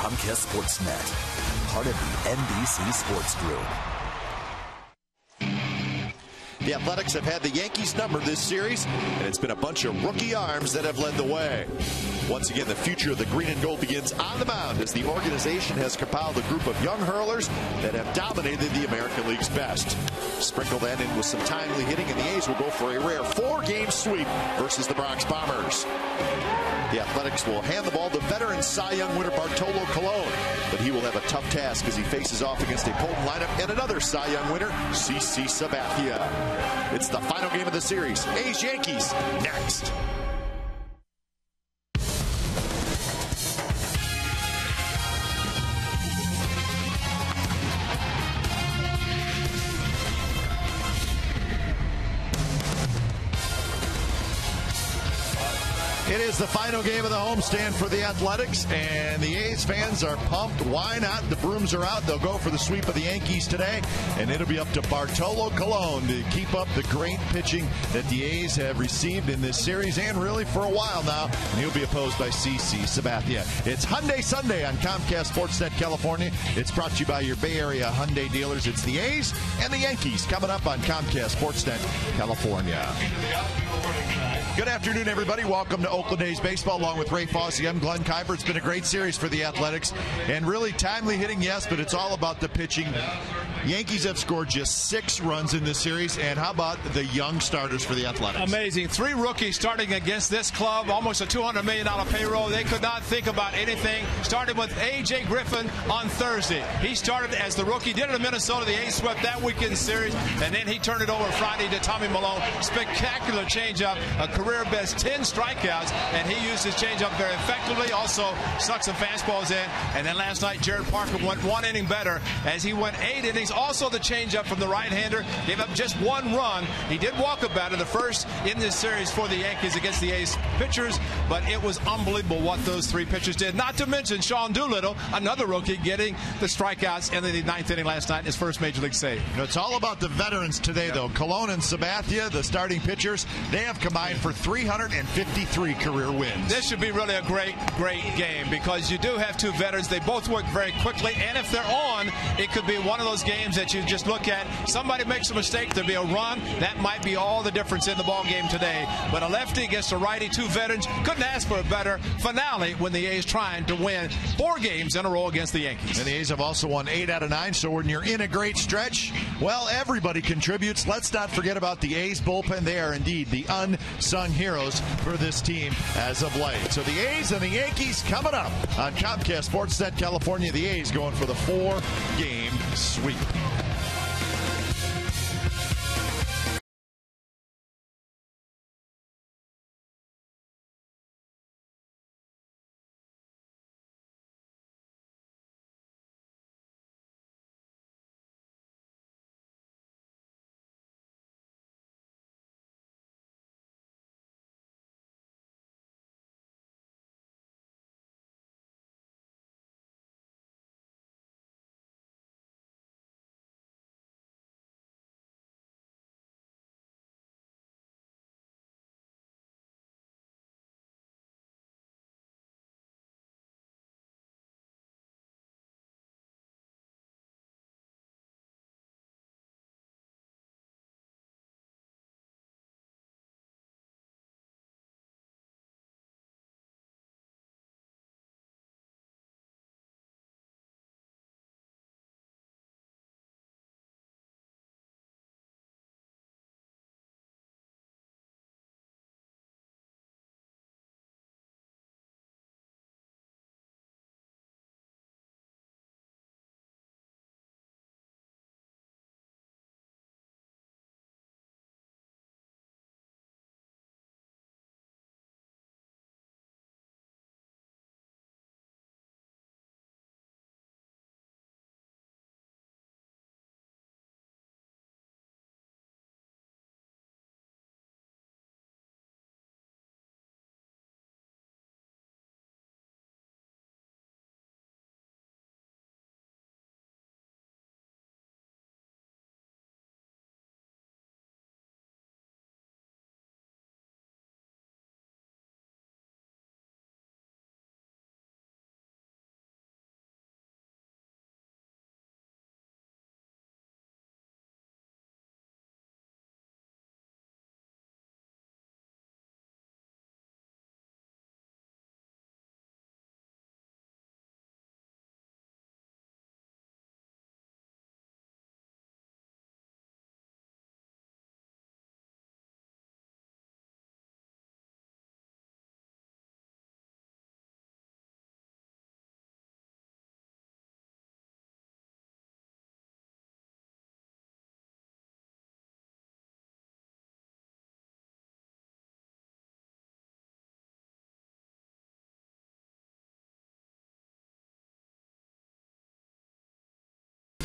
Comcast Sportsnet, part of the NBC Sports Group. The Athletics have had the Yankees number this series, and it's been a bunch of rookie arms that have led the way. Once again, the future of the green and gold begins on the mound as the organization has compiled a group of young hurlers that have dominated the American League's best. Sprinkle that in with some timely hitting, and the A's will go for a rare 4-game sweep versus the Bronx Bombers. The Athletics will hand the ball to veteran Cy Young winner Bartolo Colon, but he will have a tough task as he faces off against a potent lineup and another Cy Young winner, CC Sabathia. It's the final game of the series. A's-Yankees next. It is the final game of the homestand for the Athletics, and the A's fans are pumped. Why not? The brooms are out. They'll go for the sweep of the Yankees today, and it'll be up to Bartolo Colon to keep up the great pitching that the A's have received in this series, and really for a while now. And he'll be opposed by CC Sabathia. It's Hyundai Sunday on Comcast Sportsnet California. It's brought to you by your Bay Area Hyundai dealers. It's the A's and the Yankees coming up on Comcast Sportsnet California. Good afternoon, everybody. Welcome to Oakland A's Baseball along with Ray Fosse. I'm Glenn Kuiper. It's been a great series for the Athletics, and really timely hitting, yes, but it's all about the pitching. Yankees have scored just 6 runs in this series, and how about the young starters for the Athletics? Amazing. 3 rookies starting against this club, almost a $200 million payroll. They could not think about anything. Started with A.J. Griffin on Thursday. He started as the rookie, did it in Minnesota. The A's swept that weekend series, and then he turned it over Friday to Tommy Malone. Spectacular changeup, a career best 10 strikeouts, and he used his changeup very effectively. Also stuck some fastballs in, and then last night Jared Parker went 1 inning better as he went 8 innings. Also the changeup from the right-hander, gave up just 1 run. He did walk a batter, the first in this series for the Yankees against the A's pitchers, but it was unbelievable what those 3 pitchers did. Not to mention Sean Doolittle, another rookie, getting the strikeouts in the 9th inning last night in his first major league save. You know, it's all about the veterans today, though. Colon and Sabathia, the starting pitchers, they have combined for 353 career wins. This should be really a great game because you do have 2 veterans. They both work very quickly, and if they're on, it could be one of those games that you just look at. Somebody makes a mistake, there'll be a run. That might be all the difference in the ball game today. But a lefty against a righty, 2 veterans, couldn't ask for a better finale when the A's trying to win 4 games in a row against the Yankees. And the A's have also won 8 out of 9, so when you're in a great stretch, well, everybody contributes. Let's not forget about the A's bullpen. They are indeed the unsung heroes for this team as of late. So the A's and the Yankees coming up on Comcast Sportsnet California. The A's going for the 4-game sweep.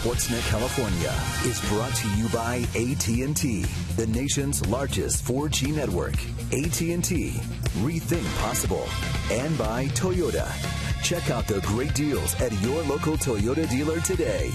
Sportsnet California is brought to you by AT&T, the nation's largest 4G network. AT&T, rethink possible. And by Toyota. Check out the great deals at your local Toyota dealer today.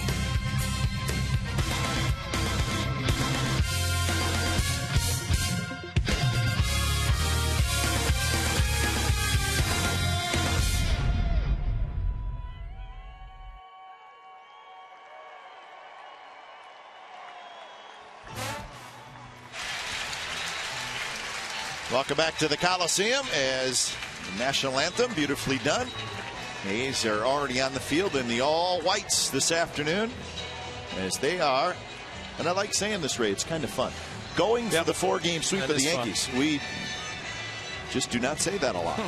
Welcome back to the Coliseum as the national anthem, beautifully done. A's are already on the field in the all-whites this afternoon, as they are, and I like saying this, Ray, it's kind of fun, going for the 4-game sweep of the Yankees. Fun. We just do not say that a lot.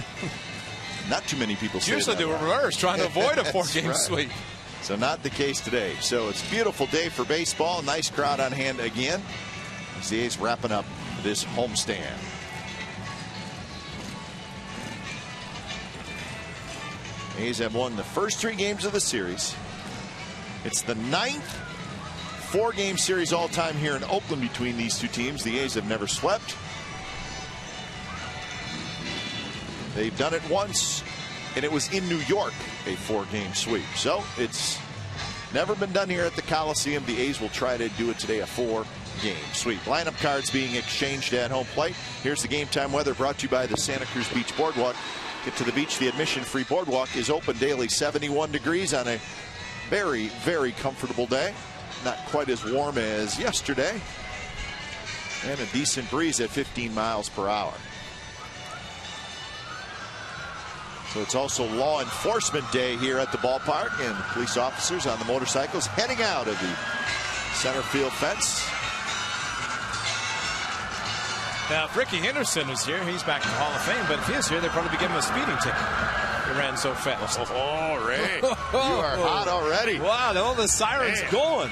Not too many people say that. Usually the reverse, trying to avoid a 4-game sweep. So not the case today. So it's a beautiful day for baseball. Nice crowd on hand again as the A's wrapping up this homestand. A's have won the first 3 games of the series. It's the 9th 4-game series all time here in Oakland between these two teams. The A's have never swept. They've done it once, and it was in New York, a 4-game sweep. So it's never been done here at the Coliseum. The A's will try to do it today, a 4-game sweep. Lineup cards being exchanged at home plate. Here's the game time weather brought to you by the Santa Cruz Beach Boardwalk. Get to the beach. The admission-free boardwalk is open daily. 71 degrees on a very, very comfortable day. Not quite as warm as yesterday. And a decent breeze at 15 miles per hour. So it's also law enforcement day here at the ballpark, and police officers on the motorcycles heading out of the center field fence. Now, if Ricky Henderson was here, he's back in the Hall of Fame, but if he is here, they'd probably be giving him a speeding ticket. He ran so fast. Oh, Ray, you are hot already. Wow, all the sirens going.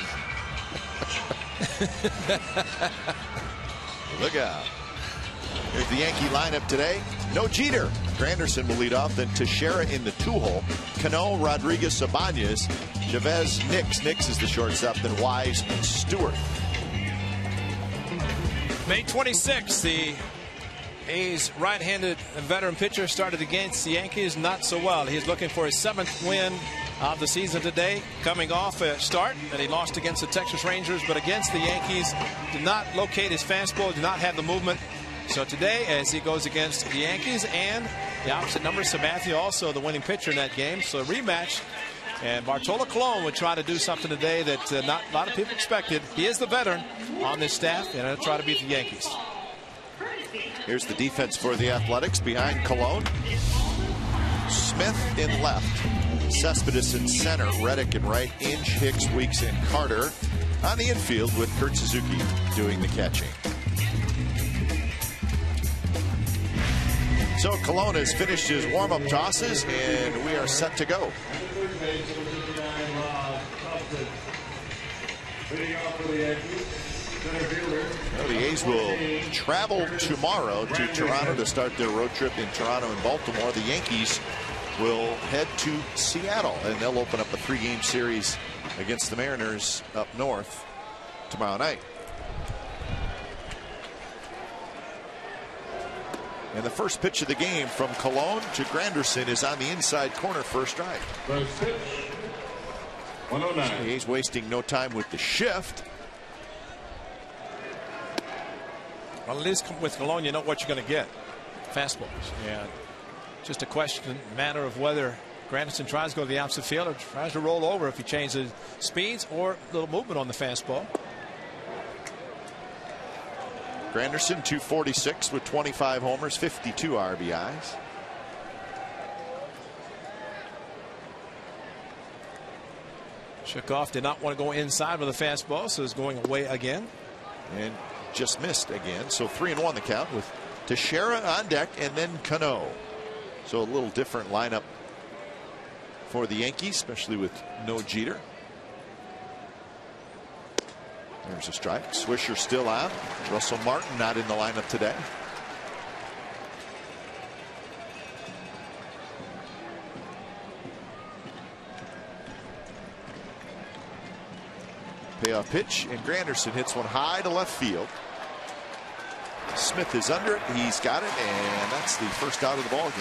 Look out. Here's the Yankee lineup today. No Jeter. Granderson will lead off, then Teixeira in the 2-hole. Cano, Rodriguez, Sabañez, Chavez, Nix. Nix is the shortstop, then Wise and Stewart. May 26th, the A's right-handed veteran pitcher started against the Yankees not so well. He's looking for his 7th win of the season today, coming off a start that he lost against the Texas Rangers, but against the Yankees did not locate his fastball, did not have the movement. So today, as he goes against the Yankees and the opposite number, Sabathia, also the winning pitcher in that game. So a rematch. And Bartolo Colon would try to do something today that not a lot of people expected. He is the veteran on this staff, and he'll try to beat the Yankees. Here's the defense for the Athletics behind Colon. Smith in left. Cespedes in center. Reddick in right. Inge, Hicks, Weeks, and Carter on the infield with Kurt Suzuki doing the catching. So Colon has finished his warm-up tosses, and we are set to go. Well, the A's will travel tomorrow to Toronto to start their road trip in Toronto and Baltimore. The Yankees will head to Seattle, and they'll open up a 3-game series against the Mariners up north tomorrow night. And the first pitch of the game from Colon to Granderson is on the inside corner for a strike. First pitch, 109. He's wasting no time with the shift. Well, it is with Colon, you know what you're going to get. Fastballs. And just a question, matter of whether Granderson tries to go to the opposite field or tries to roll over if he changes speeds or a little movement on the fastball. Granderson 246 with 25 homers, 52 RBIs. Shikoff did not want to go inside with a fastball, so is going away again. And just missed again. So 3-1 the count with Teixeira on deck and then Cano. So a little different lineup for the Yankees, especially with no Jeter. There's a strike. Swisher still out. Russell Martin not in the lineup today. payoff pitch, and Granderson hits one high to left field. Smith is under it. He's got it, and that's the first out of the ball game.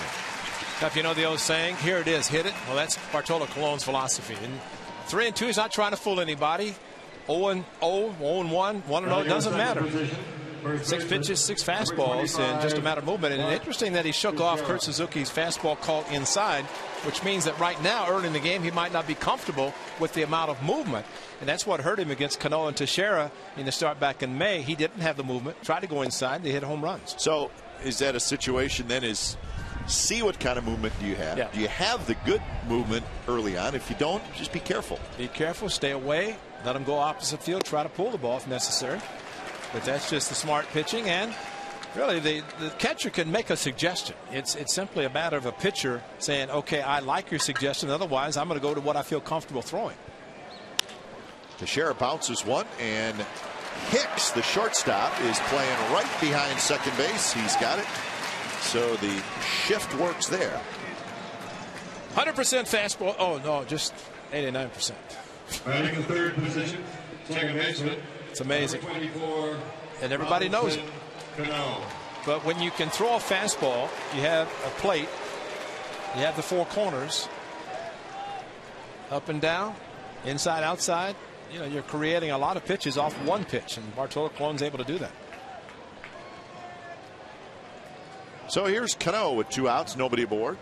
Now, if you know the old saying, here it is, hit it. Well, that's Bartolo Colon's philosophy. And 3-2, he's not trying to fool anybody. 0-0, 0-1, 1-0, doesn't matter. 6 pitches, 6 fastballs, and just a matter of movement. And interesting that he shook off Kurt Suzuki's fastball call inside, which means that right now, early in the game, he might not be comfortable with the amount of movement. And that's what hurt him against Cano and Teixeira in the start back in May. He didn't have the movement, tried to go inside, they hit home runs. So is that a situation then is see what kind of movement do you have? Yeah. Do you have the good movement early on? If you don't, just be careful. Be careful, stay away, let him go opposite field, try to pull the ball if necessary. But that's just the smart pitching, and really the catcher can make a suggestion. It's simply a matter of a pitcher saying, okay, I like your suggestion, otherwise I'm going to go to what I feel comfortable throwing. Teixeira bounces one, and Hicks, the shortstop, is playing right behind second base. He's got it. So the shift works there. 100% fastball. Oh, no, just 89%. Batting in third position, second baseman. It's amazing. And everybody knows it. But when you can throw a fastball, you have a plate, you have the 4 corners, up and down, inside, outside. You know, you're creating a lot of pitches off one pitch, and Bartolo Colon's able to do that. So here's Cano with 2 outs, nobody aboard.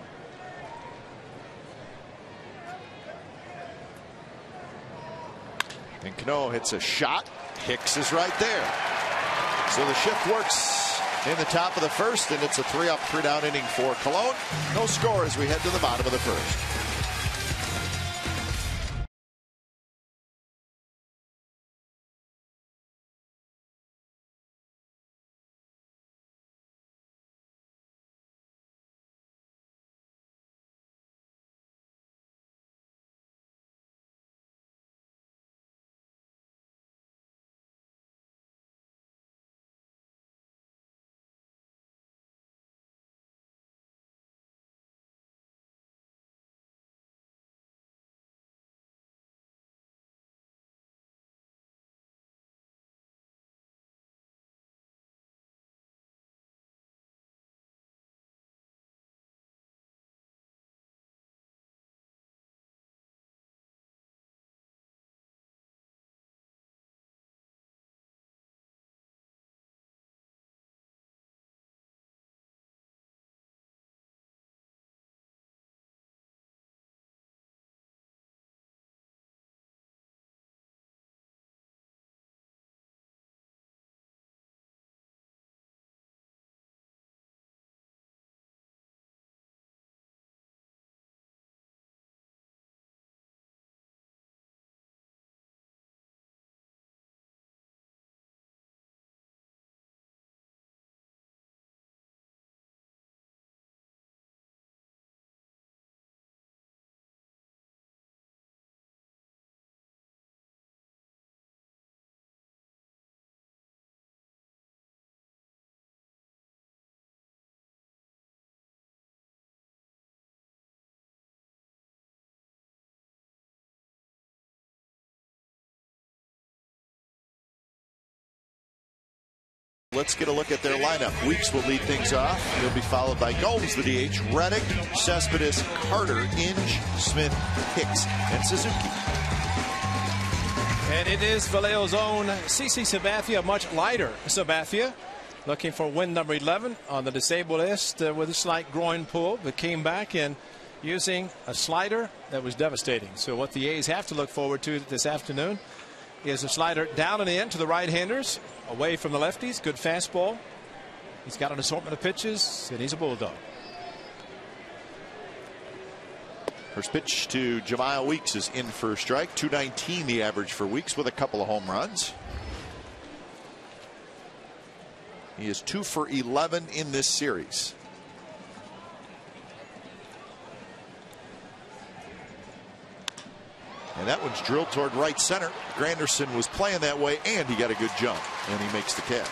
And Cano hits a shot. Hicks is right there. So the shift works in the top of the first, and it's a 3-up, 3-down inning for Cologne. No score as we head to the bottom of the first. Let's get a look at their lineup. Weeks will lead things off. He'll be followed by Gomes, the DH, Reddick, Cespedes, Carter, Inge, Smith, Hicks, and Suzuki. And it is Vallejo's own CC Sabathia, much lighter Sabathia, looking for win number 11 on the disabled list with a slight groin pull, but came back and using a slider that was devastating. So what the A's have to look forward to this afternoon is a slider down and in to the right-handers, away from the lefties. Good fastball. He's got an assortment of pitches, and he's a bulldog. First pitch to Jemiah Weeks is in for a strike. 219 the average for Weeks with a couple of home runs. He is 2 for 11 in this series. And that one's drilled toward right center. Granderson was playing that way, and he got a good jump, and he makes the catch.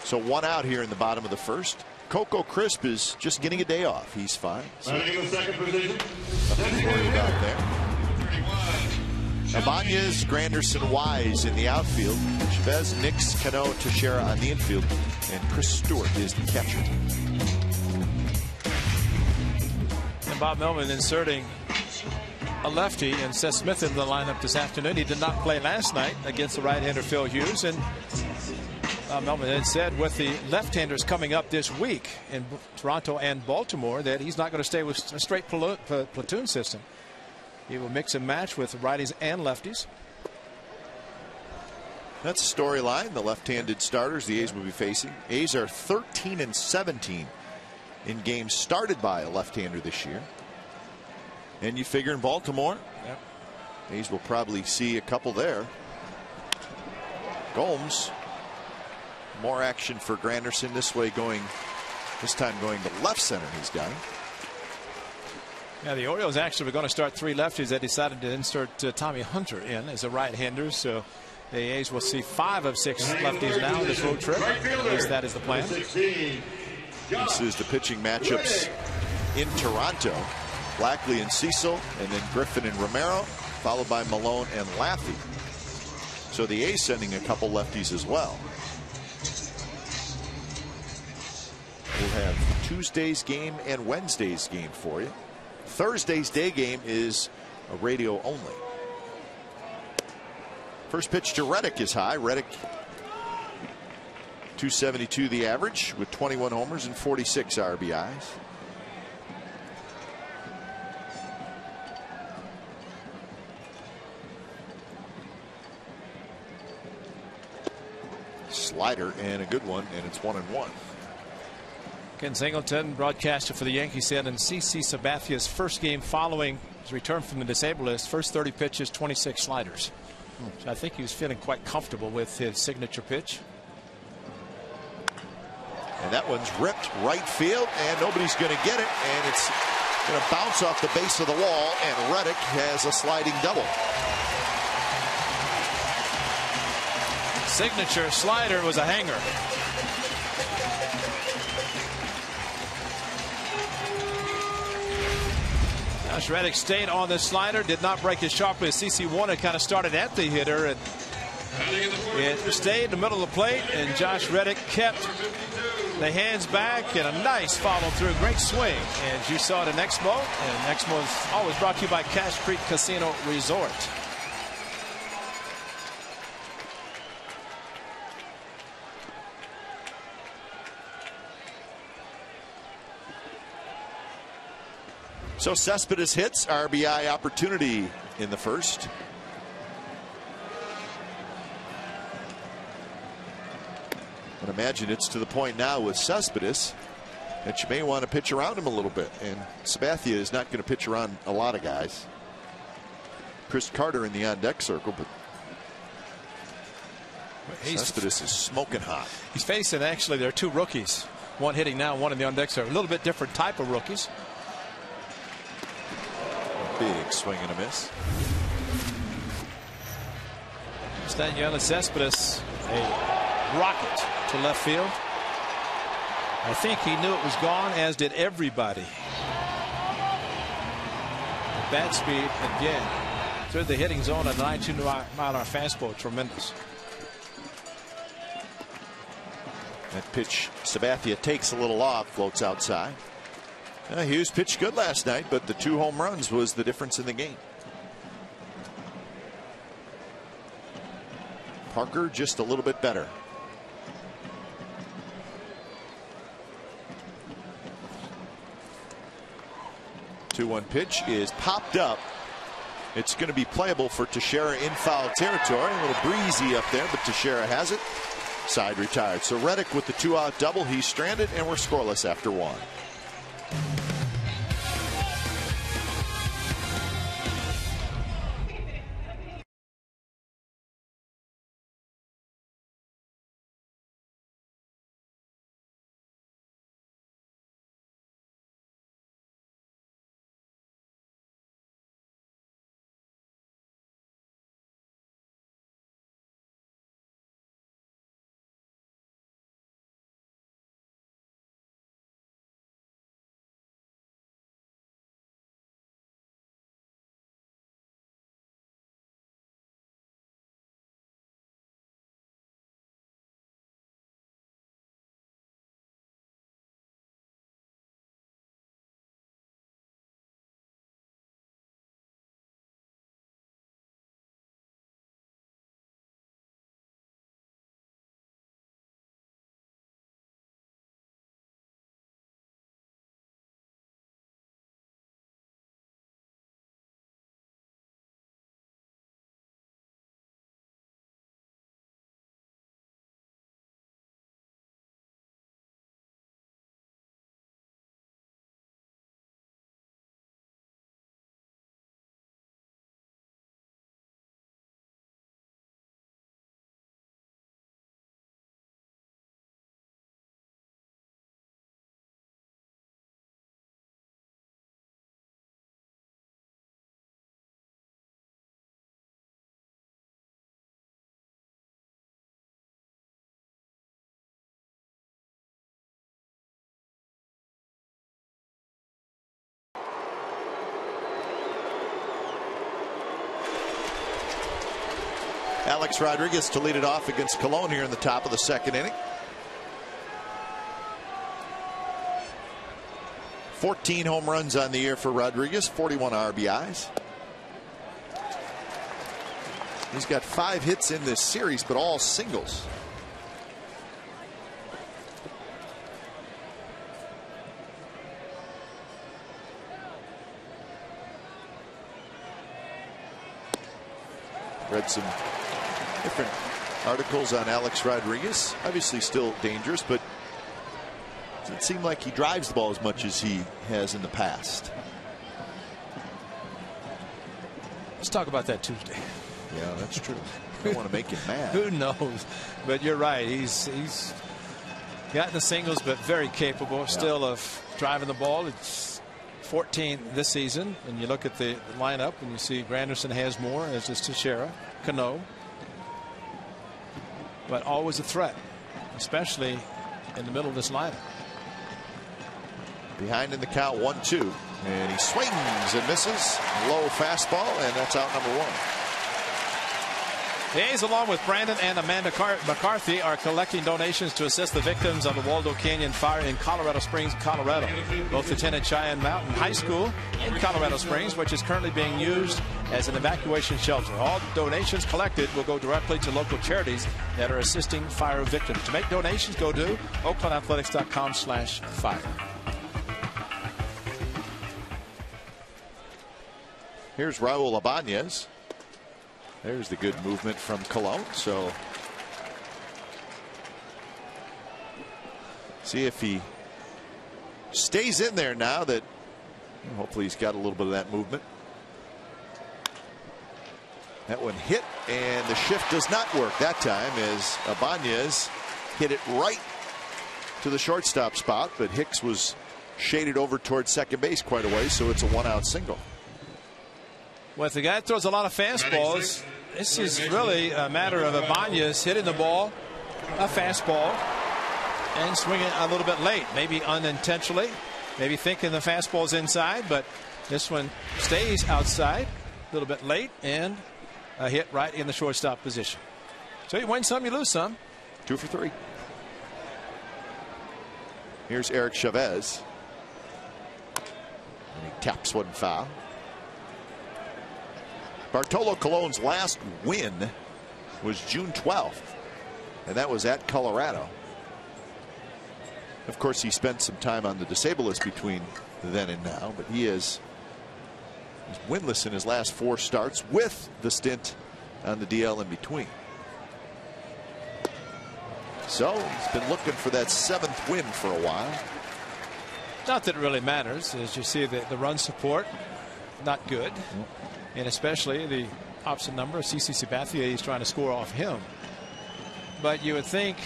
So 1 out here in the bottom of the first. Coco Crisp is just getting a day off. He's fine. So Batting in the second position, nothing to worry about there. Ibanez, Granderson, Wise in the outfield. Chavez, Nix, Cano, Teixeira on the infield. And Chris Stewart is the catcher. And Bob Melvin inserting a lefty and Seth Smith in the lineup this afternoon. He did not play last night against the right-hander Phil Hughes. And Melvin had said with the left-handers coming up this week in Toronto and Baltimore that he's not going to stay with a straight platoon system. He will mix and match with righties and lefties. That's a storyline. The left-handed starters the A's will be facing. A's are 13-17 in games started by a left-hander this year. And you figure in Baltimore, yep, A's will probably see a couple there. Gomes, more action for Granderson this time going to left center. He's got him. Yeah, the Orioles actually were going to start 3 lefties. They decided to insert Tommy Hunter in as a right-hander. So the A's will see 5 of 6 lefties now in this road trip. At least that is the plan. This is the pitching matchups in Toronto. Blackley and Cecil, and then Griffin and Romero, followed by Malone and Laffey. So the A's sending a couple lefties as well. We'll have Tuesday's game and Wednesday's game for you. Thursday's day game is a radio only. First pitch to Reddick is high. Reddick 272 the average with 21 homers and 46 RBIs. Slider and a good one, and it's 1-1. Ken Singleton, broadcaster for the Yankees, said in CC Sabathia's first game following his return from the disabled list, first 30 pitches, 26 sliders. So I think he was feeling quite comfortable with his signature pitch. And that one's ripped right field, and nobody's going to get it, and it's going to bounce off the base of the wall, and Reddick has a sliding double. Signature slider was a hanger. Josh Reddick stayed on the slider, did not break it sharply as CC Warner kind of started at the hitter, and it stayed in the middle of the plate, and Josh Reddick kept the hands back and a nice follow through. Great swing, and you saw it in Exmo, and Exmo is always brought to you by Cache Creek Casino Resort. So Cespedes hits, RBI opportunity in the first. But imagine it's to the point now with Cespedes that you may want to pitch around him a little bit. And Sabathia is not going to pitch around a lot of guys. Chris Carter in the on-deck circle, but Cespedes is smoking hot. He's facing, actually, there are 2 rookies. One hitting now, one in the on-deck circle. A little bit different type of rookies. Big swing and a miss. Staniela Cespedes, a rocket to left field. I think he knew it was gone, as did everybody. Bat speed again through the hitting zone. A 92-mile-an-hour fastball, tremendous. That pitch Sabathia takes a little off, floats outside. Hughes pitched good last night, but the 2 home runs was the difference in the game. Parker just a little bit better. 2-1 pitch is popped up. It's going to be playable for Teixeira in foul territory. A little breezy up there, but Teixeira has it. Side retired. So Reddick with the 2-out double. He's stranded, and we're scoreless after 1. Alex Rodriguez to lead it off against Cologne here in the top of the second inning. 14 home runs on the year for Rodriguez, 41 RBIs. He's got 5 hits in this series, but all singles. Read some different articles on Alex Rodriguez. Obviously still dangerous, but it doesn't seem like he drives the ball as much as he has in the past. Let's talk about that Tuesday. Yeah, that's true. I don't want to make him mad. Who knows? But you're right. He's gotten the singles, but very capable still of driving the ball. It's 14 this season, and you look at the lineup and you see Granderson has more, as does Teixeira, Cano, but always a threat, especially in the middle of this lineup. Behind in the count, 1-2, and he swings and misses. Low fastball, and that's out number 1. The A's, along with Brandon and Amanda McCarthy, are collecting donations to assist the victims of the Waldo Canyon fire in Colorado Springs, Colorado. Both attended Cheyenne Mountain High School in Colorado Springs, which is currently being used as an evacuation shelter. All donations collected will go directly to local charities that are assisting fire victims. To make donations, go to oaklandathletics.com/fire. Here's Raul Ibanez. There's the good movement from Cologne. So see if he stays in there now. That hopefully he's got a little bit of that movement. That one hit, and the shift does not work that time, as Ibanez hit it right to the shortstop spot, but Hicks was shaded over towards second base quite a way, so it's a 1-out single. Well, if the guy throws a lot of fastballs, this is really a matter of Ibanez hitting the ball, a fastball, and swinging a little bit late, maybe unintentionally, maybe thinking the fastball's inside, but this one stays outside a little bit late, and a hit right in the shortstop position. So you win some, you lose some. 2 for 3. Here's Eric Chavez. And he taps one foul. Bartolo Colon's last win was June 12th, and that was at Colorado. Of course, he spent some time on the disabled list between then and now, but he's winless in his last 4 starts, with the stint on the DL in between. So he's been looking for that 7th win for a while. Not that it really matters, as you see the run support, not good. And especially the opposite number, CC Sabathia, he's trying to score off him. But you would think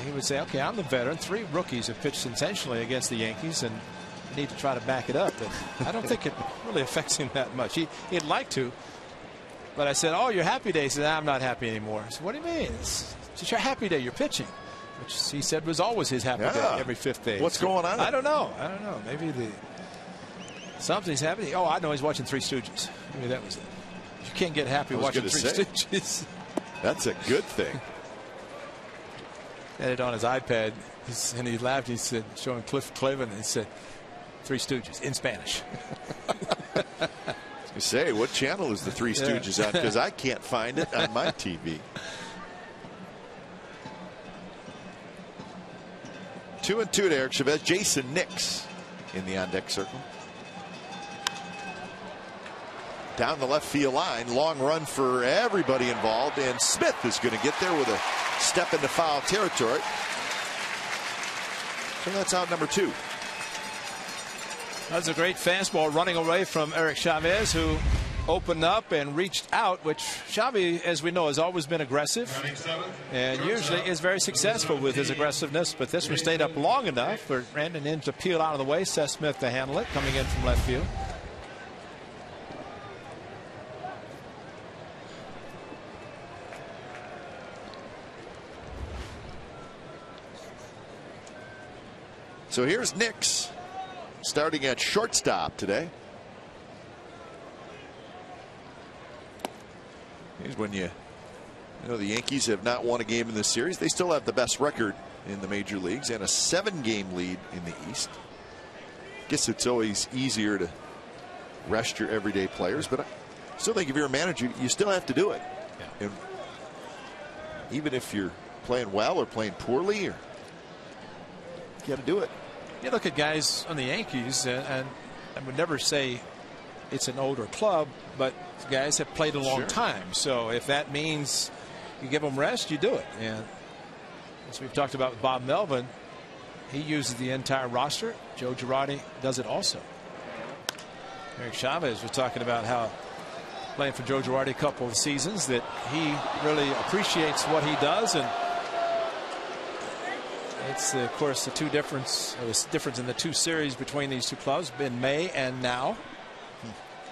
he would say, okay, I'm the veteran. 3 rookies have pitched sensationally against the Yankees, and you need to try to back it up. But I don't think it really affects him that much. He'd like to. But I said, oh, your happy day. He said, I'm not happy anymore. I said, what do you mean? It's your happy day. You're pitching. Which he said was always his happy day every 5th day. What's going on? I don't know. Maybe something's happening. Oh, I know, he's watching Three Stooges. Maybe that was it. You can't get happy watching Three Stooges. That's a good thing. Had it on his iPad, and he laughed. He said, showing Cliff Clavin, and he said, Three Stooges in Spanish. You say, what channel is the Three Stooges on? Because I can't find it on my TV. 2-2 to Eric Chavez. Jason Nix in the on-deck circle. Down the left field line, long run for everybody involved, and Smith is going to get there with a step into foul territory. So that's out number 2. That's a great fastball running away from Eric Chavez, who opened up and reached out, which Xavi, as we know, has always been aggressive and usually is very successful with his aggressiveness. But this one stayed up long enough for Brandon in to peel out of the way. Seth Smith to handle it, coming in from left field. So here's Nix starting at shortstop today. Here's when you You know, the Yankees have not won a game in this series. They still have the best record in the major leagues and a 7-game lead in the East. Guess it's always easier to rest your everyday players, but I still think if you're a manager, you still have to do it. Yeah. And even if you're playing well or playing poorly, you got to do it. You look at guys on the Yankees, and I would never say it's an older club, but guys have played a long time. So if that means you give them rest, you do it. And as we've talked about with Bob Melvin, he uses the entire roster. Joe Girardi does it also. Eric Chavez was talking about how playing for Joe Girardi a couple of seasons that he really appreciates what he does, and it's of course the difference in the two series between these two clubs been May and now.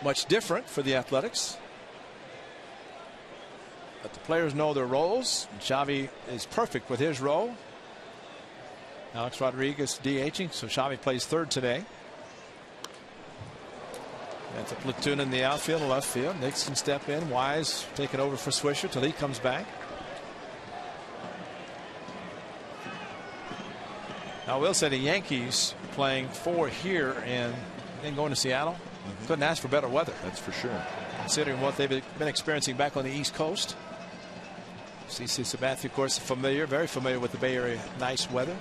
Much different for the Athletics, but the players know their roles. Xavi is perfect with his role. Alex Rodriguez DHing, so Xavi plays third today. That's a platoon in the outfield and left field. Nix can step in. Wise taking over for Swisher till he comes back. Now, I will say the Yankees playing 4 here and then going to Seattle. Couldn't ask for better weather. That's for sure. Considering what they've been experiencing back on the East Coast. CC Sabathia, of course, very familiar with the Bay Area nice weather.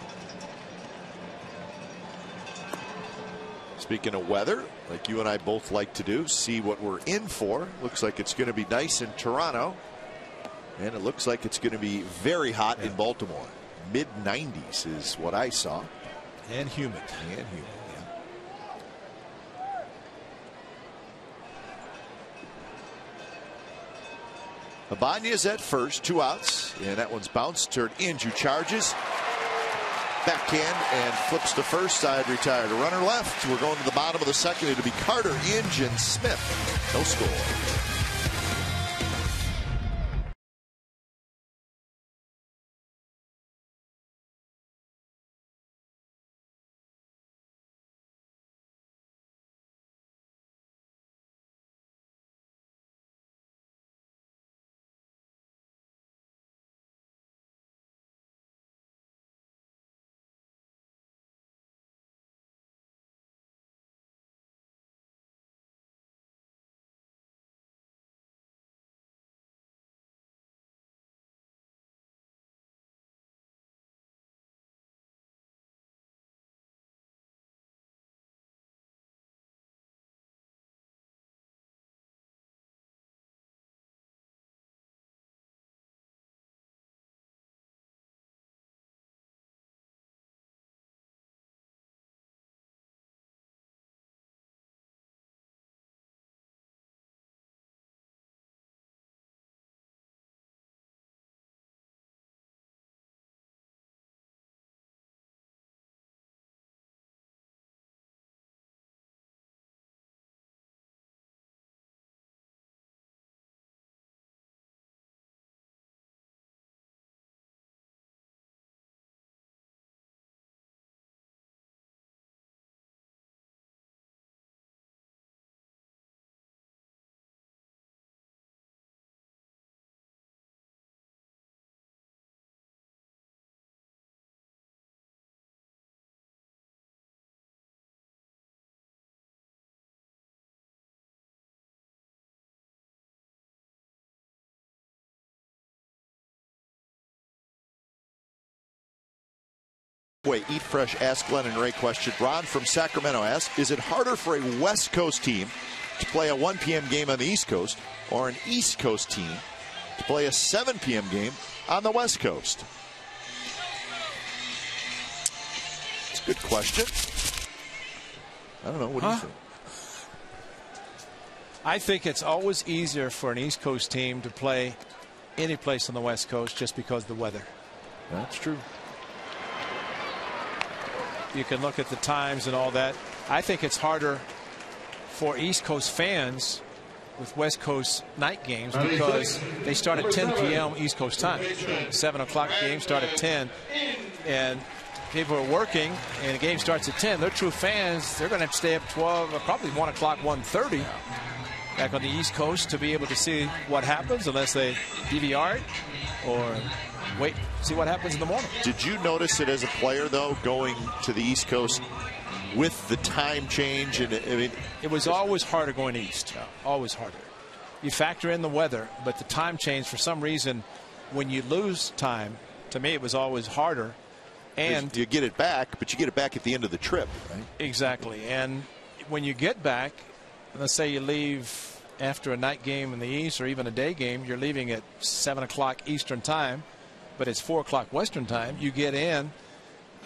Speaking of weather, like you and I both like to do, see what we're in for. Looks like it's going to be nice in Toronto, and it looks like it's going to be very hot in Baltimore. Mid-90s is what I saw. And humid. And humid. Ibanez at first, 2 outs, and that one's bounced. Turned Inju charges. Backhand and flips to first, side retired. A runner left. We're going to the bottom of the second. It'll be Carter, Inge, and Smith. No score. Wait, Eat Fresh Ask Glenn and Ray question. Ron from Sacramento asks, is it harder for a West Coast team to play a 1 p.m. game on the East Coast or an East Coast team to play a 7 p.m. game on the West Coast? It's a good question. I don't know. What do you think? I think it's always easier for an East Coast team to play any place on the West Coast just because of the weather. That's true. You can look at the times and all that. I think it's harder for East Coast fans with West Coast night games because they start at 10 p.m. East Coast time. 7 o'clock games start at 10, and people are working, and the game starts at 10. They're true fans. They're going to have to stay up 12, or probably 1 o'clock, 1:30. back on the East Coast to be able to see what happens, unless they DVR it or wait, see what happens in the morning. Did you notice it as a player, though, going to the East Coast with the time change? And I mean, it was always harder going east. Always harder. You factor in the weather, but the time change, for some reason, when you lose time, to me it was always harder. And you get it back, but you get it back at the end of the trip, right? Exactly. And when you get back, let's say you leave after a night game in the East or even a day game, you're leaving at 7 o'clock Eastern time, but it's 4 o'clock Western time. You get in,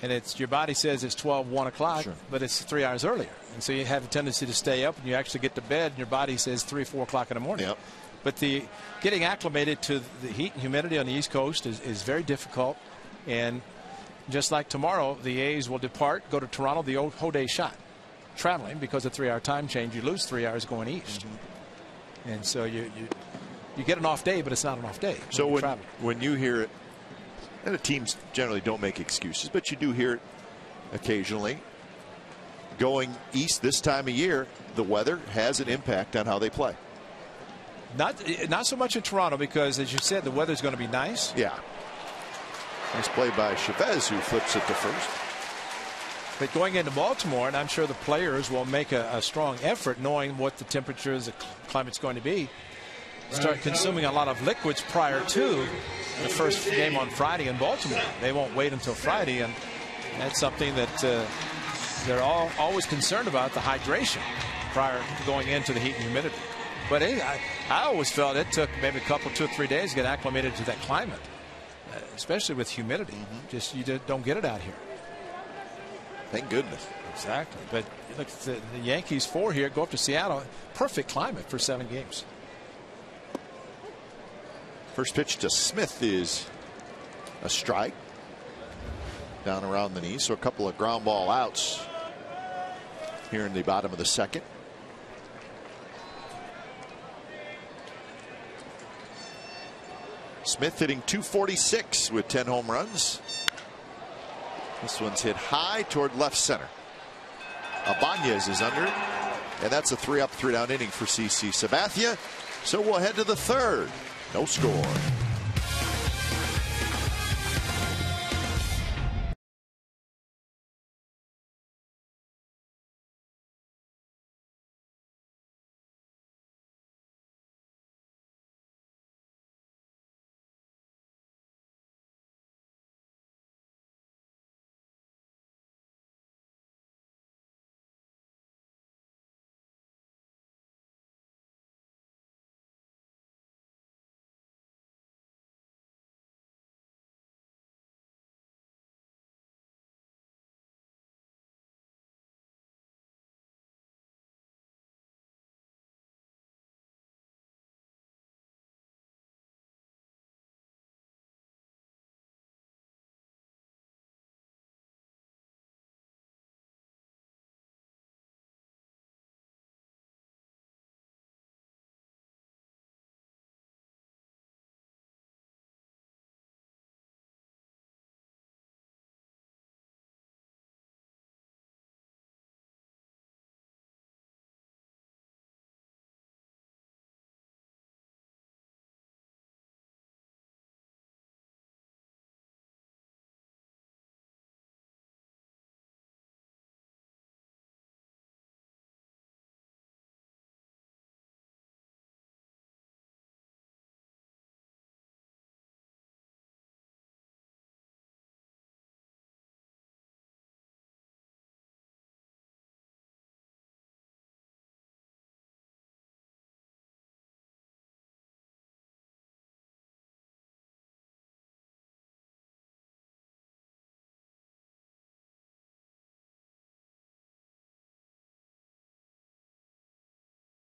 and it's your body says it's 1 o'clock, sure, but it's 3 hours earlier. And so you have a tendency to stay up, and you actually get to bed, and your body says 3 or 4 o'clock in the morning. Yep. But the getting acclimated to the heat and humidity on the East Coast is very difficult. And just like tomorrow, the A's will depart, go to Toronto, the old whole day shot. Traveling, because of 3 hour time change, you lose 3 hours going east. And so you get an off day, but it's not an off day. So when you hear it, and the teams generally don't make excuses, but you do hear it occasionally, going east this time of year, the weather has an impact on how they play. Not so much in Toronto, because, as you said, the weather's going to be nice. Yeah. Nice play by Chavez, who flips it to first. But going into Baltimore, and I'm sure the players will make a strong effort, knowing what the temperatures, the climate's going to be, start consuming a lot of liquids prior to the first game on Friday in Baltimore. They won't wait until Friday, and that's something that they're always concerned about, the hydration prior to going into the heat and humidity. But I always felt it took maybe a couple, 2 or 3 days to get acclimated to that climate, especially with humidity. Just you don't get it out here. Thank goodness. Exactly. But look, the Yankees 4 here go up to Seattle. Perfect climate for 7 games. First pitch to Smith is a strike down around the knee. So a couple of ground ball outs here in the bottom of the second. Smith hitting .246 with 10 home runs. This one's hit high toward left center. Ibanez is under it, and that's a 3-up, 3-down inning for CC Sabathia. So we'll head to the third. No score.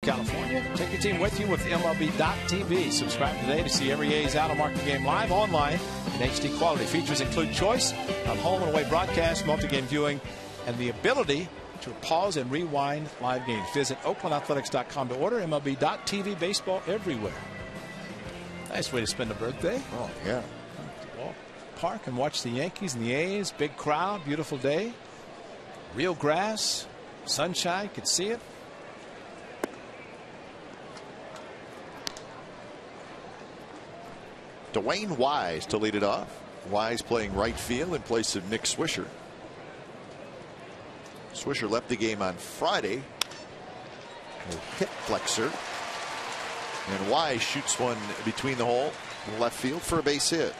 California. Take your team with you with MLB.tv. Subscribe today to see every A's out-of-market game live online in HD quality. Features include choice of home and away broadcast, multi-game viewing, and the ability to pause and rewind live games. Visit OaklandAthletics.com to order. MLB.tv. Baseball everywhere. Nice way to spend a birthday. Oh, yeah. Park and watch the Yankees and the A's. Big crowd, beautiful day. Real grass, sunshine, could see it. Dwayne Wise to lead it off. Wise playing right field in place of Nick Swisher. Swisher left the game on Friday. A hip flexor. And Wise shoots one between the hole and left field for a base hit.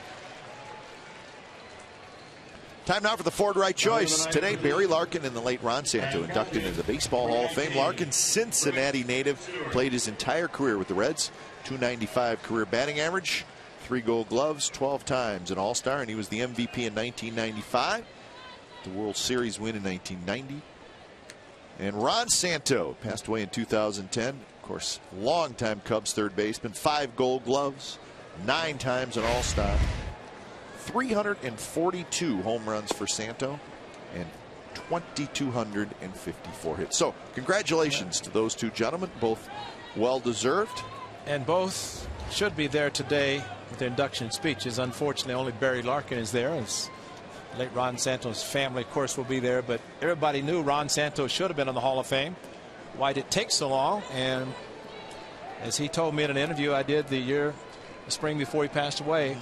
Time now for the Ford Right Choice. Today, Barry Larkin and the late Ron Santo inducted into the Baseball Hall of Fame. Larkin, Cincinnati native, played his entire career with the Reds. .295 career batting average, 3 Gold Gloves, 12 times an All-Star, and he was the MVP in 1995. The World Series win in 1990. And Ron Santo passed away in 2010. Of course, longtime Cubs third baseman, 5 Gold Gloves, 9 times an All-Star. 342 home runs for Santo and 2,254 hits. So congratulations to those two gentlemen, both well deserved. And both should be there today with their induction speeches. Unfortunately, only Barry Larkin is there. As late Ron Santo's family, of course, will be there. But everybody knew Ron Santo should have been in the Hall of Fame. Why did it take so long? And as he told me in an interview I did the spring before he passed away,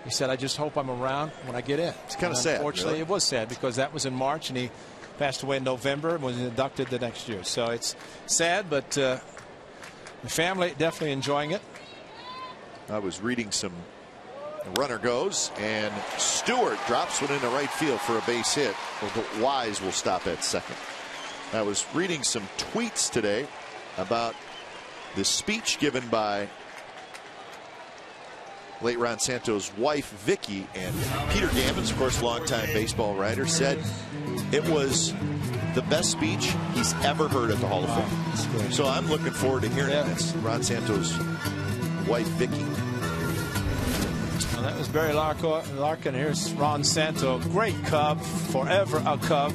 he said, I just hope I'm around when I get in. It's kind of sad. Unfortunately, really. It was sad because that was in March and he passed away in November and was inducted the next year. So it's sad, but the family definitely enjoying it. I was reading some. The runner goes, and Stewart drops one into right field for a base hit. But Wise will stop at second. I was reading some tweets today about the speech given by late Ron Santo's wife, Vicky, and Peter Gammons, of course, longtime baseball writer, said it was the best speech he's ever heard at the Hall of Fame. So I'm looking forward to hearing this. Ron Santo's wife, Vicky. Well, that was Barry Larkin. Here's Ron Santo, great Cub, forever a Cub.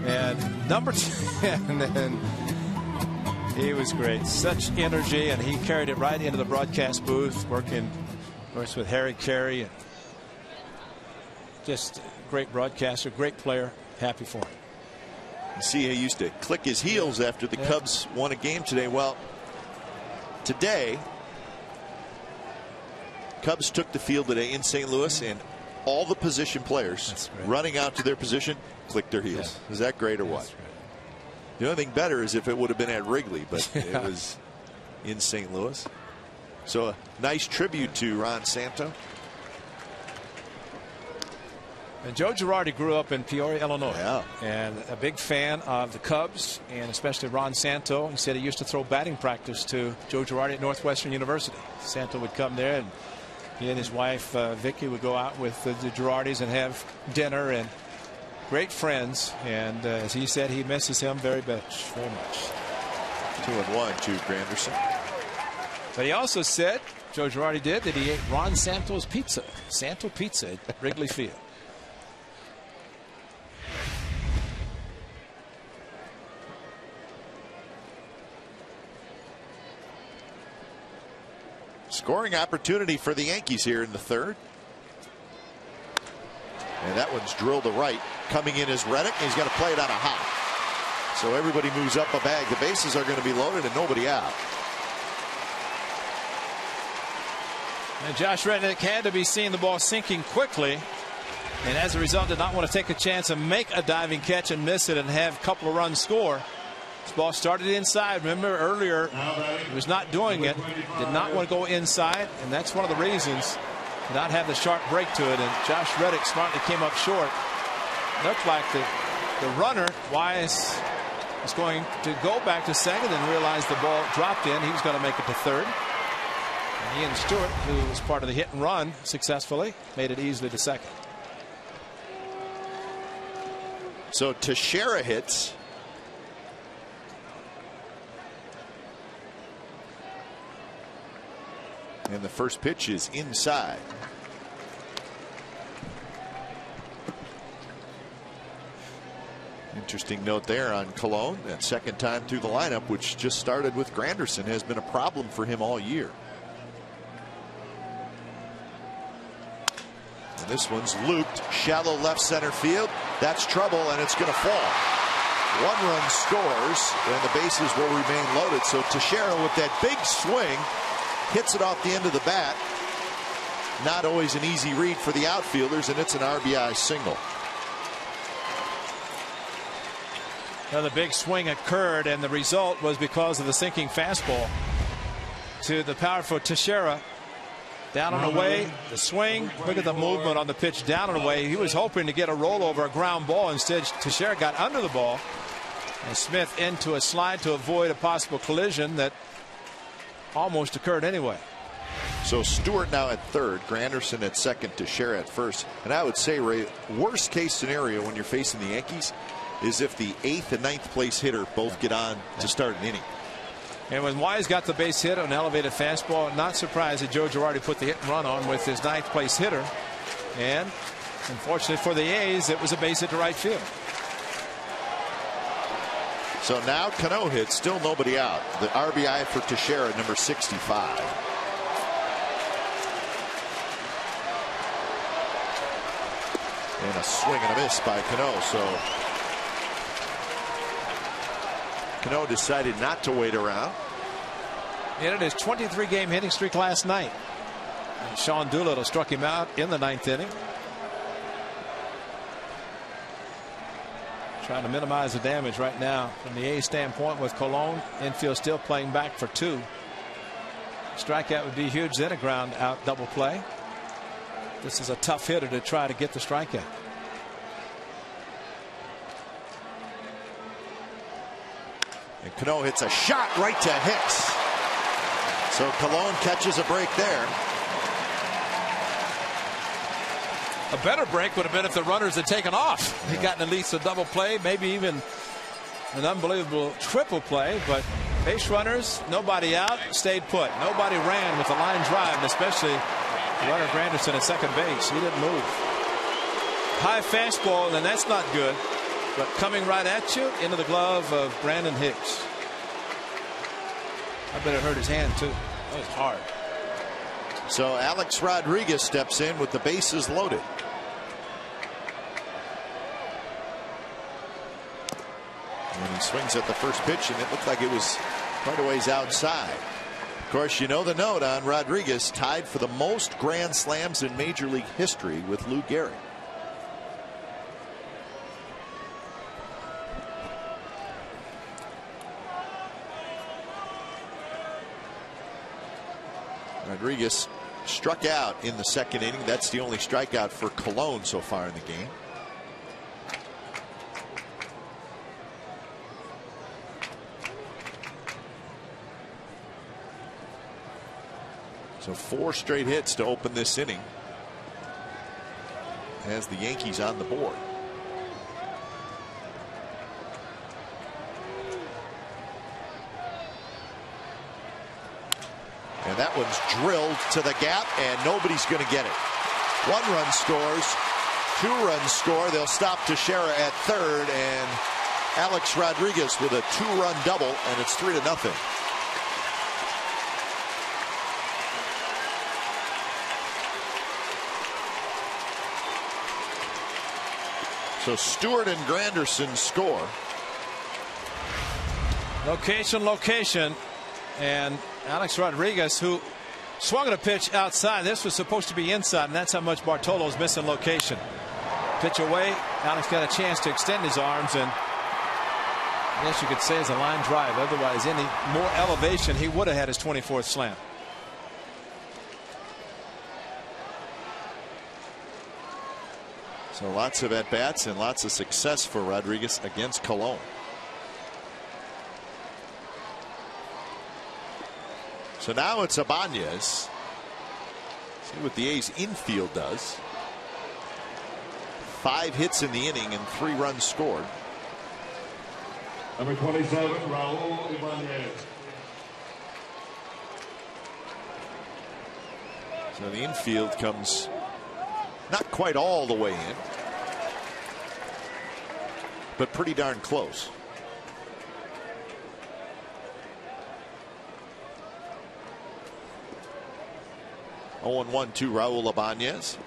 And number 10, and he was great. Such energy, and he carried it right into the broadcast booth, working, of course, with Harry Carey. Just a great broadcaster, great player. Happy for him. You see, he used to click his heels after the Cubs won a game today. Well, today, Cubs took the field today in St. Louis, and all the position players running out to their position clicked their heels. Is that great or what? The only thing better is if it would have been at Wrigley, but it was in St. Louis. So a nice tribute to Ron Santo. And Joe Girardi grew up in Peoria, Illinois, Yeah. and a big fan of the Cubs, and especially Ron Santo. He said he used to throw batting practice to Joe Girardi at Northwestern University. Santo would come there, and he and his wife Vicky would go out with the Girardis and have dinner, and great friends. And as he said, he misses him very much, very much. 2-1 to Granderson. But he also said, Joe Girardi did, that he ate Ron Santo's pizza, Santo Pizza at Wrigley Field. Scoring opportunity for the Yankees here in the third. And that one's drilled to right. Coming in is Reddick. He's got to play it on a hop. So everybody moves up a bag. The bases are going to be loaded and nobody out. And Josh Reddick had to be seeing the ball sinking quickly, and as a result did not want to take a chance and make a diving catch and miss it and have a couple of runs score. This ball started inside. Remember earlier he was not doing it, did not want to go inside, and that's one of the reasons to not have the sharp break to it. And Josh Reddick smartly came up short. Looked like the runner, Wise, was going to go back to second and realized the ball dropped in. He was going to make it to third. And Ian Stewart, who was part of the hit and run successfully, made it easily to second. So Teixeira hits. And the first pitch is inside. Interesting note there on Colon. That second time through the lineup, which just started with Granderson, has been a problem for him all year. And this one's looped, shallow left center field. That's trouble, and it's going to fall. 1 run scores, and the bases will remain loaded. So Teixeira with that big swing hits it off the end of the bat. not always an easy read for the outfielders, and it's an RBI single. Now the big swing occurred, and the result was because of the sinking fastball to the powerful Teixeira. Down and away, the swing. Look at the movement on the pitch down and away. He was hoping to get a rollover, a ground ball. Instead, Teixeira got under the ball, and Smith into a slide to avoid a possible collision that almost occurred anyway. So Stewart now at third, Granderson at second, Teixeira at first. And I would say, Ray, worst case scenario when you're facing the Yankees is if the 8th and 9th place hitter both get on to start an inning. And when Wise got the base hit on an elevated fastball, not surprised that Joe Girardi put the hit and run on with his 9th place hitter. And unfortunately for the A's, it was a base hit to right field. So now Cano hits, still nobody out. The RBI for Teixeira, number 65. And a swing and a miss by Cano. So Cano decided not to wait around. He ended his 23-game hitting streak last night. And Sean Doolittle struck him out in the 9th inning. Trying to minimize the damage right now from the A's standpoint with Colon. Infield still playing back for 2. Strikeout would be huge, then a ground out double play. This is a tough hitter to try to get the strikeout. And Cano hits a shot right to Hicks. So Colon catches a break there. A better break would have been if the runners had taken off. He gotten at least a double play, maybe even an unbelievable triple play. But base runners, nobody out, stayed put. Nobody ran with the line drive, and especially runner Granderson at second base. He didn't move. High fastball, and that's not good. But coming right at you into the glove of Brandon Hicks. I bet it hurt his hand too. That was hard. So Alex Rodriguez steps in with the bases loaded. And he swings at the first pitch, and it looked like it was quite a ways outside. Of course, you know the note on Rodriguez, tied for the most grand slams in Major League history with Lou Gehrig. Rodriguez struck out in the second inning. That's the only strikeout for Colon so far in the game. So 4 straight hits to open this inning as the Yankees on the board. And that one's drilled to the gap, and nobody's going to get it. 1 run scores, 2 runs score. They'll stop Teixeira at third, and Alex Rodriguez with a 2-run double, and it's 3-0. So Stewart and Granderson score. Location. And Alex Rodriguez, who swung at a pitch outside. This was supposed to be inside, and that's how much Bartolo's missing location. Pitch away. Alex got a chance to extend his arms, and I guess you could say it's a line drive. Otherwise, any more elevation, he would have had his 24th slam. So lots of at-bats and lots of success for Rodriguez against Colon. So now it's Ibanez. See what the A's infield does. 5 hits in the inning and 3 runs scored. Number 27, Raul Ibanez. So the infield comes not quite all the way in, but pretty darn close. Oh, 1-1 to Raul Ibanez.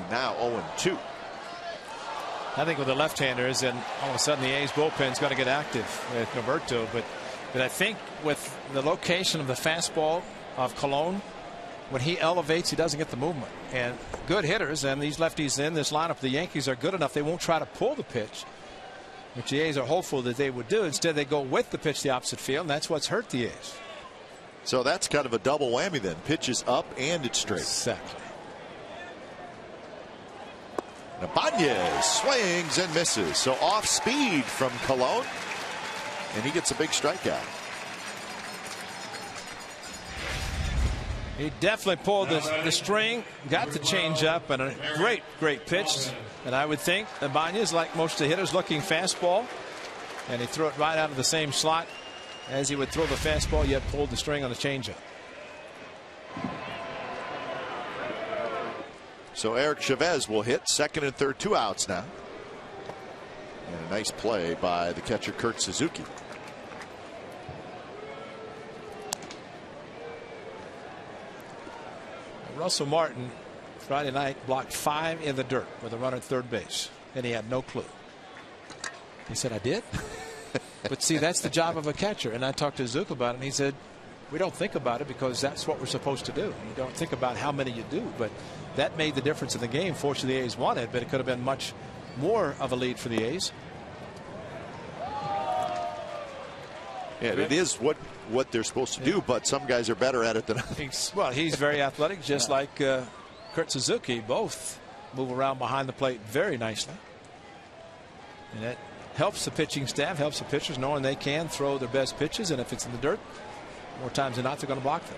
now 0-2. I think with the left-handers, and all of a sudden the A's bullpen's going to get active with Roberto. But I think with the location of the fastball of Colon, when he elevates, he doesn't get the movement. And good hitters, and these lefties in this lineup, the Yankees are good enough. They won't try to pull the pitch, which the A's are hopeful that they would do. Instead, they go with the pitch the opposite field, and that's what's hurt the A's. So that's kind of a double whammy then. Pitch is up and it's straight. Exactly. Ibanez swings and misses. So off speed from Colon, and he gets a big strikeout. He definitely pulled the string, got the change up, and a great pitch. And I would think Ibanez, like most of the hitters, looking fastball, and he threw it right out of the same slot as he would throw the fastball, yet pulled the string on the changeup. So Eric Chavez will hit, second and third, 2 outs now. And a nice play by the catcher Kurt Suzuki. Russell Martin Friday night blocked 5 in the dirt with a runner at third base, and he had no clue. He said, I did? But see, that's the job of a catcher. And I talked to Zook about it, and he said, we don't think about it because that's what we're supposed to do. You don't think about how many you do, but that made the difference in the game. Fortunately, the A's won it, but it could have been much more of a lead for the A's. Yeah, it is what they're supposed to do, but some guys are better at it than others. Well, he's very athletic, just like Kurt Suzuki. Both move around behind the plate very nicely. And it helps the pitching staff, helps the pitchers knowing they can throw their best pitches, and if it's in the dirt, more times than not, they're going to block them.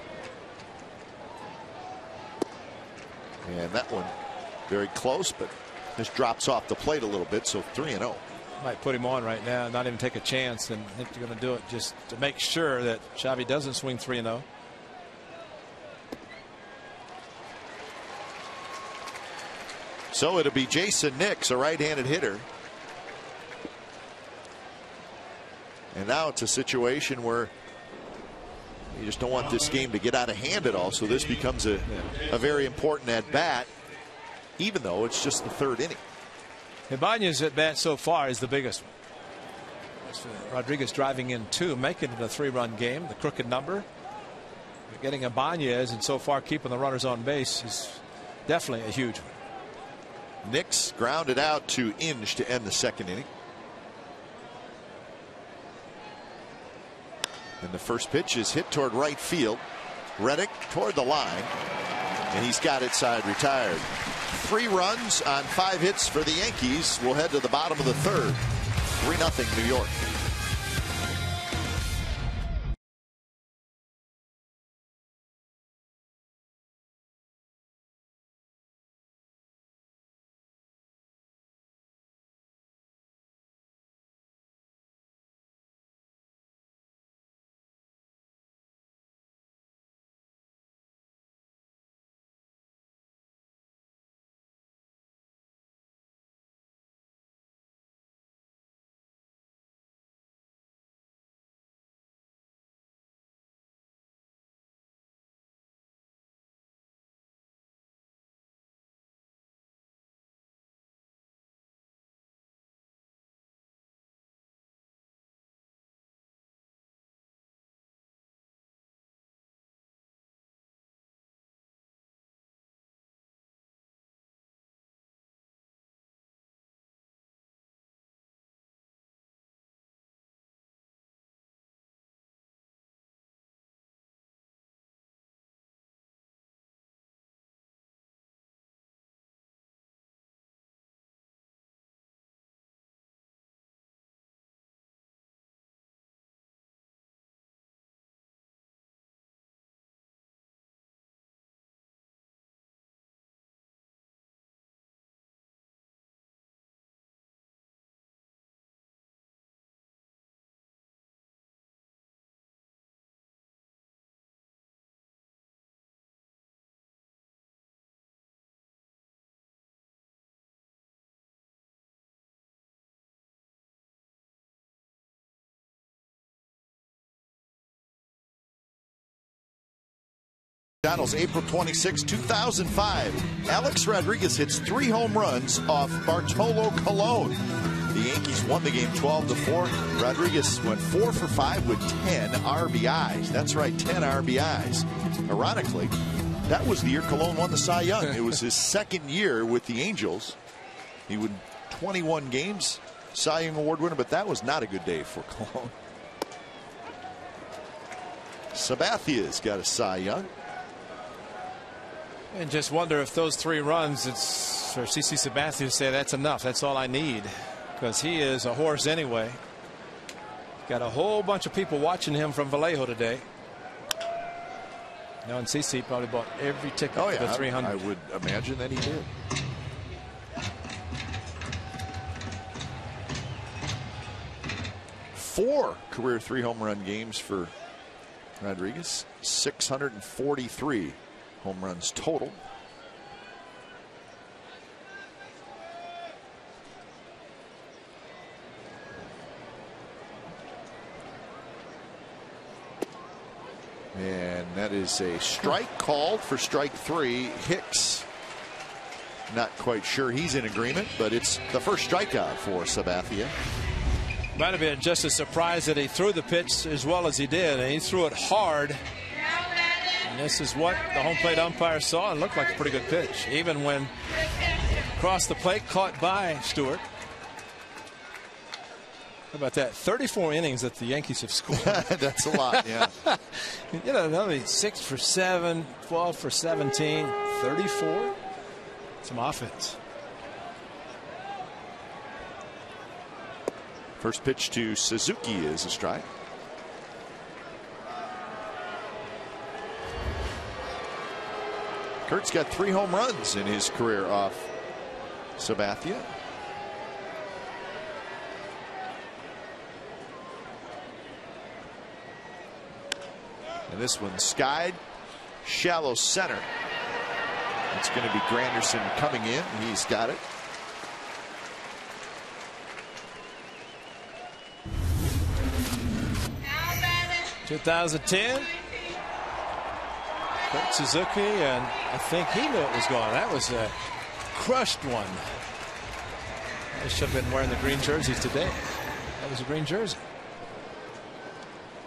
And that one very close, but just drops off the plate a little bit, so 3-0. Might put him on right now, not even take a chance, and I think they're going to do it just to make sure that Xavi doesn't swing 3-0. So it'll be Jason Nix, a right-handed hitter. And now it's a situation where you just don't want this game to get out of hand at all. So this becomes a very important at bat, even though it's just the third inning. Ibanez at bat so far is the biggest one. Rodriguez driving in 2, making it a 3-run game. The crooked number. But getting Ibanez and so far keeping the runners on base is definitely a huge one. Nix grounded out to Inge to end the second inning. And the first pitch is hit toward right field. Reddick toward the line, and he's got it side retired. 3 runs on 5 hits for the Yankees. We'll head to the bottom of the third. 3-0 New York. McDonald's, April 26, 2005. Alex Rodriguez hits 3 home runs off Bartolo Colon. The Yankees won the game 12-4. Rodriguez went 4 for 5 with 10 RBIs. That's right, 10 RBIs. Ironically, that was the year Colon won the Cy Young. It was his second year with the Angels. He won 21 games, Cy Young Award winner, but that was not a good day for Colon. Sabathia's got a Cy Young. And just wonder if those 3 runs, it's for CC Sabathia to say that's enough. That's all I need. Because he is a horse anyway. Got a whole bunch of people watching him from Vallejo today. Now, and CC probably bought every ticket for the 300. I would imagine that he did. Four career 3 home run games for Rodriguez. 643 home runs total. And that is a strike called for strike 3. Hicks, not quite sure he's in agreement, but it's the first strikeout for Sabathia. Might have been just a surprise that he threw the pitch as well as he did, and he threw it hard. And this is what the home plate umpire saw, and looked like a pretty good pitch, even when across the plate, caught by Stewart. How about that? 34 innings that the Yankees have scored. That's a lot, yeah. You know, that'll be 6 for 7, 12 for 17, 34. Some offense. First pitch to Suzuki is a strike. Kurt's got 3 home runs in his career off Sabathia. And this one skied shallow center. It's going to be Granderson coming in. He's got it. In 2010, Kurt Suzuki, and I think he knew it was gone. That was a crushed one. I should have been wearing the green jerseys today. That was a green jersey.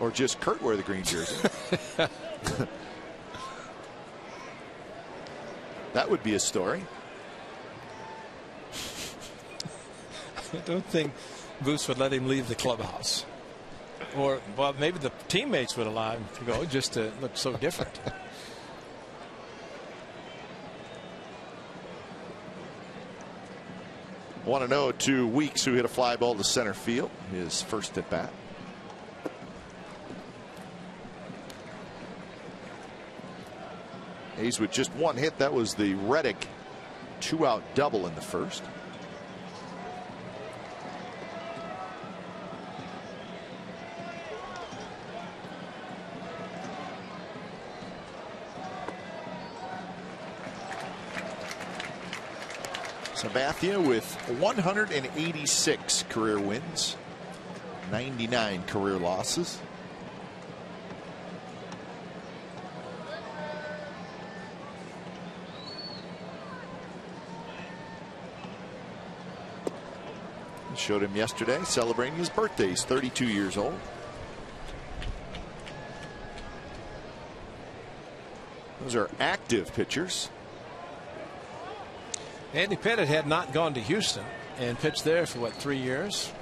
Or just Kurt wear the green jersey. That would be a story. I don't think Boots would let him leave the clubhouse. Or, well, maybe the teammates would allow him to go just to look so different. Want to know 2 Weeks who hit a fly ball to center field. His first at bat. A's with just 1 hit. That was the Reddick 2-out double in the first. Sabathia with 186 career wins, 99 career losses. Showed him yesterday celebrating his birthday. He's 32 years old. Those are active pitchers. Andy Pettitte had not gone to Houston and pitched there for what, 3 years.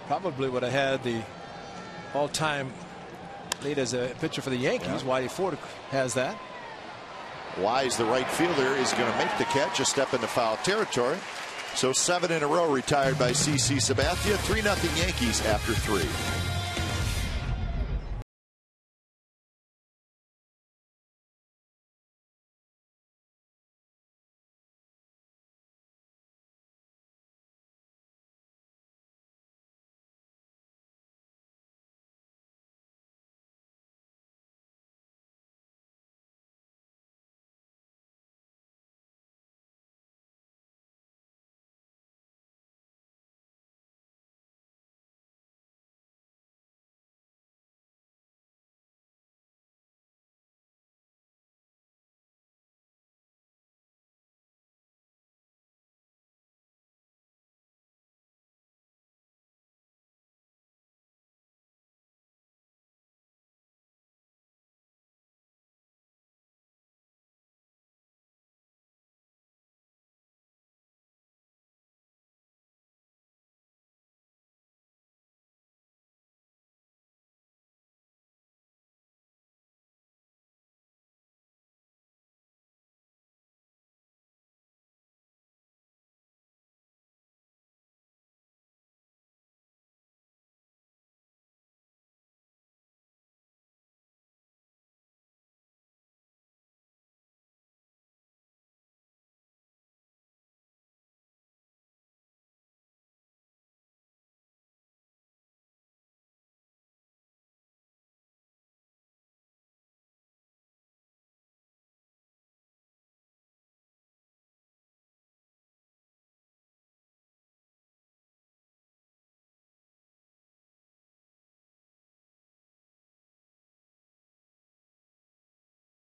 Probably would have had the all-time lead as a pitcher for the Yankees. Yeah. Whitey Ford has that. Wise, the right fielder, is going to make the catch, a step into foul territory. So 7 in a row retired by CC Sabathia. 3-0 Yankees after 3.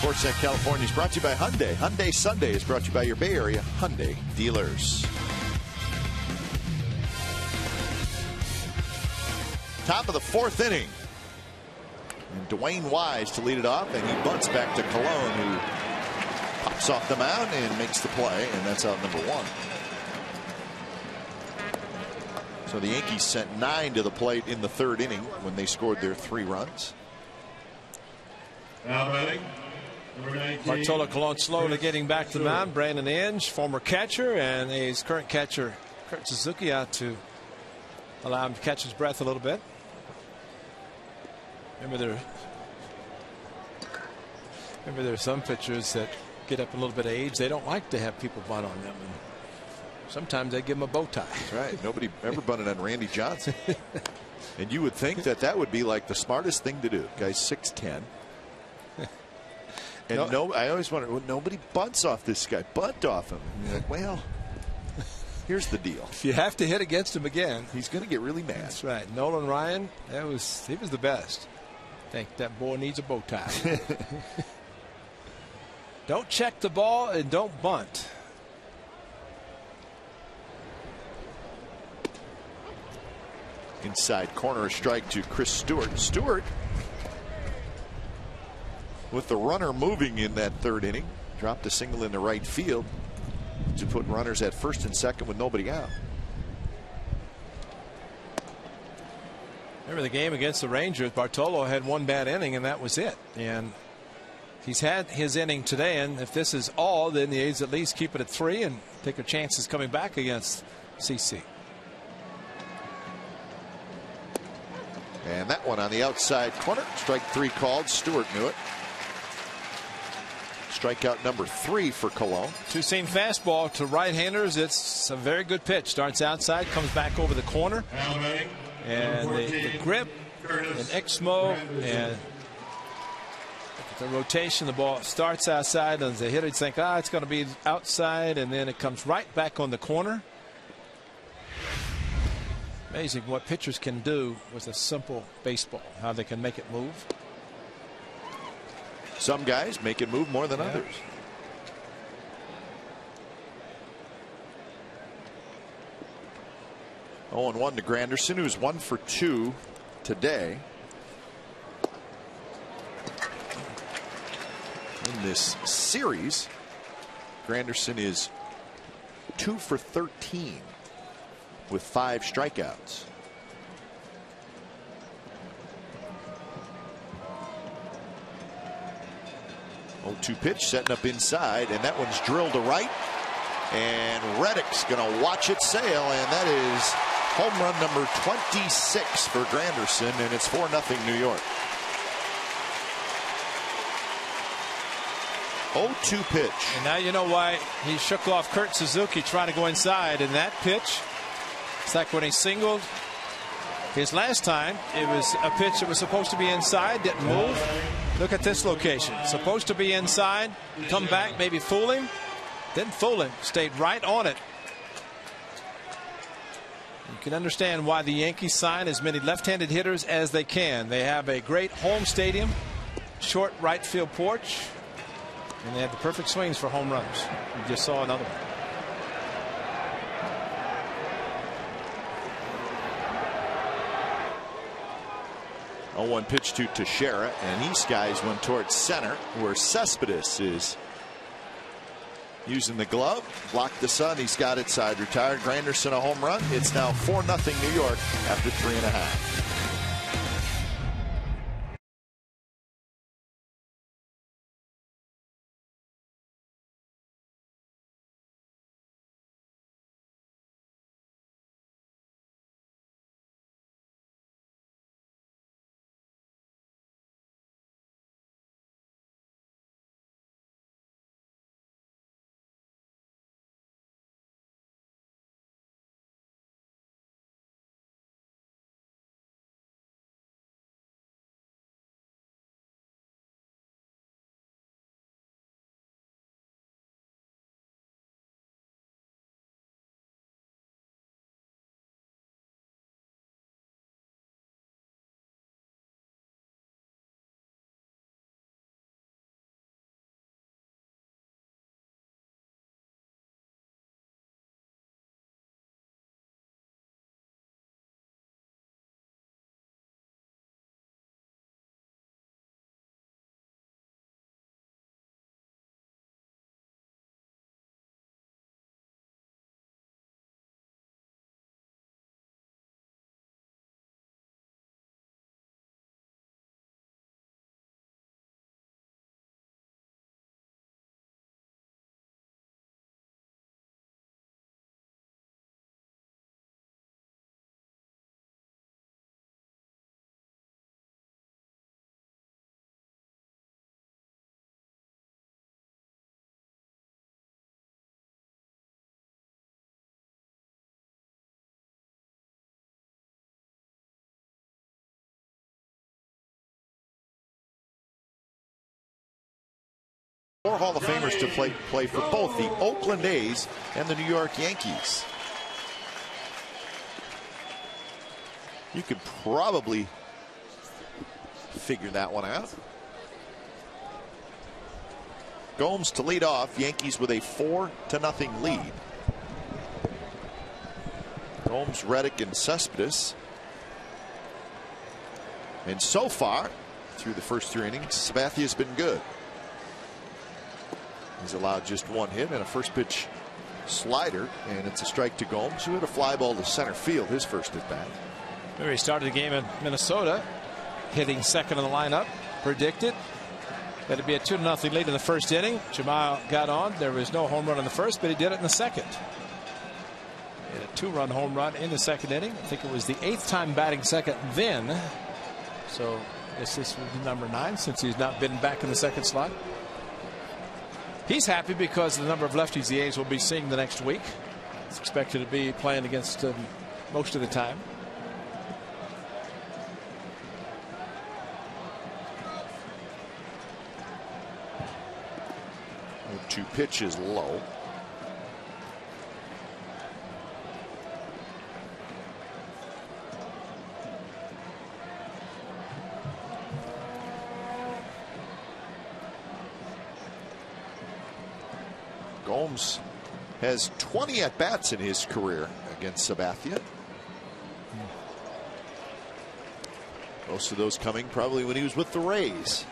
Sportsnet California is brought to you by Hyundai. Hyundai Sunday is brought to you by your Bay Area Hyundai dealers. Top of the fourth inning. And Dwayne Wise to lead it off, and he bunts back to Colon, who pops off the mound and makes the play, and that's out number one. So the Yankees sent 9 to the plate in the third inning when they scored their 3 runs. Now batting, number 19. Bartolo Colon slowly getting back to the mound. Brandon Inge, former catcher, and his current catcher Kurt Suzuki out to allow him to catch his breath a little bit. Remember there's some pitchers that get up a little bit of age. They don't like to have people bunt on them, and sometimes they give them a bow tie. That's right. Nobody ever bunted on Randy Johnson. And you would think that that would be like the smartest thing to do. Guy's 6'10". And I always wonder, well, nobody bunts off this guy. Bunt off him. And you're like, well, here's the deal. If you have to hit against him again, he's going to get really mad. That's right. Nolan Ryan, he was the best. I think that boy needs a bow tie. Don't check the ball and don't bunt. Inside corner, a strike to Chris Stewart. Stewart, with the runner moving in that third inning, dropped a single into right field to put runners at first and second with nobody out. Remember the game against the Rangers, Bartolo had 1 bad inning and that was it. And he's had his inning today, and if this is all, then the A's at least keep it at 3 and take their chances coming back against CC. And that one on the outside corner. Strike 3 called. Stewart knew it. Strikeout number 3 for Colon. Two-seam fastball to right-handers. It's a very good pitch. Starts outside, comes back over the corner. And the grip and Exmo and the rotation, the ball starts outside, and the hitters think, it's going to be outside, and then it comes right back on the corner. Amazing what pitchers can do with a simple baseball, how they can make it move. Some guys make it move more than others. Oh, and 1 to Granderson, who's 1 for 2 today in this series. Granderson is 2 for 13 with 5 strikeouts. Oh, 2 pitch setting up inside, and that one's drilled to right, and Reddick's gonna watch it sail, and that is home run number 26 for Granderson, and it's 4-0 New York. 0-2 pitch. And now you know why he shook off Kurt Suzuki trying to go inside in that pitch. It's like when he singled his last time. It was a pitch that was supposed to be inside, didn't move. Look at this location. Supposed to be inside, come back, maybe fool him. Didn't fool him, stayed right on it. You can understand why the Yankees sign as many left-handed hitters as they can. They have a great home stadium, short right field porch, and they have the perfect swings for home runs. You just saw another one. 0-1 pitch to Teixeira, and he skies one towards center, where Cespedes is using the glove. Blocked the sun. He's got it side retired. Granderson a home run. It's now 4-0 New York after 3.5. 4 Hall of Famers to play for both the Oakland A's and the New York Yankees. You could probably figure that one out. Gomes to lead off. Yankees with a 4-0 lead. Gomes, Reddick, and Cespedes. And so far, through the first 3 innings, Sabathia's been good. He's allowed just 1 hit and a first pitch slider, and it's a strike to Gomes, who hit a fly ball to center field his first at bat. He started the game in Minnesota, hitting second in the lineup. Predicted that it'd be a 2-0 lead in the first inning. Jamal got on. There was no home run in the first, but he did it in the second. He had a 2-run home run in the second inning. I think it was the 8th time batting second then. So I guess this was number 9 since he's not been back in the second slot. He's happy because of the number of lefties the A's will be seeing the next week. He's expected to be playing against most of the time. 2 pitches low. Gomes has 20 at-bats in his career against Sabathia. Most of those coming probably when he was with the Rays.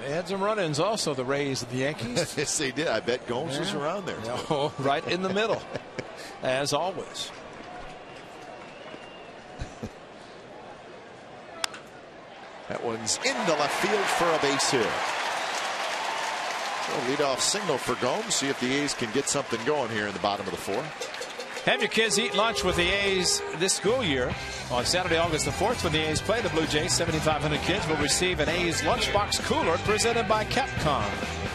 They had some run-ins also, the Rays and the Yankees. Yes, they did. I bet Gomes was around there. Oh, right in the middle, as always. That one's into left field for a base hit. So leadoff single for Gomes. See if the A's can get something going here in the bottom of the 4th. Have your kids eat lunch with the A's this school year. On Saturday, August the 4th, when the A's play the Blue Jays, 7,500 kids will receive an A's lunchbox cooler presented by Capcom.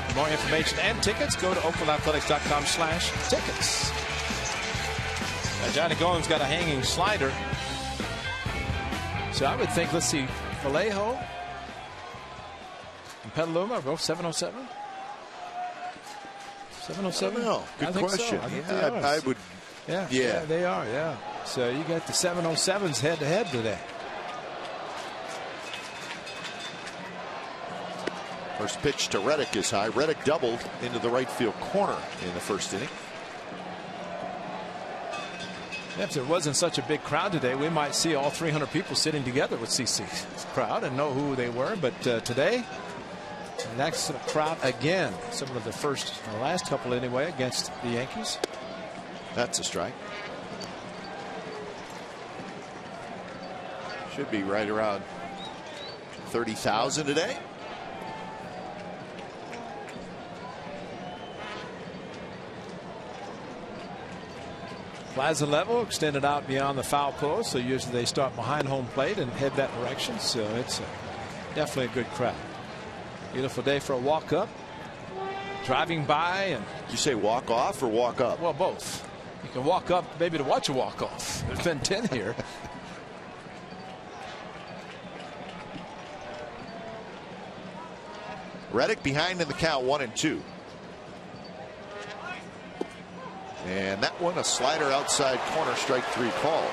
For more information and tickets, go to oaklandathletics.com/tickets. Johnny Gomes got a hanging slider. So I would think, let's see, Vallejo and Petaluma go 707. 707. No, good question. So. I would. Yeah, they are. Yeah. So you got the 707s head to head today. First pitch to Reddick is high. Reddick doubled into the right field corner in the first inning. If there wasn't such a big crowd today, we might see all 300 people sitting together with CC's crowd and know who they were. But today, an excellent crowd again. Some of the last couple anyway, against the Yankees. That's a strike. Should be right around 30,000 today. Plaza level extended out beyond the foul pole, so usually they start behind home plate and head that direction. So it's definitely a good crowd. Beautiful day for a walk up. Driving by and. Did you say walk off or walk up? Well, both. You can walk up maybe to watch a walk off. There's been 10 here. Reddick behind in the count, 1-2. And that one, a slider outside corner, strike 3 called.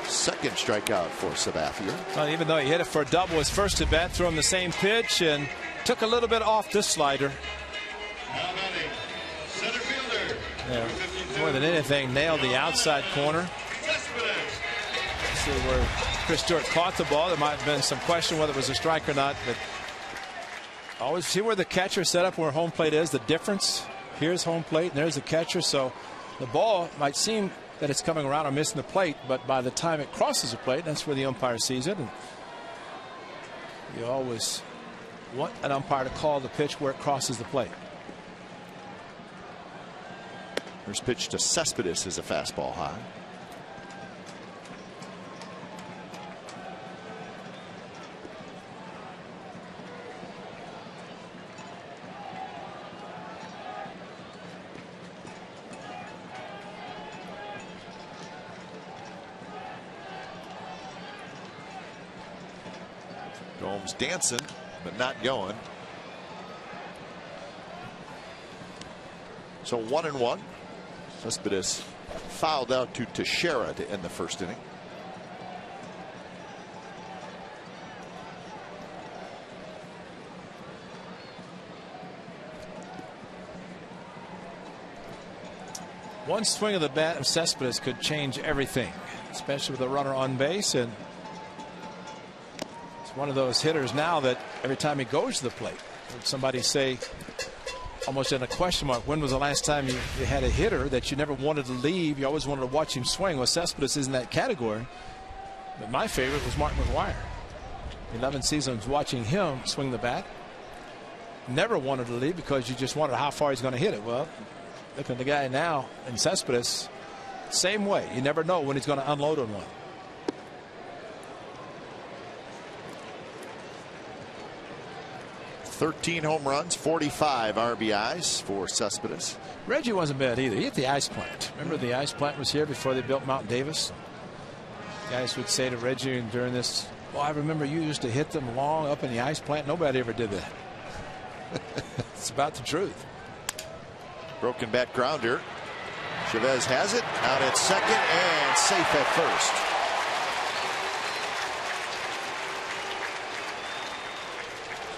Second strikeout for Sabathia. Well, even though he hit it for a double his first at bat, threw him the same pitch and took a little bit off this slider. Center fielder. Yeah, more than anything, nailed the outside corner. See where Chris Stewart caught the ball. There might have been some question whether it was a strike or not, but always see where the catcher set up where home plate is. The difference. Here's home plate and there's the catcher. So the ball might seem that it's coming around or missing the plate, but by the time it crosses the plate, that's where the umpire sees it. And you always want an umpire to call the pitch where it crosses the plate. First pitch to Cespedes is a fastball high. Gomes dancing, but not going. So 1-1. Cespedes fouled out to Teixeira to end the first inning. One swing of the bat of Cespedes could change everything, especially with a runner on base. And it's one of those hitters now that every time he goes to the plate, would somebody say, almost in a question mark, when was the last time you had a hitter that you never wanted to leave? You always wanted to watch him swing. Well, Cespedes is in that category. But my favorite was Mark McGwire. 11 seasons watching him swing the bat. Never wanted to leave because you just wondered how far he's going to hit it. Well, look at the guy now in Cespedes, same way. You never know when he's going to unload on one. "13 home runs, 45 RBIs for Cespedes. Reggie wasn't bad either. He hit the ice plant. Remember the ice plant was here before they built Mount Davis? Guys would say to Reggie during this, well, I remember you used to hit them long up in the ice plant. Nobody ever did that. It's about the truth. Broken bat grounder. Chavez has it out at second and safe at first.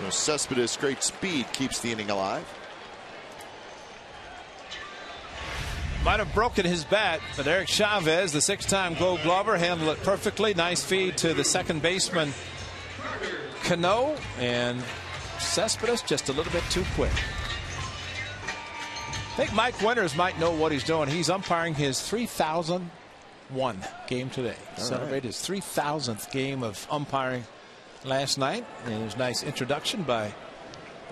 So Cespedes' great speed keeps the inning alive. Might have broken his bat, but Eric Chavez, the 6-time Gold Glover, handled it perfectly. Nice feed to the second baseman Cano, and Cespedes just a little bit too quick. I think Mike Winters might know what he's doing. He's umpiring his 3,001 game today. Celebrated his 3,000th game of umpiring last night. And there's a nice introduction by,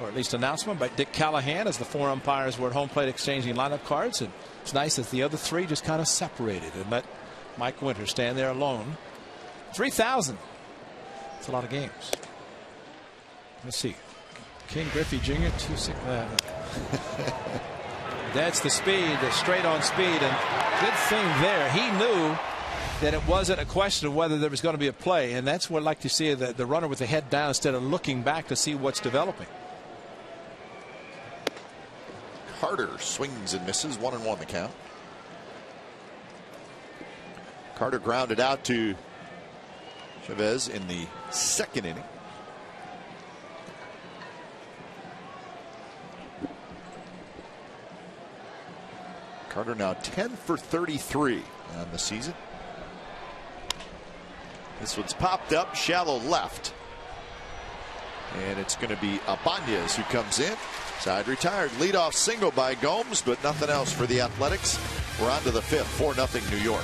or at least announcement by Dick Callahan as the 4 umpires were at home plate exchanging lineup cards. And it's nice that the other 3 just kind of separated and let Mike Winters stand there alone. 3,000. That's a lot of games. Let's see. King Griffey Jr. 2-6. That's the speed, the straight on speed, and good thing there. He knew that it wasn't a question of whether there was going to be a play, and that's what I'd like to see, the runner with the head down instead of looking back to see what's developing. Carter swings and misses. 1-1 the count. Carter grounded out to Chavez in the second inning. Carter now 10 for 33 on the season. This one's popped up shallow left, and it's going to be Abanez who comes in. Side retired. Leadoff single by Gomes, but nothing else for the Athletics. We're on to the 5th. 4-0 New York.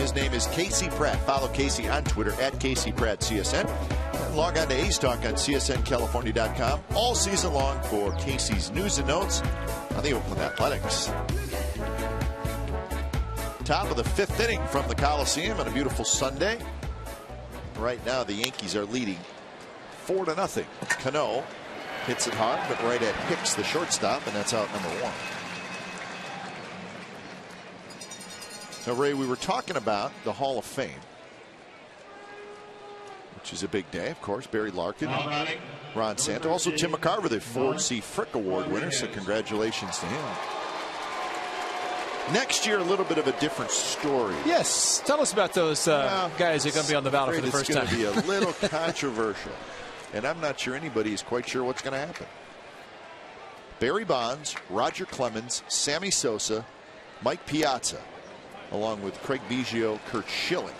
His name is Casey Pratt. Follow Casey on Twitter at Casey Pratt CSN. And log on to A's Talk on CSNCalifornia.com all season long for Casey's news and notes on the Oakland Athletics. Top of the 5th inning from the Coliseum on a beautiful Sunday. Right now, the Yankees are leading 4-0. Cano hits it hard, but right at Hicks, the shortstop, and that's out number 1. Now, Ray, we were talking about the Hall of Fame, which is a big day, of course. Barry Larkin, Ron Santo, also Tim McCarver, the Ford C. Frick Award winner, so congratulations to him. Next year, a little bit of a different story. Yes, tell us about those guys who are going to be on the ballot for the first time. It's going to be a little controversial, and I'm not sure anybody is quite sure what's going to happen. Barry Bonds, Roger Clemens, Sammy Sosa, Mike Piazza, along with Craig Biggio, Curt Schilling.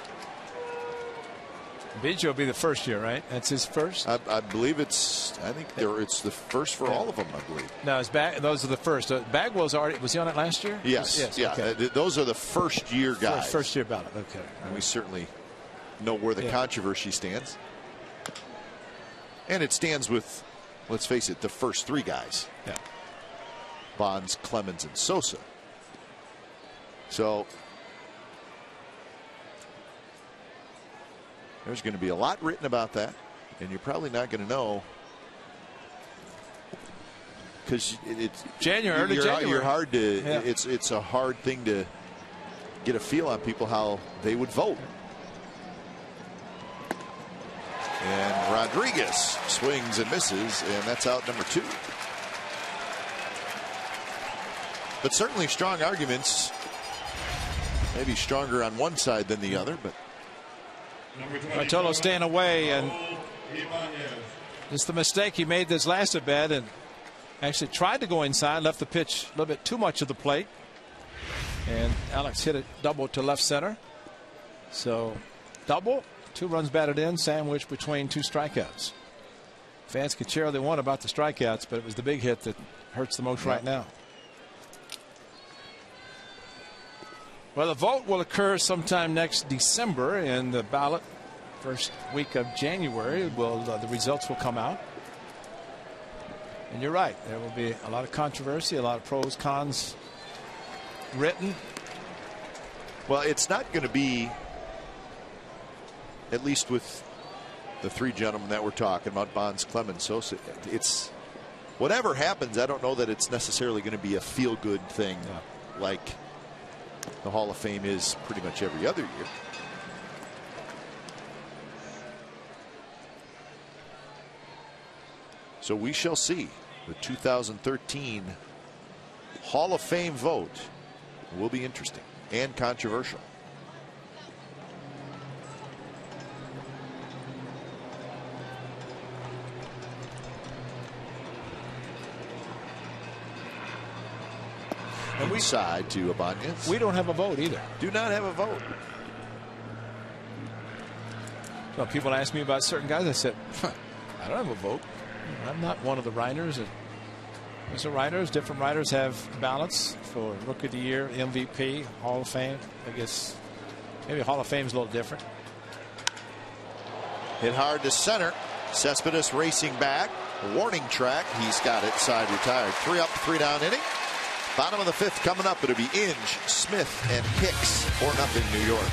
Biggio will be the first year, right? That's his first? I believe it's the first for all of them, I believe. No, those are the first. Bagwell's already, was he on it last year? Yes. Yeah. Okay. Those are the first year guys. First year ballot. Okay. And we certainly know where the controversy stands. And it stands with, let's face it, the first 3 guys. Yeah. Bonds, Clemens, and Sosa. So there's going to be a lot written about that, and you're probably not going to know because it's early January. You're hard to. Yeah. It's a hard thing to get a feel on people how they would vote. And Rodriguez swings and misses, and that's out number 2. But certainly strong arguments. Maybe stronger on one side than the other, but. Bartolo staying away, and just the mistake he made this last at bat, and actually tried to go inside, left the pitch a little bit too much of the plate, and Alex hit it double to left center. So double, 2 runs batted in, sandwiched between 2 strikeouts. Fans could cheer all they want about the strikeouts, but it was the big hit that hurts the most right now. Well, the vote will occur sometime next December, and the ballot first week of January the results will come out. And you're right, there will be a lot of controversy, a lot of pros, cons written. Well, it's not going to be, at least with the 3 gentlemen that we're talking about, Bonds, Clemens, Sosa, it's whatever happens. I don't know that it's necessarily going to be a feel-good thing like the Hall of Fame is pretty much every other year. So we shall see. The 2013 Hall of Fame vote will be interesting and controversial. And we side to Ibanez. We don't have a vote either. Do not have a vote. Well, people ask me about certain guys. I said, I don't have a vote. I'm not one of the writers. There's writers. Different writers have ballots for Rookie of the Year, MVP, Hall of Fame. I guess maybe Hall of Fame is a little different. Hit hard to center. Cespedes racing back. Warning track. He's got it. Side retired. 3 up, 3 down inning. Bottom of the 5th coming up. It'll be Inge, Smith, and Hicks. 4-0 New York.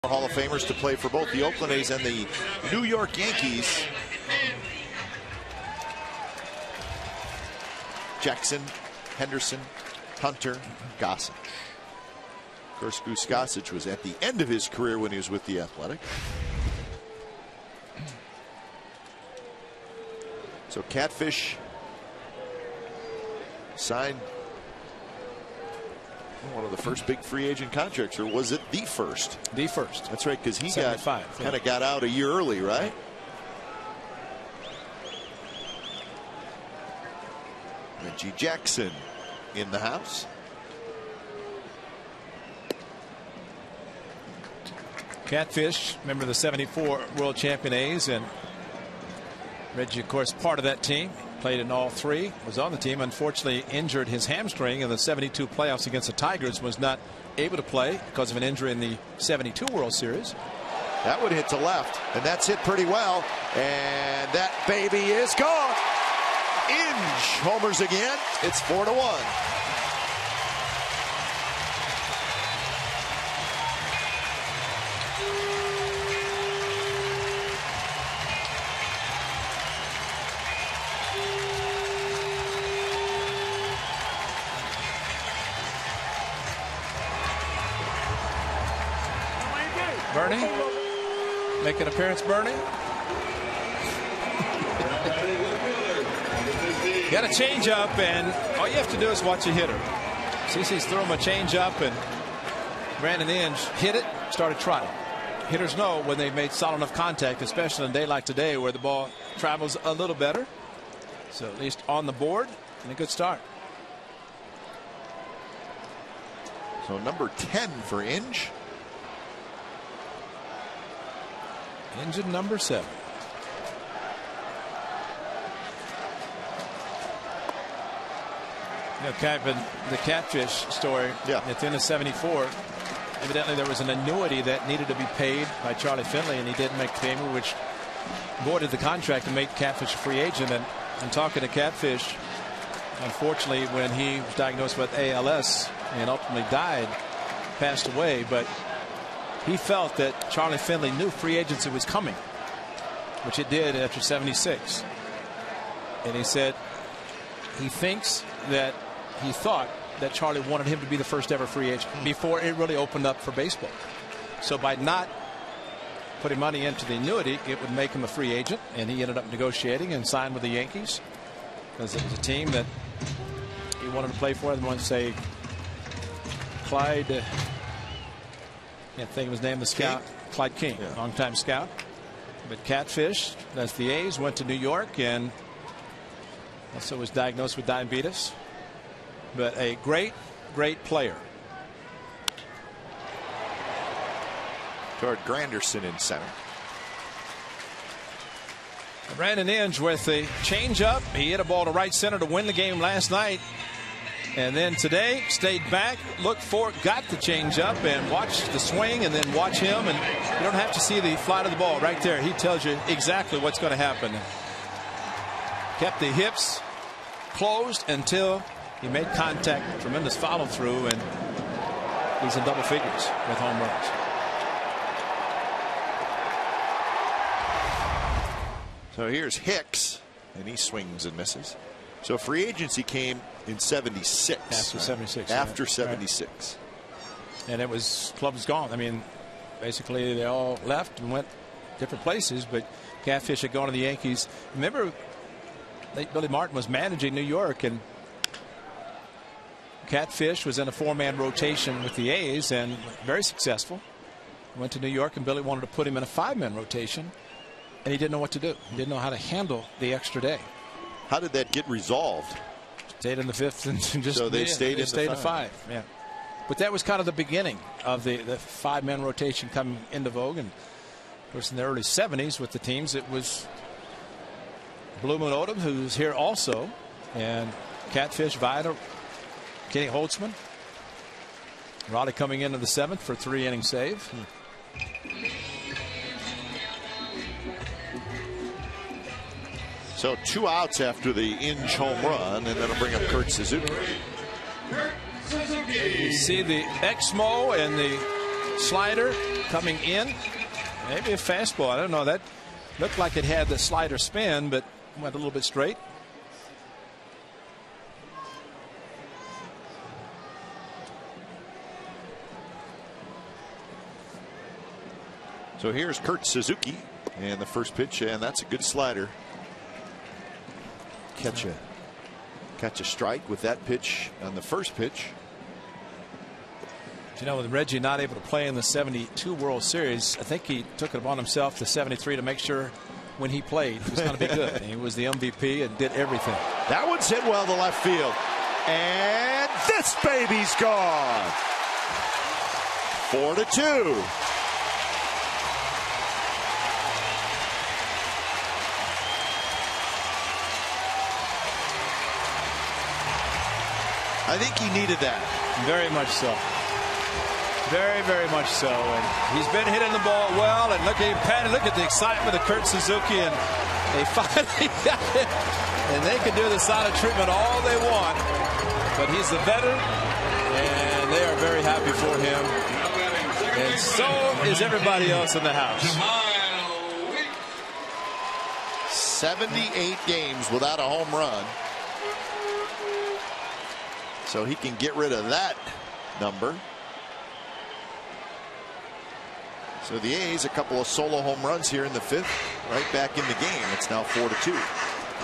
Hall of Famers to play for both the Oakland A's and the New York Yankees. Jackson, Henderson, Hunter, Gossage. Of course, Goose Gossage was at the end of his career when he was with the Athletic. So Catfish signed one of the first big free agent contracts, or was it the first? The first. That's right, because he kind of got out a year early, right? Reggie Jackson in the house. Catfish, remember the '74 World Champion A's, and Reggie, of course, part of that team. Played in all three, was on the team, unfortunately injured his hamstring in the '72 playoffs against the Tigers, was not able to play because of an injury in the '72 World Series. That one hit to left, and that's hit pretty well, and that baby is gone. Inge homers again. It's 4-1. Bernie, make an appearance, Bernie. Got a change up, and all you have to do is watch a hitter. CeCe's threw him a change up, and Brandon Inge hit it, started trotting. Hitters know when they've made solid enough contact, especially on a day like today where the ball travels a little better. So at least on the board, and a good start. So number 10 for Inge. Engine number 7. You know, the Catfish story. Yeah. At the end of '74, evidently there was an annuity that needed to be paid by Charlie Finley, and he didn't make the payment, which voided the contract and made Catfish a free agent. And I'm talking to Catfish, unfortunately, when he was diagnosed with ALS and ultimately died, passed away, but he felt that Charlie Finley knew free agency was coming, which it did after '76. And he said he thought that Charlie wanted him to be the first ever free agent before it really opened up for baseball. So by not putting money into the annuity, it would make him a free agent, and he ended up negotiating and signed with the Yankees because it was a team that he wanted to play for. I want to say Clyde. Can't think of his name, the scout. Clyde King, yeah. Longtime scout. But Catfish, that's the A's, went to New York and also was diagnosed with diabetes. But a great, great player. Toward Granderson in center. Brandon Inge with the changeup. He hit a ball to right center to win the game last night. And then today stayed back, looked for it, got the changeup, and watched the swing, and then watch him. And you don't have to see the flight of the ball right there. He tells you exactly what's going to happen. Kept the hips closed until he made contact. Tremendous follow through, and he's in double figures with home runs. So here's Hicks, and he swings and misses. So free agency came in '76. After '76. After '76. And it was, club was gone. I mean, basically they all left and went different places, but Catfish had gone to the Yankees. Remember, Billy Martin was managing New York, and Catfish was in a 4-man rotation with the A's and very successful. Went to New York, and Billy wanted to put him in a 5-man rotation, and he didn't know what to do. He didn't know how to handle the extra day. How did that get resolved? Stayed in the 5th and just so they stayed in the 5. Yeah, but that was kind of the beginning of the 5-man rotation coming into vogue. And of course, in the early '70s with the teams, it was Blue Moon Odom, who's here also, and Catfish, Vida, Kenny Holtzman, Raleigh coming into the 7th for a 3-inning save. So 2 outs after the Inge home run, and that'll bring up Kurt Suzuki. You see the Exmo and the slider coming in. Maybe a fastball. I don't know. That looked like it had the slider spin, but went a little bit straight. So here's Kurt Suzuki, and the first pitch, and that's a good slider. Catch a strike with that pitch on the first pitch. You know, with Reggie not able to play in the '72 World Series, I think he took it upon himself, the '73, to make sure when he played he was going to be good. And he was the MVP and did everything. That one's hit well to left field, and this baby's gone. 4-2. I think he needed that. Very much so. Very, very much so. And he's been hitting the ball well. And look at him, Patty. Look at the excitement of Kurt Suzuki. And they finally got it. And they can do the silent treatment all they want. But he's the veteran. And they are very happy for him. And so is everybody else in the house. 78 games without a home run. So he can get rid of that number. So the A's, a couple of solo home runs here in the fifth, right back in the game. It's now 4-2.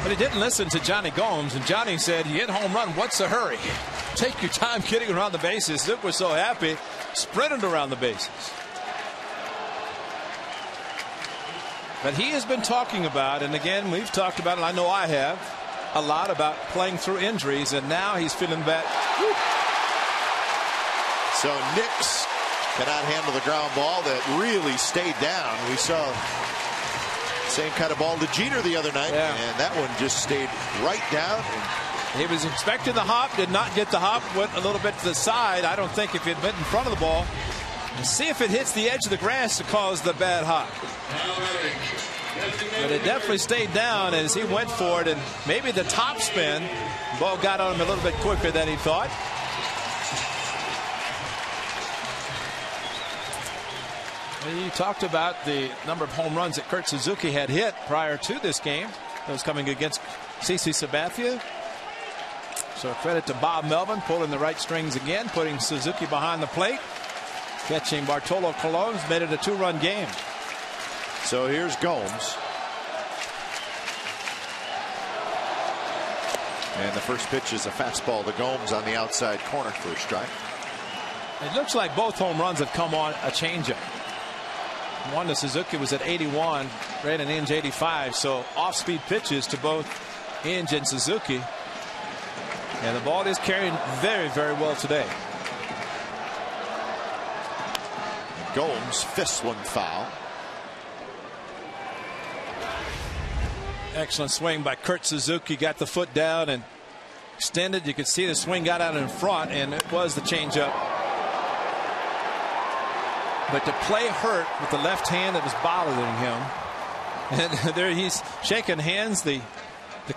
But he didn't listen to Johnny Gomes, and Johnny said, "You hit home run, what's the hurry? Take your time getting around the bases." Zook was so happy, sprinted around the bases. But he has been talking about, and again, we've talked about it, I know I have, a lot about playing through injuries, and now he's feeling back. So Nix cannot handle the ground ball that really stayed down. We saw the same kind of ball to Jeter the other night, and that one just stayed right down. He was expecting the hop, did not get the hop, went a little bit to the side. I don't think if it went in front of the ball, and see if it hits the edge of the grass to cause the bad hop. But it definitely stayed down as he went for it, and maybe the top spin, the ball got on him a little bit quicker than he thought. You talked about the number of home runs that Kurt Suzuki had hit prior to this game. Those coming against CC Sabathia. So credit to Bob Melvin pulling the right strings again, putting Suzuki behind the plate. Catching Bartolo Colon made it a 2-run game. So here's Gomes. And the first pitch is a fastball to Gomes on the outside corner for a strike. It looks like both home runs have come on a changeup. One to Suzuki was at 81, Brandon Inge 85. So off-speed pitches to both Inge and Suzuki. And the ball is carrying very, very well today. Gomes fists one foul. Excellent swing by Kurt Suzuki. Got the foot down and extended. You could see the swing got out in front, and it was the changeup. But to play hurt with the left hand that was bothering him, and there he's shaking hands, the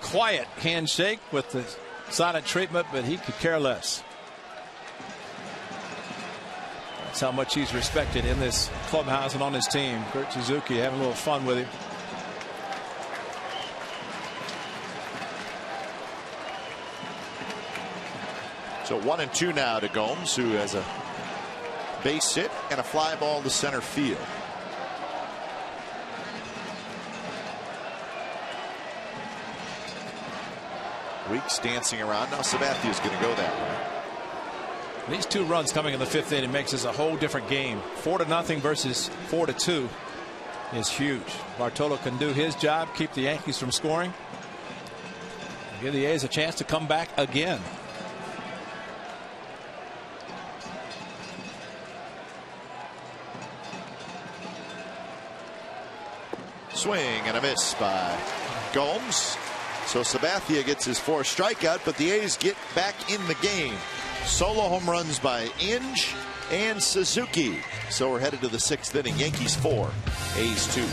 quiet handshake with the silent treatment, but he could care less. That's how much he's respected in this clubhouse and on his team. Kurt Suzuki having a little fun with him. So 1-2 now to Gomes, who has a base hit and a fly ball to center field. Weeks dancing around. Now Sabathia is going to go that way. These 2 runs coming in the 5th inning makes this a whole different game. 4-0 versus 4-2 is huge. Bartolo can do his job, keep the Yankees from scoring, give the A's a chance to come back again. Swing and a miss by Gomes. So Sabathia gets his 4th strikeout, but the A's get back in the game. Solo home runs by Inge and Suzuki. So we're headed to the 6th inning. Yankees 4, A's 2.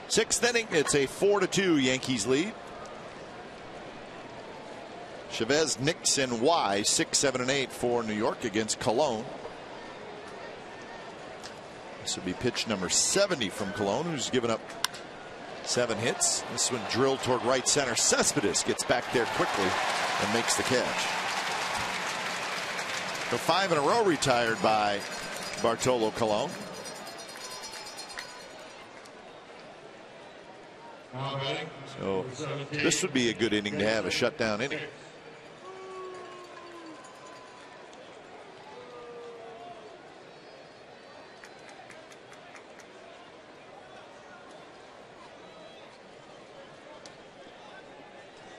Sixth inning, it's a 4-2 Yankees lead. Chavez, Nix, and Wise 6, 7, and 8 for New York against Cologne. This would be pitch number 70 from Cologne, who's given up 7 hits. This one drilled toward right center. Cespedes gets back there quickly and makes the catch. So 5 in a row retired by Bartolo Colon. So this would be a good inning to have, a shutdown inning.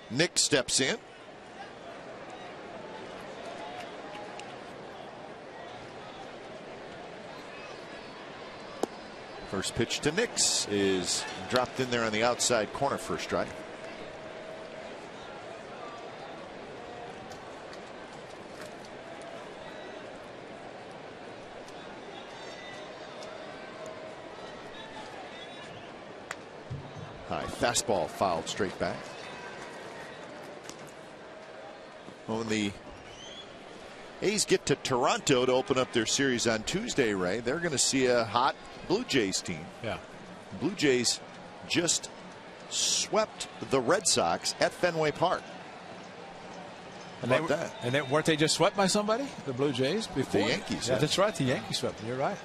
Nick steps in. First pitch to Nix is dropped in there on the outside corner for a strike. High fastball fouled straight back. When the A's get to Toronto to open up their series on Tuesday, Ray, they're going to see a hot Blue Jays team. Yeah. Blue Jays just swept the Red Sox at Fenway Park. And weren't they just swept by somebody? The Blue Jays before? The Yankees. Yeah, that's right. The Yankees swept them. You're right.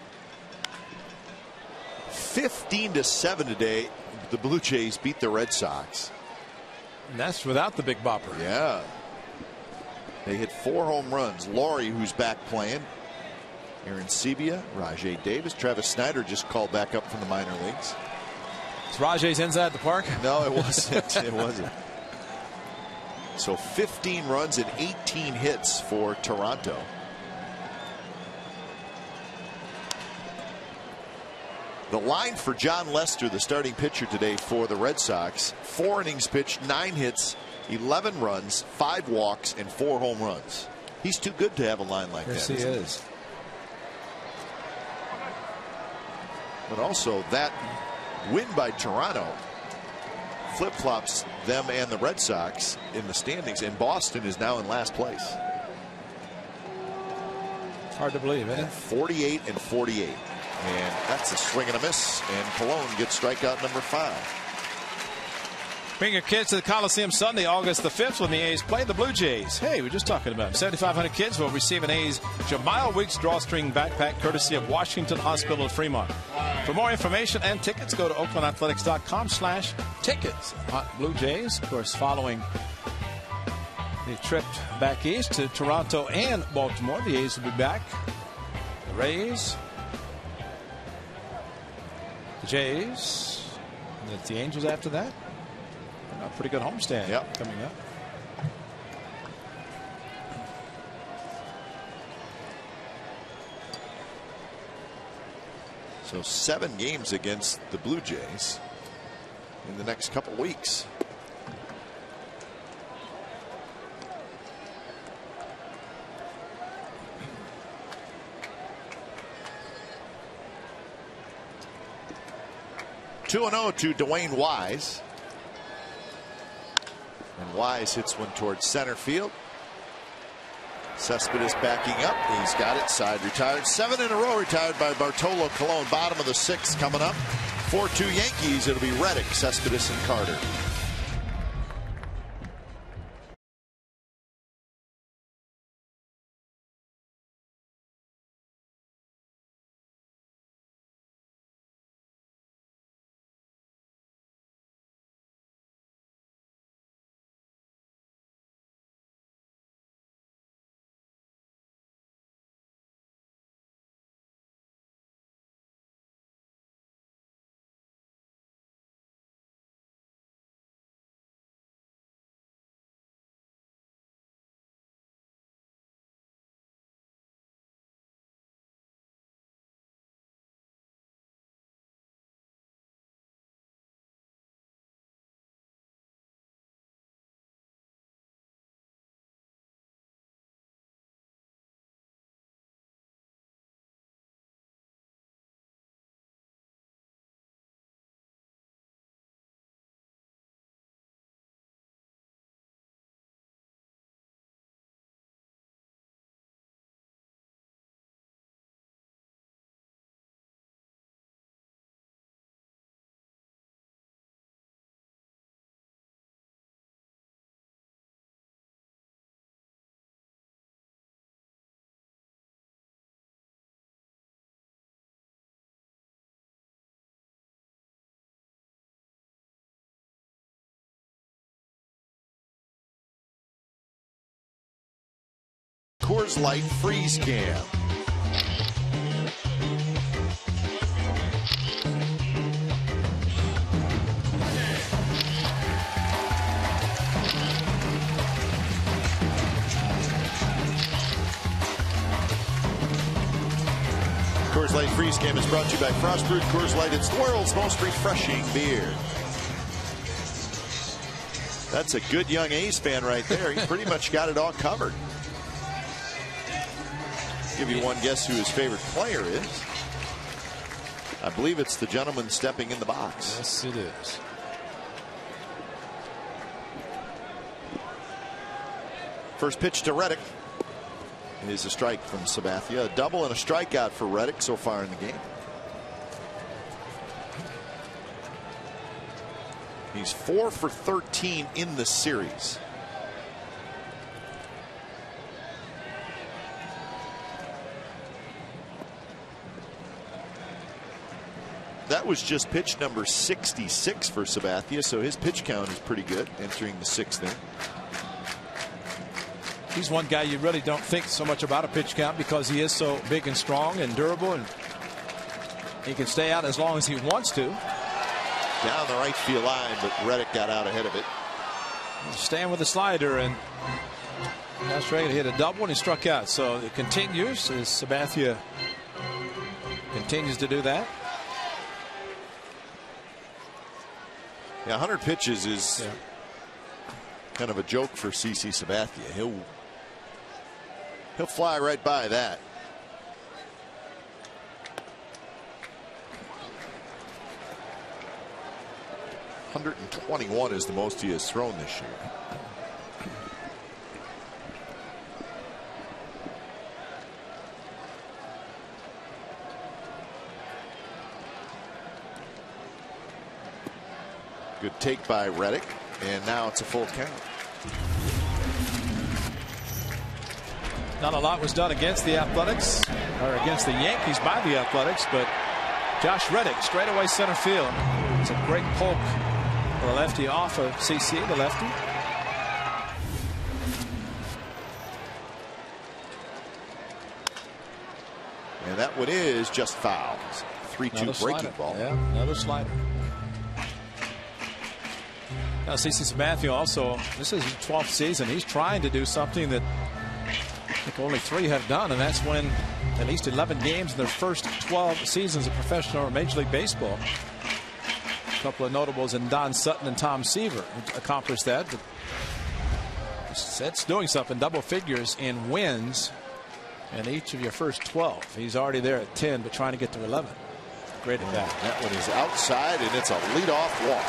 15-7 today. The Blue Jays beat the Red Sox. And that's without the big bopper. Yeah. They hit 4 home runs. Laurie, who's back playing. Aaron Sebia, Rajay Davis, Travis Snyder just called back up from the minor leagues. Is Rajay's inside the park? No, it wasn't. It wasn't. So 15 runs and 18 hits for Toronto. The line for John Lester, the starting pitcher today for the Red Sox: 4 innings pitched, 9 hits, 11 runs, 5 walks, and 4 home runs. He's too good to have a line like that. Yes, he is. But also that win by Toronto flip-flops them and the Red Sox in the standings, and Boston is now in last place. It's hard to believe, isn't it? 48 and 48. And that's a swing and a miss, and Cologne gets strikeout number 5. Bring your kids to the Coliseum Sunday, August the 5th, when the A's play the Blue Jays. Hey, we're just talking about them. 7,500 kids will receive an A's Jamal Weeks drawstring backpack courtesy of Washington Hospital of Fremont. For more information and tickets, go to oaklandathletics.com/tickets. Hot Blue Jays, of course, following the trip back east to Toronto and Baltimore. The A's will be back. The Rays, the Jays, and the Angels after that. A pretty good homestand coming up. So 7 games against the Blue Jays in the next couple weeks. Two and 0 to Dwayne Wise. And Wise hits one towards center field. Cespedes backing up. He's got it. Side retired. 7 in a row retired by Bartolo Colon. Bottom of the 6th coming up. 4-2 Yankees. It'll be Reddick, Cespedes, and Carter. Coors Light Freeze Can. Coors Light Freeze Can is brought to you by Frost Brewed Coors Light. It's the world's most refreshing beer. That's a good young A's fan right there. He's pretty much got it all covered. Give you one guess who his favorite player is. I believe it's the gentleman stepping in the box. Yes, it is. First pitch to Reddick is a strike from Sabathia. A double and a strikeout for Reddick so far in the game. He's 4 for 13 in the series. That was just pitch number 66 for Sabathia, so his pitch count is pretty good entering the 6th inning. He's one guy you really don't think so much about a pitch count because he is so big and strong and durable, and he can stay out as long as he wants to. Down the right field line, but Reddick got out ahead of it. Staying with the slider, and that's right. He hit a double and he struck out. So it continues as Sabathia continues to do that. Yeah, 100 pitches is kind of a joke for CC Sabathia. He'll fly right by that. .121 is the most he has thrown this year. Good take by Reddick, and now it's a full count. Not a lot was done against the Athletics, or against the Yankees by the Athletics, but Josh Reddick straightaway center field. It's a great poke for the lefty off of CC, the lefty. And that one is just foul. 3-2 breaking ball. Yeah, another slider. Now CC Sabathia also, this is his 12th season. He's trying to do something that I think only 3 have done, and that's win at least 11 games in their first 12 seasons of professional or Major League Baseball. A couple of notables in Don Sutton and Tom Seaver accomplished that. But that's doing something. Double figures in wins in each of your first 12. He's already there at 10, but trying to get to 11. Great at that. That one is outside, and it's a leadoff walk.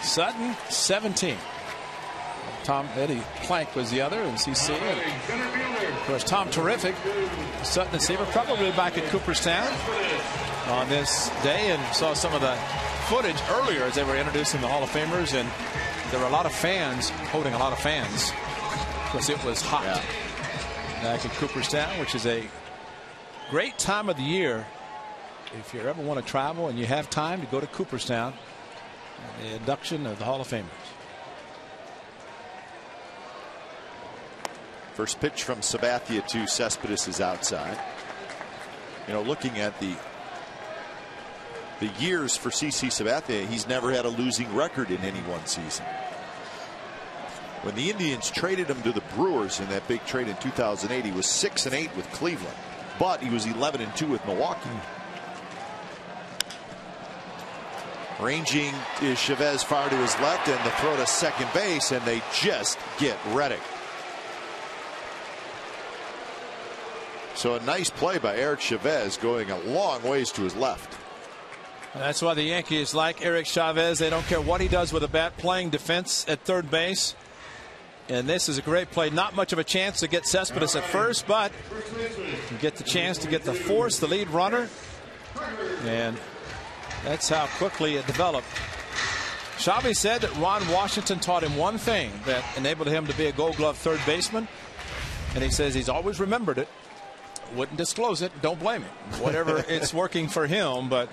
Sutton 17. Eddie Plank was the other, and CC. And of course, Tom Terrific. Sutton and Seaver probably back at Cooperstown on this day, and saw some of the footage earlier as they were introducing the Hall of Famers, and there were a lot of fans, holding a lot of fans, because it was hot back at Cooperstown, which is a great time of the year if you ever want to travel and you have time to go to Cooperstown. The induction of the Hall of Famers. First pitch from Sabathia to Cespedes is outside. You know, looking at the years for CC Sabathia, he's never had a losing record in any one season. When the Indians traded him to the Brewers in that big trade in 2008, he was 6-8 with Cleveland, but he was 11-2 with Milwaukee. Ranging is Chavez far to his left, and the throw to second base, and they just get Reddick. So a nice play by Eric Chavez, going a long ways to his left. That's why the Yankees like Eric Chavez. They don't care what he does with a bat, playing defense at third base. And this is a great play. Not much of a chance to get Cespedes at first, but you get the chance to get the force, the lead runner. And that's how quickly it developed. Chavez said that Ron Washington taught him one thing that enabled him to be a Gold Glove third baseman. And he says he's always remembered it. Wouldn't disclose it. Don't blame him. Whatever, it's working for him, but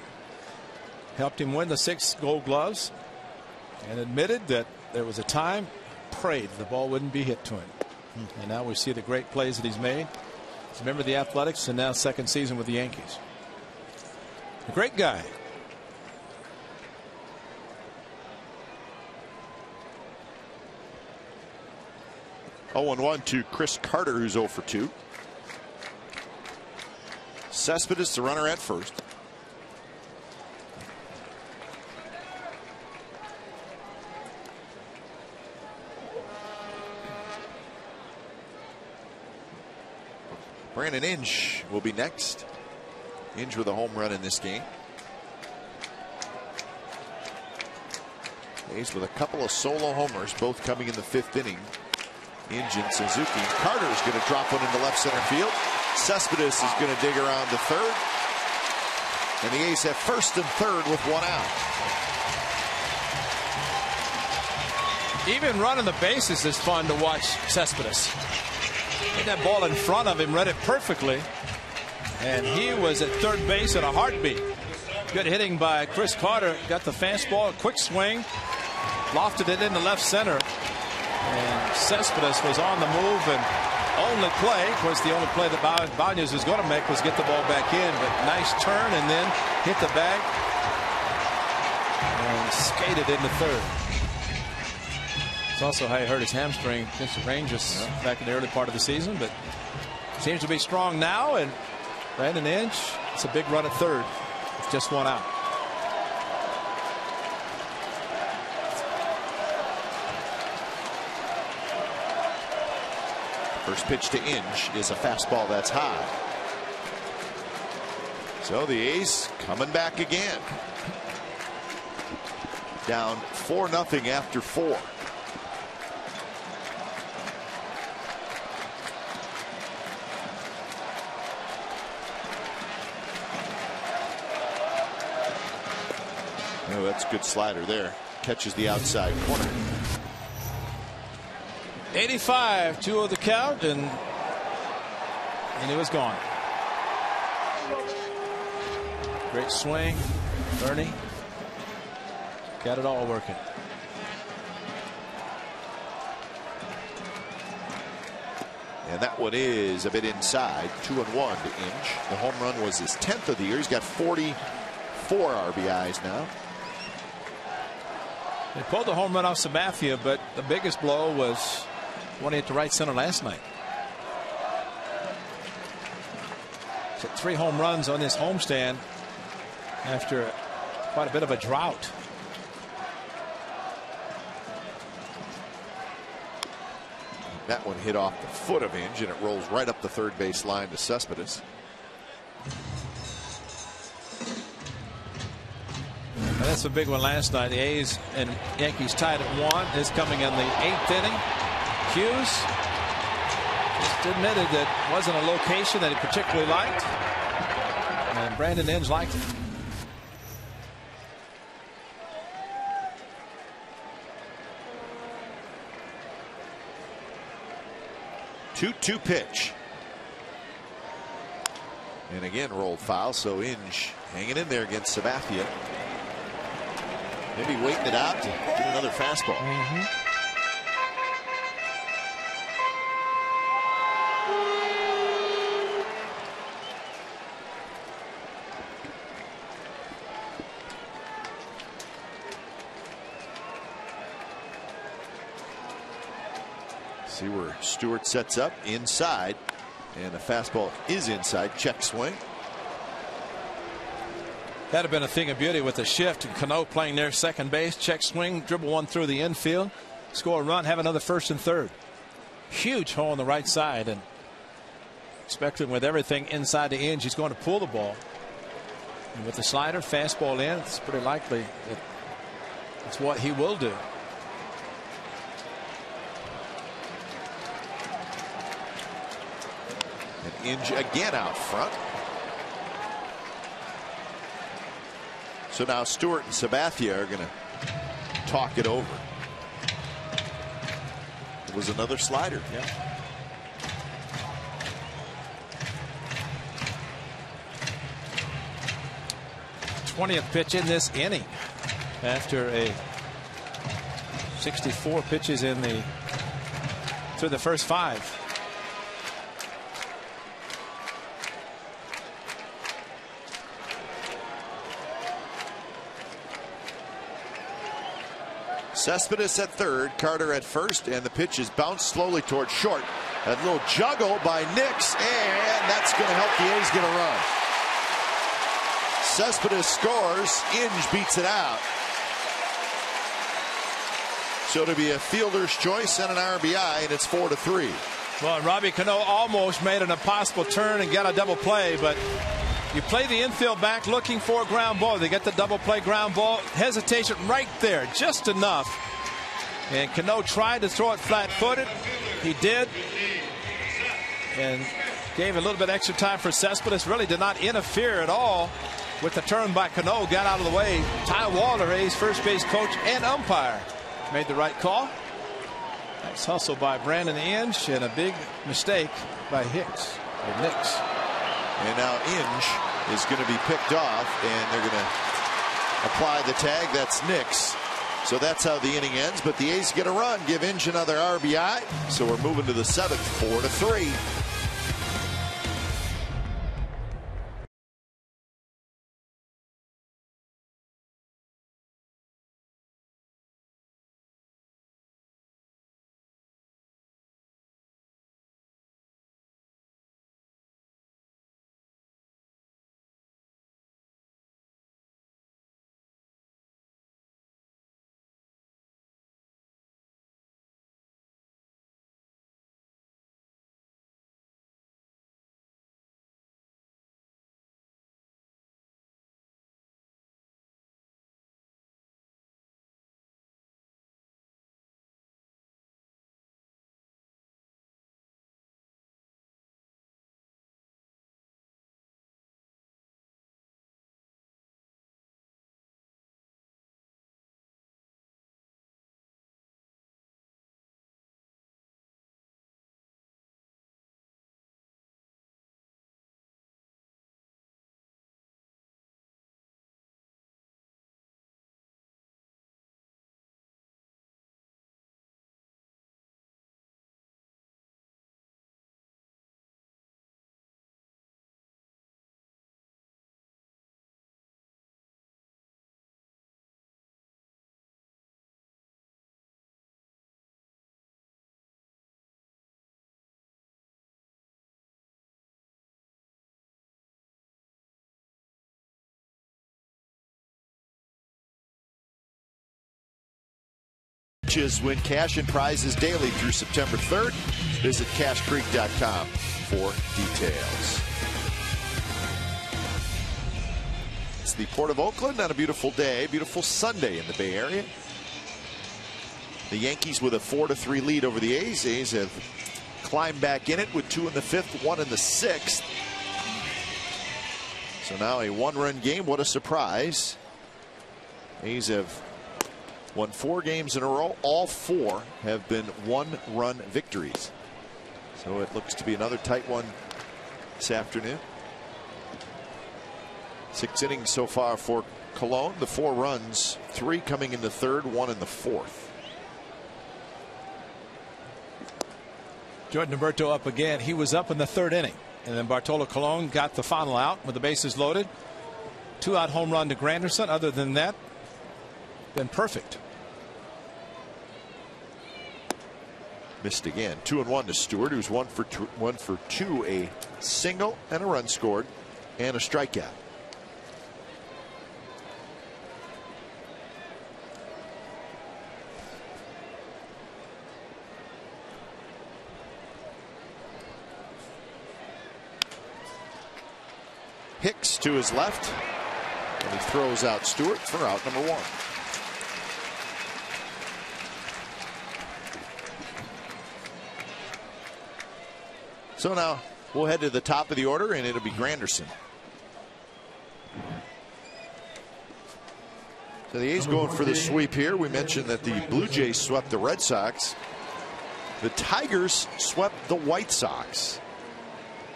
helped him win the 6 Gold Gloves. and admitted that there was a time, prayed the ball wouldn't be hit to him. And now we see the great plays that he's made. He's a member of the Athletics and now second season with the Yankees. A great guy. Oh, 1 to Chris Carter, who's 0 for 2. Cespedes, the runner at first. Brandon Inge will be next. Inge with a home run in this game. A's with a couple of solo homers, both coming in the 5th inning. Inge and Suzuki. Carter's going to drop one into left center field. Cespedes is going to dig around to third. And the A's have first and third with 1 out. Even running the bases is fun to watch Cespedes. Hit that ball in front of him, read it perfectly. And he was at third base in a heartbeat. Good hitting by Chris Carter. Got the fastball, quick swing, lofted it into left center. And Cespedes was on the move, and only play, of course, the only play that Bañez was going to make was get the ball back in. But nice turn and then hit the bag and skated into third. It's also how he hurt his hamstring against the Rangers back in the early part of the season, but seems to be strong now. And Brandon Inge, it's a big run at third. It's just 1 out. First pitch to Inge is a fastball that's high. So the A's coming back again. Down 4-0 after 4. Oh, that's a good slider there. Catches the outside corner. 85, 2-0 the count, and he was gone. Great swing, Ernie. Got it all working. And that one is a bit inside. 2-1 to Inge. The home run was his 10th of the year. He's got 44 RBIs now. They pulled the home run off Sabathia, but the biggest blow was when he hit to right center last night. Hit 3 home runs on this homestand after quite a bit of a drought. That one hit off the foot of Inge, and it rolls right up the third base line to Cespedes. That's a big one last night. The A's and Yankees tied at 1. This coming in the 8th inning. Hughes just admitted that wasn't a location that he particularly liked, and Brandon Inge liked it. Two pitch. And again rolled foul, so Inge hanging in there against Sabathia. Maybe waiting it out to get another fastball. See where Stewart sets up inside, and the fastball is inside. Check swing. That'd have been a thing of beauty with the shift, and Cano playing there second base, check swing, dribble one through the infield, score a run, have another first and third. Huge hole on the right side, and expecting with everything inside the Inge, he's going to pull the ball. And with the slider, fastball in, it's pretty likely that it's what he will do. And Inge again out front. So now Stewart and Sabathia are going to talk it over. It was another slider. Yeah. th pitch in this inning after a 64 pitches through the first 5. Cespedes at third, Carter at first, and the pitch is bounced slowly towards short. That little juggle by Nix, and that's going to help the A's get a run. Cespedes scores, Inge beats it out. So to be a fielder's choice and an RBI, and it's 4-3. Well, Robbie Cano almost made an impossible turn and got a double play, but you play the infield back looking for a ground ball. They get the double play ground ball. Hesitation right there, just enough. And Cano tried to throw it flat-footed. He did. And gave a little bit extra time for Cespedes. Really did not interfere at all with the turn by Cano. Got out of the way. Ty Waller, A's first base coach and umpire, made the right call. Nice hustle by Brandon Inge and a big mistake by Nix. And now Inge is going to be picked off, and they're going to apply the tag. That's Nix. So that's how the inning ends. But the A's get a run, give Inge another RBI. So we're moving to the 7th, 4-3. Win cash and prizes daily through September 3rd. Visit cashcreek.com for details. It's the Port of Oakland on a beautiful day, beautiful Sunday in the Bay Area. The Yankees with a 4-3 lead over the A's. A's have climbed back in it with 2 in the 5th, 1 in the 6th. So now a 1-run game. What a surprise. A's have won 4 games in a row. All 4 have been 1-run victories. So it looks to be another tight one this afternoon. 6 innings so far for Cologne. The 4 runs, 3 coming in the 3rd, 1 in the 4th. Jordan Alberto up again. He was up in the 3rd inning. And then Bartolo Colon got the final out with the bases loaded. 2-out home run to Granderson. Other than that, been perfect. Missed again. 2-1 to Stewart, who's 1 for 2, a single and a run scored and a strikeout. Hicks to his left, and he throws out Stewart for out number 1. So now we'll head to the top of the order, and it'll be Granderson. So the A's going for the sweep here. We mentioned that the Blue Jays swept the Red Sox. The Tigers swept the White Sox.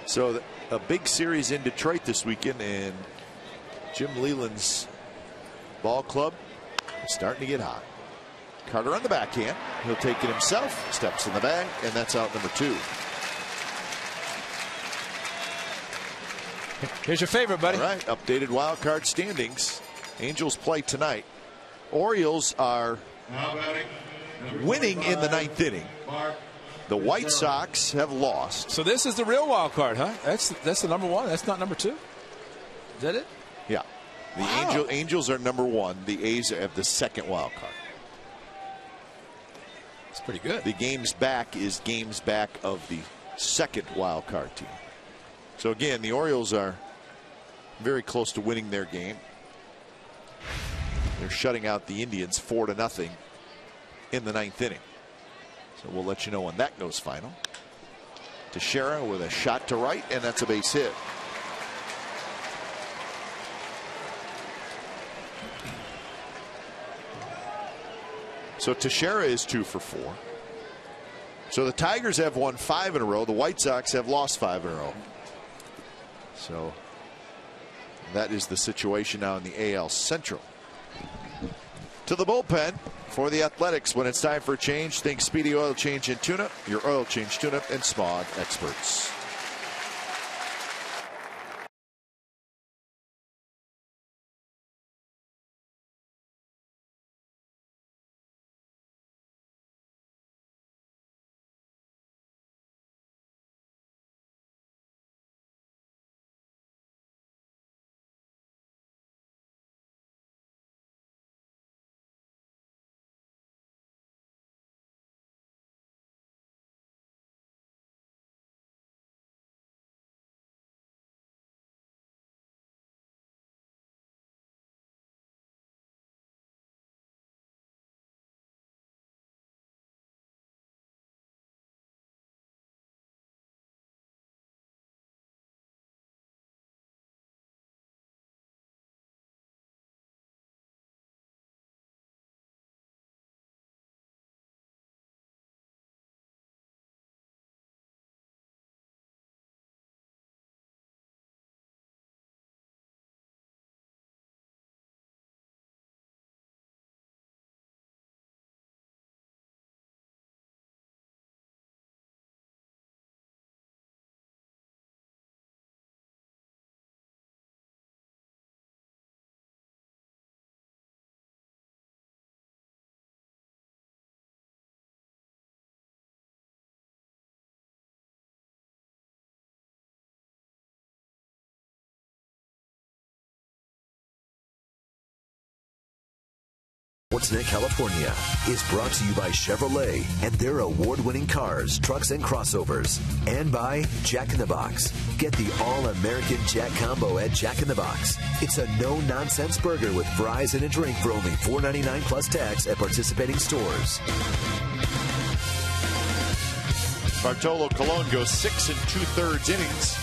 So a big series in Detroit this weekend, and Jim Leyland's ball club is starting to get hot. Carter on the backhand. He'll take it himself. Steps in the bag, and that's out number 2. Here's your favorite, buddy. All right, updated wild card standings. Angels play tonight. Orioles are winning in the 9th inning. The White Sox have lost. So this is the real wild card, huh? That's the number 1. That's not number 2. Is that it? Yeah. The Angels are number 1. The A's have the 2nd wild card. It's pretty good. The games back is games back of the 2nd wild card team. So again, the Orioles are very close to winning their game. They're shutting out the Indians 4-0 in the 9th inning. So we'll let you know when that goes final. Teixeira with a shot to right, and that's a base hit. So Teixeira is 2 for 4. So the Tigers have won 5 in a row. The White Sox have lost 5 in a row. So that is the situation now in the AL Central. To the bullpen for the Athletics. When it's time for a change, think Speedy Oil Change and Tune-Up, your oil change tune-up and SPOD experts. Sportsnet California is brought to you by Chevrolet and their award-winning cars, trucks, and crossovers. And by Jack in the Box. Get the all-American Jack Combo at Jack in the Box. It's a no-nonsense burger with fries and a drink for only $4.99 plus tax at participating stores. Bartolo Colon goes 6 2/3 innings.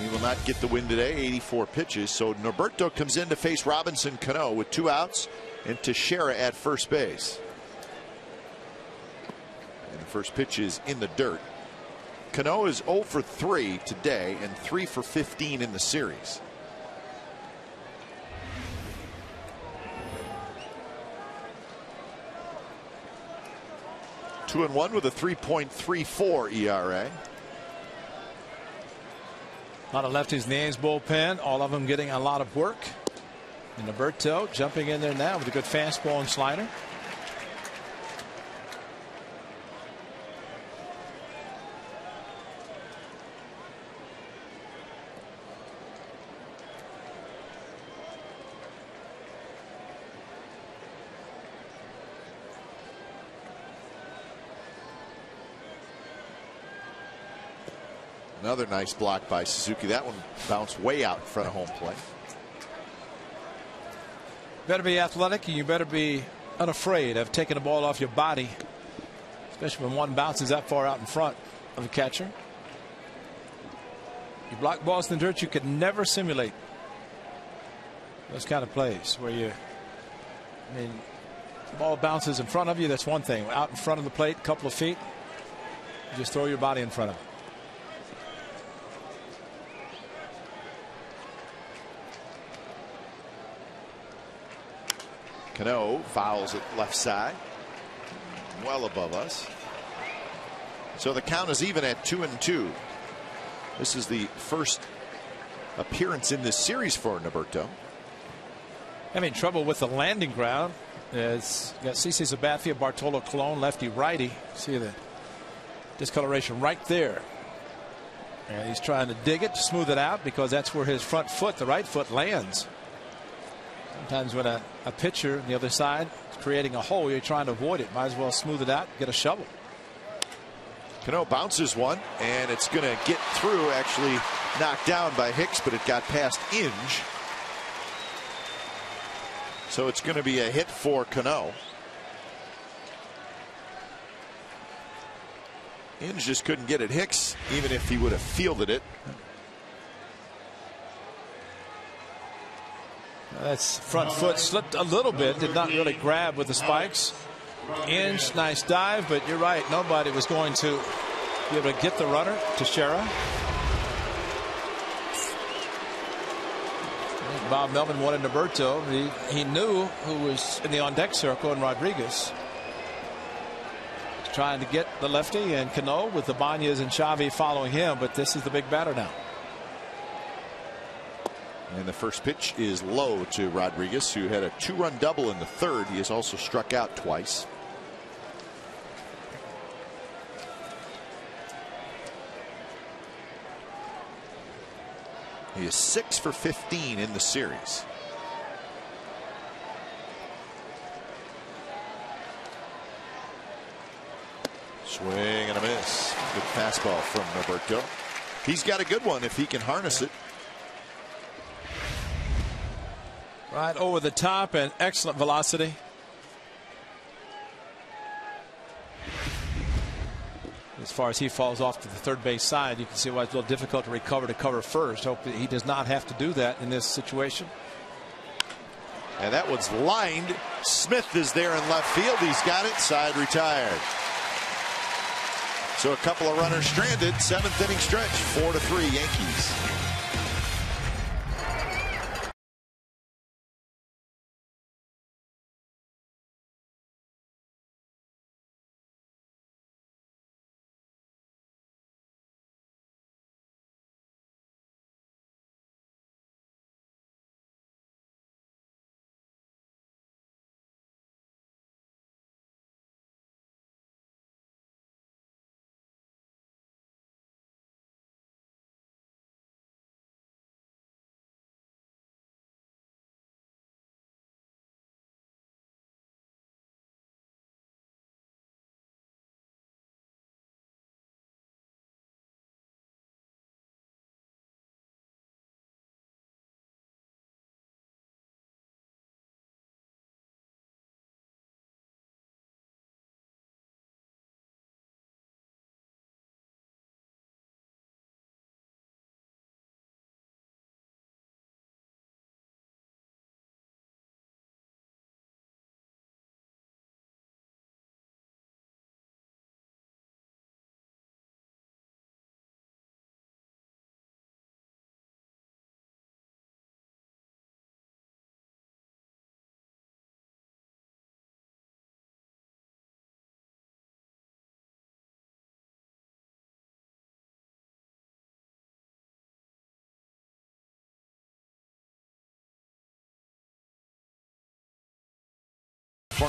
He will not get the win today, 84 pitches. So Norberto comes in to face Robinson Cano with 2 outs and Teixeira at first base. And the first pitch is in the dirt. Cano is 0 for 3 today and 3 for 15 in the series. Two and 1 with a 3.34 ERA. A lot of lefties in the A's bullpen, all of them getting a lot of work. And Norberto jumping in there now with a good fastball and slider. Another nice block by Suzuki. That one bounced way out in front of home plate. Better be athletic, and you better be unafraid of taking the ball off your body, especially when one bounces that far out in front of the catcher. You block balls in the dirt, you could never simulate those kind of plays where you, I mean, the ball bounces in front of you. That's one thing. Out in front of the plate, a couple of feet, you just throw your body in front of it. Cano fouls it left side, well above us. So the count is even at 2-2. This is the first appearance in this series for Norberto. Having trouble with the landing ground. It's got CC Sabathia, Bartolo Colon, lefty righty. See the discoloration right there. And he's trying to dig it to smooth it out because that's where his front foot, the right foot, lands. Sometimes when a pitcher on the other side is creating a hole, you're trying to avoid it. Might as well smooth it out, get a shovel. Cano bounces one, and it's going to get through. Actually knocked down by Hicks, but it got past Inge. So it's going to be a hit for Cano. Inge just couldn't get it. Hicks, even if he would have fielded it. That's front foot slipped a little bit, did not really grab with the spikes. Inge, nice dive, but you're right, nobody was going to be able to get the runner. Teixeira. Bob Melvin wanted Norberto. He knew who was in the on deck circle, and Rodriguez. He's trying to get the lefty, and Cano with the Ibanez and Xavi following him, but this is the big batter now. And the first pitch is low to Rodriguez, who had a 2-run double in the third. He has also struck out twice. He is 6 for 15 in the series. Swing and a miss. Good fastball from Norberto. He's got a good one if he can harness it. Right over the top and excellent velocity. As far as he falls off to the third base side, you can see why it's a little difficult to cover first. Hope that he does not have to do that in this situation. And that one's lined. Smith is there in left field. He's got it. Side retired. So a couple of runners stranded. 7th inning stretch. 4-3 Yankees.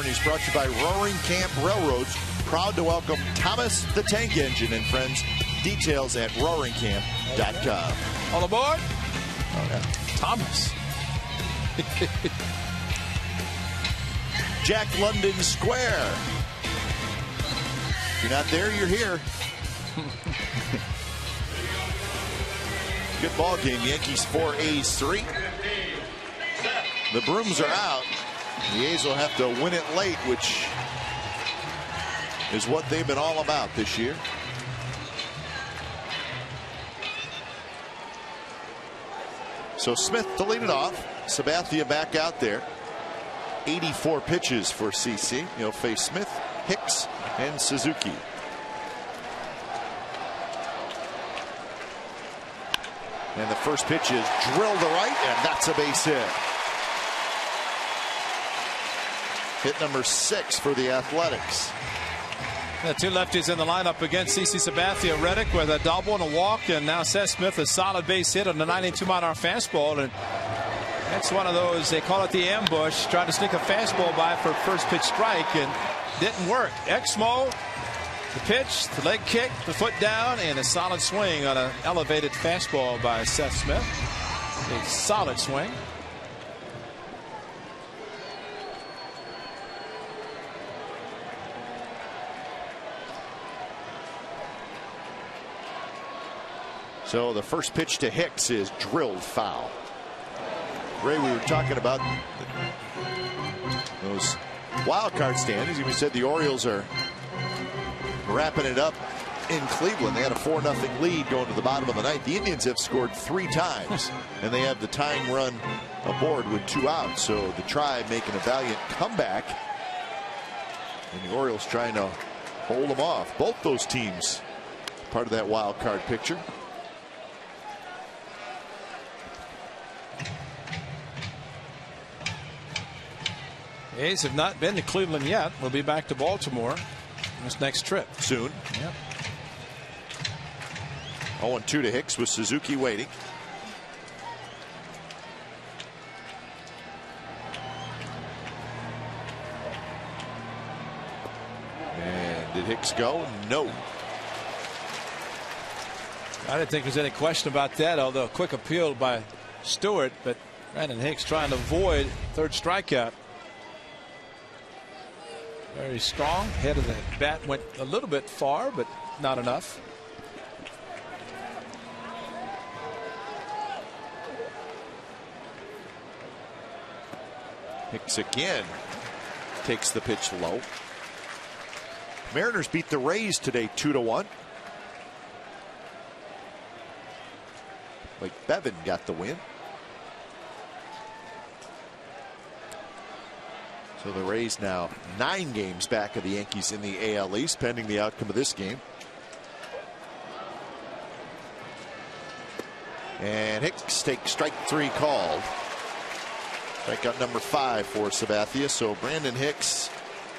Is brought to you by Roaring Camp Railroads, proud to welcome Thomas the Tank Engine and friends. Details at roaringcamp.com. All aboard. Oh, yeah. Thomas. Jack London Square. If you're not there, you're here. Good ball game. Yankees 4, A's 3. The brooms are out. The A's will have to win it late, which is what they've been all about this year. So Smith to lead it off. Sabathia back out there. 84 pitches for CC. He'll face Smith, Hicks, and Suzuki. And the first pitch is drilled to right, and that's a base hit. Hit number 6 for the Athletics. The two lefties in the lineup against CC Sabathia. Reddick with a double and a walk, and now Seth Smith a solid base hit on the 92-mile-an-hour fastball. And that's one of those, they call it the ambush. Tried to sneak a fastball by for first pitch strike and didn't work. Exmo, the pitch, the leg kick, the foot down, and a solid swing on an elevated fastball by Seth Smith. A solid swing. So the first pitch to Hicks is drilled foul. Ray, we were talking about those wild card standings. We said the Orioles are wrapping it up in Cleveland. They had a 4-0 lead going to the bottom of the ninth. The Indians have scored 3 times, and they have the tying run aboard with 2 outs. So the Tribe making a valiant comeback, and the Orioles trying to hold them off. Both those teams part of that wild card picture. A's have not been to Cleveland yet. We'll be back to Baltimore this next trip soon. Yep. 0-2 to Hicks with Suzuki waiting. And did Hicks go? No. I didn't think there's any question about that, although a quick appeal by Stewart, but Brandon Hicks trying to avoid third strikeout. Very strong. Head of the bat went a little bit far, but not enough. Hicks again takes the pitch low. Mariners beat the Rays today 2-1. Like Bevan got the win. So the Rays now 9 games back of the Yankees in the AL East, pending the outcome of this game. And Hicks takes strike 3 called. Strikeout number 5 for Sabathia. So Brandon Hicks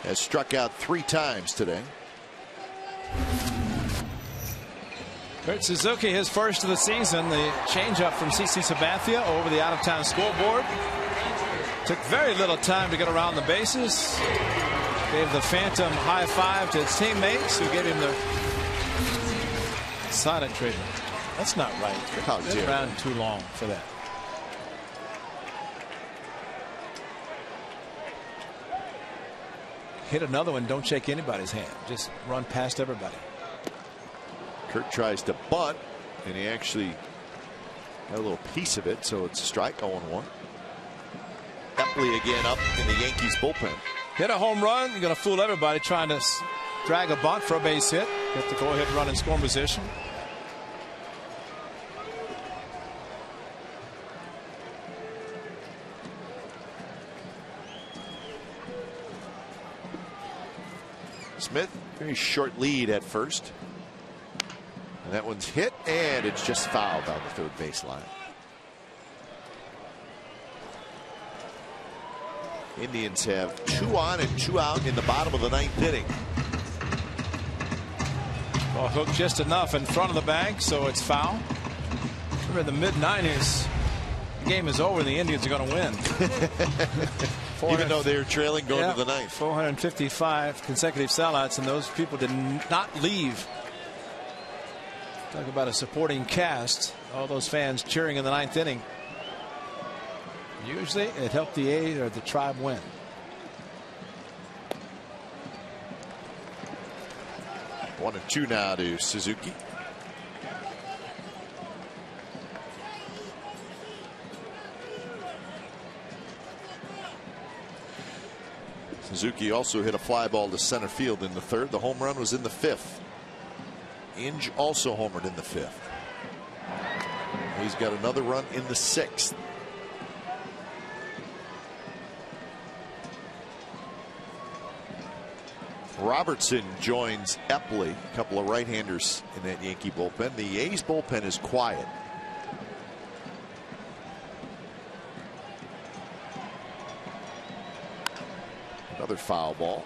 has struck out 3 times today. Kurt Suzuki, his first of the season. The changeup from CC Sabathia over the out-of-town scoreboard. Took very little time to get around the bases. Gave the phantom high five to his teammates, who gave him the silent treatment. That's not right. It's around too long for that. Hit another one, don't shake anybody's hand. Just run past everybody. Kurt tries to bunt, and he actually got a little piece of it, so it's a strike. 0-1. Epley again up in the Yankees bullpen. Hit a home run, you're going to fool everybody trying to drag a bunt for a base hit. Get the go-ahead run in scoring position. Smith, very short lead at first. And that one's hit, and it's just fouled on the third baseline. Indians have 2 on and 2 out in the bottom of the 9th inning. Ball hooked just enough in front of the bag, so it's foul. Remember, in the mid-90s, the game is over and the Indians are going to win. Even though they're trailing going to the 9th. 455 consecutive sellouts, and those people did not leave. Talk about a supporting cast. All those fans cheering in the 9th inning. Usually it helped the A's or the Tribe win. 1-2 now to Suzuki. Suzuki also hit a fly ball to center field in the 3rd. The home run was in the 5th. Inge also homered in the 5th. He's got another run in the 6th. Robertson joins Epley, a couple of right-handers in that Yankee bullpen. The A's bullpen is quiet. Another foul ball.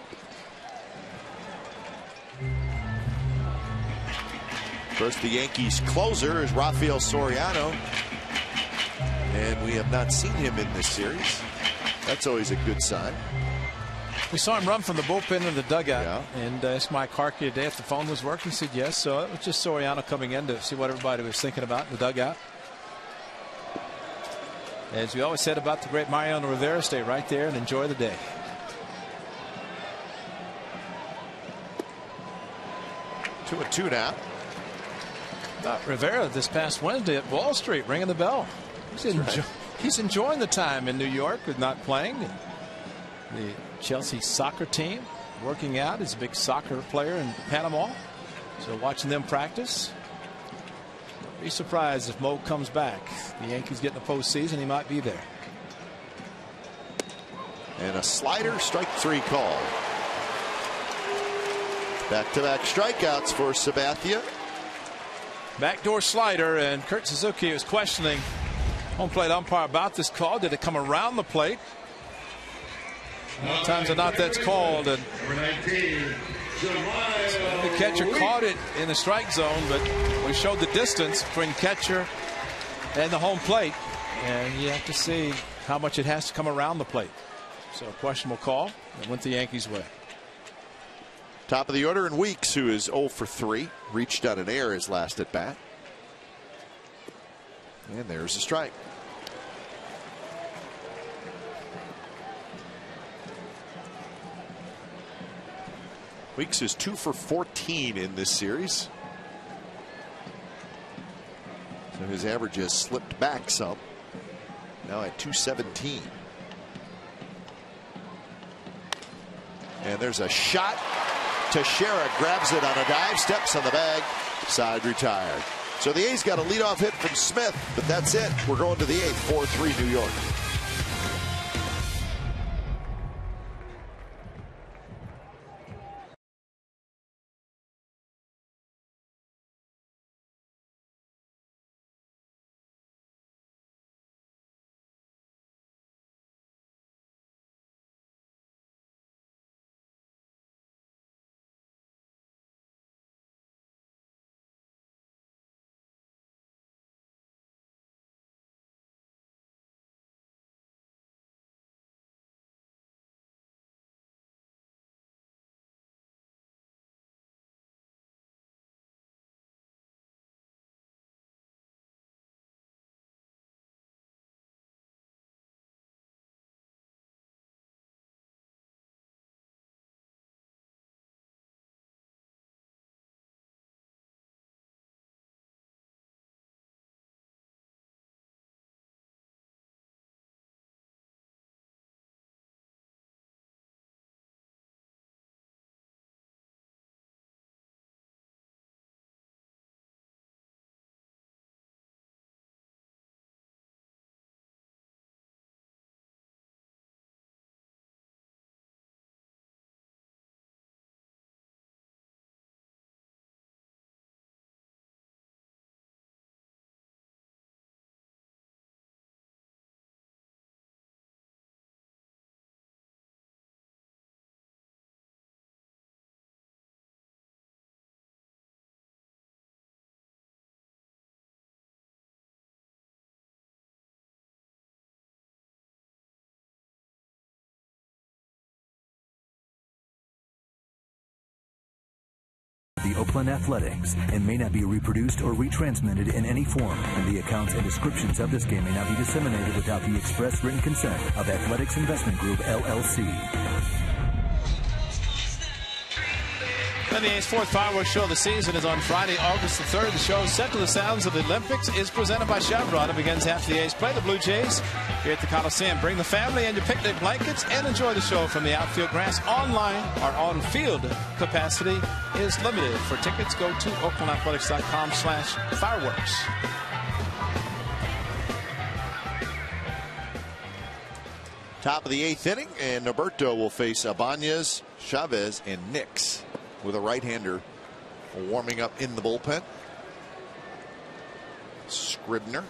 Of course, the Yankees closer is Rafael Soriano, and we have not seen him in this series. That's always a good sign. We saw him run from the bullpen into the dugout, and asked Mike Harkey today if the phone was working. He said yes, so it was just Soriano coming in to see what everybody was thinking about in the dugout. As we always said about the great Mariano Rivera, stay right there and enjoy the day. Two and two now. Rivera this past Wednesday at Wall Street ringing the bell. He's enjoying the time in New York with not playing. The Chelsea soccer team working out. He's a big soccer player in Panama. So watching them practice. Don't be surprised if Mo comes back. The Yankees get in the postseason, he might be there. And a slider, strike three call. Back-to-back strikeouts for Sabathia. Backdoor slider, and Kurt Suzuki was questioning home plate umpire about this call. Did it come around the plate? More times than not, that's called. And the catcher caught it in the strike zone, but we showed the distance between catcher and the home plate, and you have to see how much it has to come around the plate. So a questionable call that went the Yankees' way. Top of the order in Weeks, who is 0 for 3, reached on an error his last at bat. And there's a strike. Weeks is 2 for 14 in this series. So his average has slipped back some. Now at 217. And there's a shot. Teixeira grabs it on a dive, steps on the bag, side retired. So the A's got a leadoff hit from Smith, but that's it. We're going to the 8th, 4-3 New York. The Oakland Athletics and may not be reproduced or retransmitted in any form, and the accounts and descriptions of this game may not be disseminated without the express written consent of Athletics Investment Group, LLC. And the A's fourth fireworks show of the season is on Friday, August the 3rd. The show, set to the sounds of the Olympics, is presented by Chevron. It begins after the A's play the Blue Jays here at the Coliseum. Bring the family and your picnic blankets and enjoy the show from the outfield grass. Online, our on-field capacity is limited. For tickets, go to oaklandathletics.com/fireworks. Top of the 8th inning, and Norberto will face Ibanez, Chavez, and Nix, with a right-hander warming up in the bullpen. Scribner.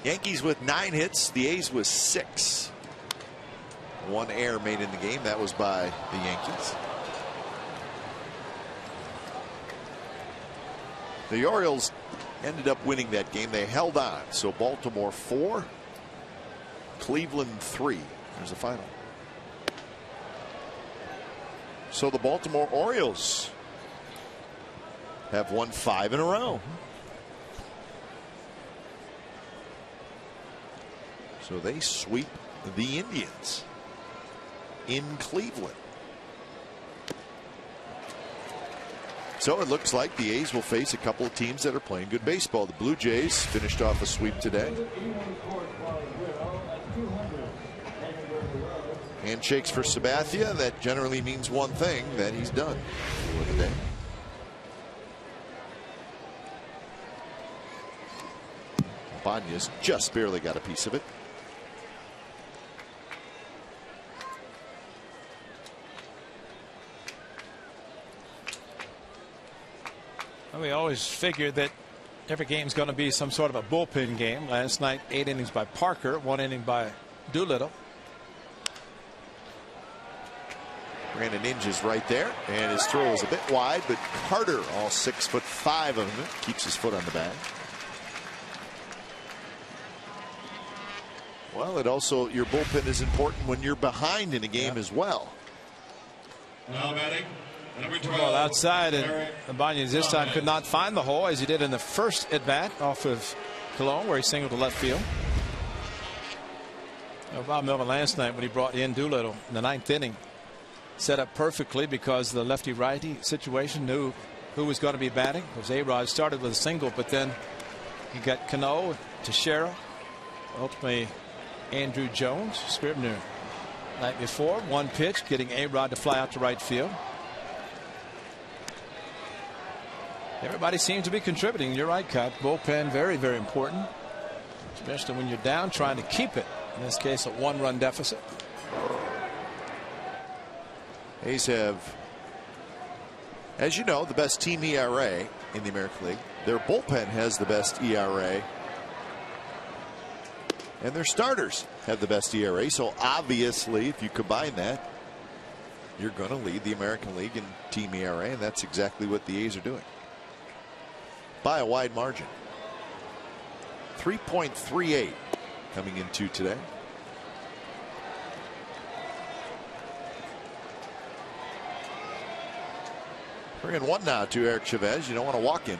Yankees with 9 hits, the A's with 6. 1 error made in the game. That was by the Yankees. The Orioles ended up winning that game. They held on. So Baltimore 4, Cleveland 3. There's the final. So the Baltimore Orioles have won 5 in a row. So they sweep the Indians in Cleveland. So it looks like the A's will face a couple of teams that are playing good baseball. The Blue Jays finished off a sweep today. Handshakes for Sabathia. That generally means one thing, that he's done for the day. Banya's just barely got a piece of it. We always figured that every game's going to be some sort of a bullpen game. Last night, 8 innings by Parker, 1 inning by Doolittle. Brandon Inge is right there, and his throw is a bit wide, but Carter, all 6'5" of him, keeps his foot on the bag. Well, it also, your bullpen is important when you're behind in a game as well. Now batting, number 12. Well, outside, and Ibanez this time could not find the hole as he did in the first at bat off of Cologne, where he singled to left field. Bob Melvin last night, when he brought in Doolittle in the 9th inning, set up perfectly because the lefty righty situation, knew who was going to be batting. Because A-Rod started with a single, but then he got Cano, Teixeira, ultimately Andrew Jones, Scribner. Night before, 1 pitch, getting A-Rod to fly out to right field. Everybody seems to be contributing. You're right, Cut. Bullpen, very, very important, especially when you're down, trying to keep it. In this case, a 1-run deficit. A's have, as you know, the best team ERA in the American League. Their bullpen has the best ERA. And their starters have the best ERA. So obviously, if you combine that, you're going to lead the American League in team ERA. And that's exactly what the A's are doing. By a wide margin. 3.38 coming into today. 3-1 now to Eric Chavez. You don't want to walk him.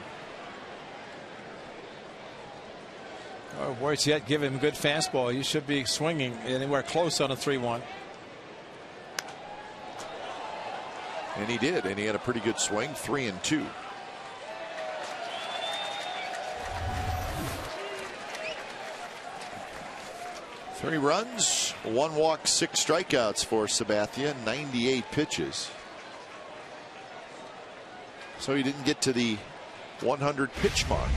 Or worse yet, give him a good fastball. You should be swinging anywhere close on a 3-1. And he did, and he had a pretty good swing. 3-2. Three runs, 1 walk, 6 strikeouts for Sabathia, 98 pitches. So he didn't get to the 100 pitch mark.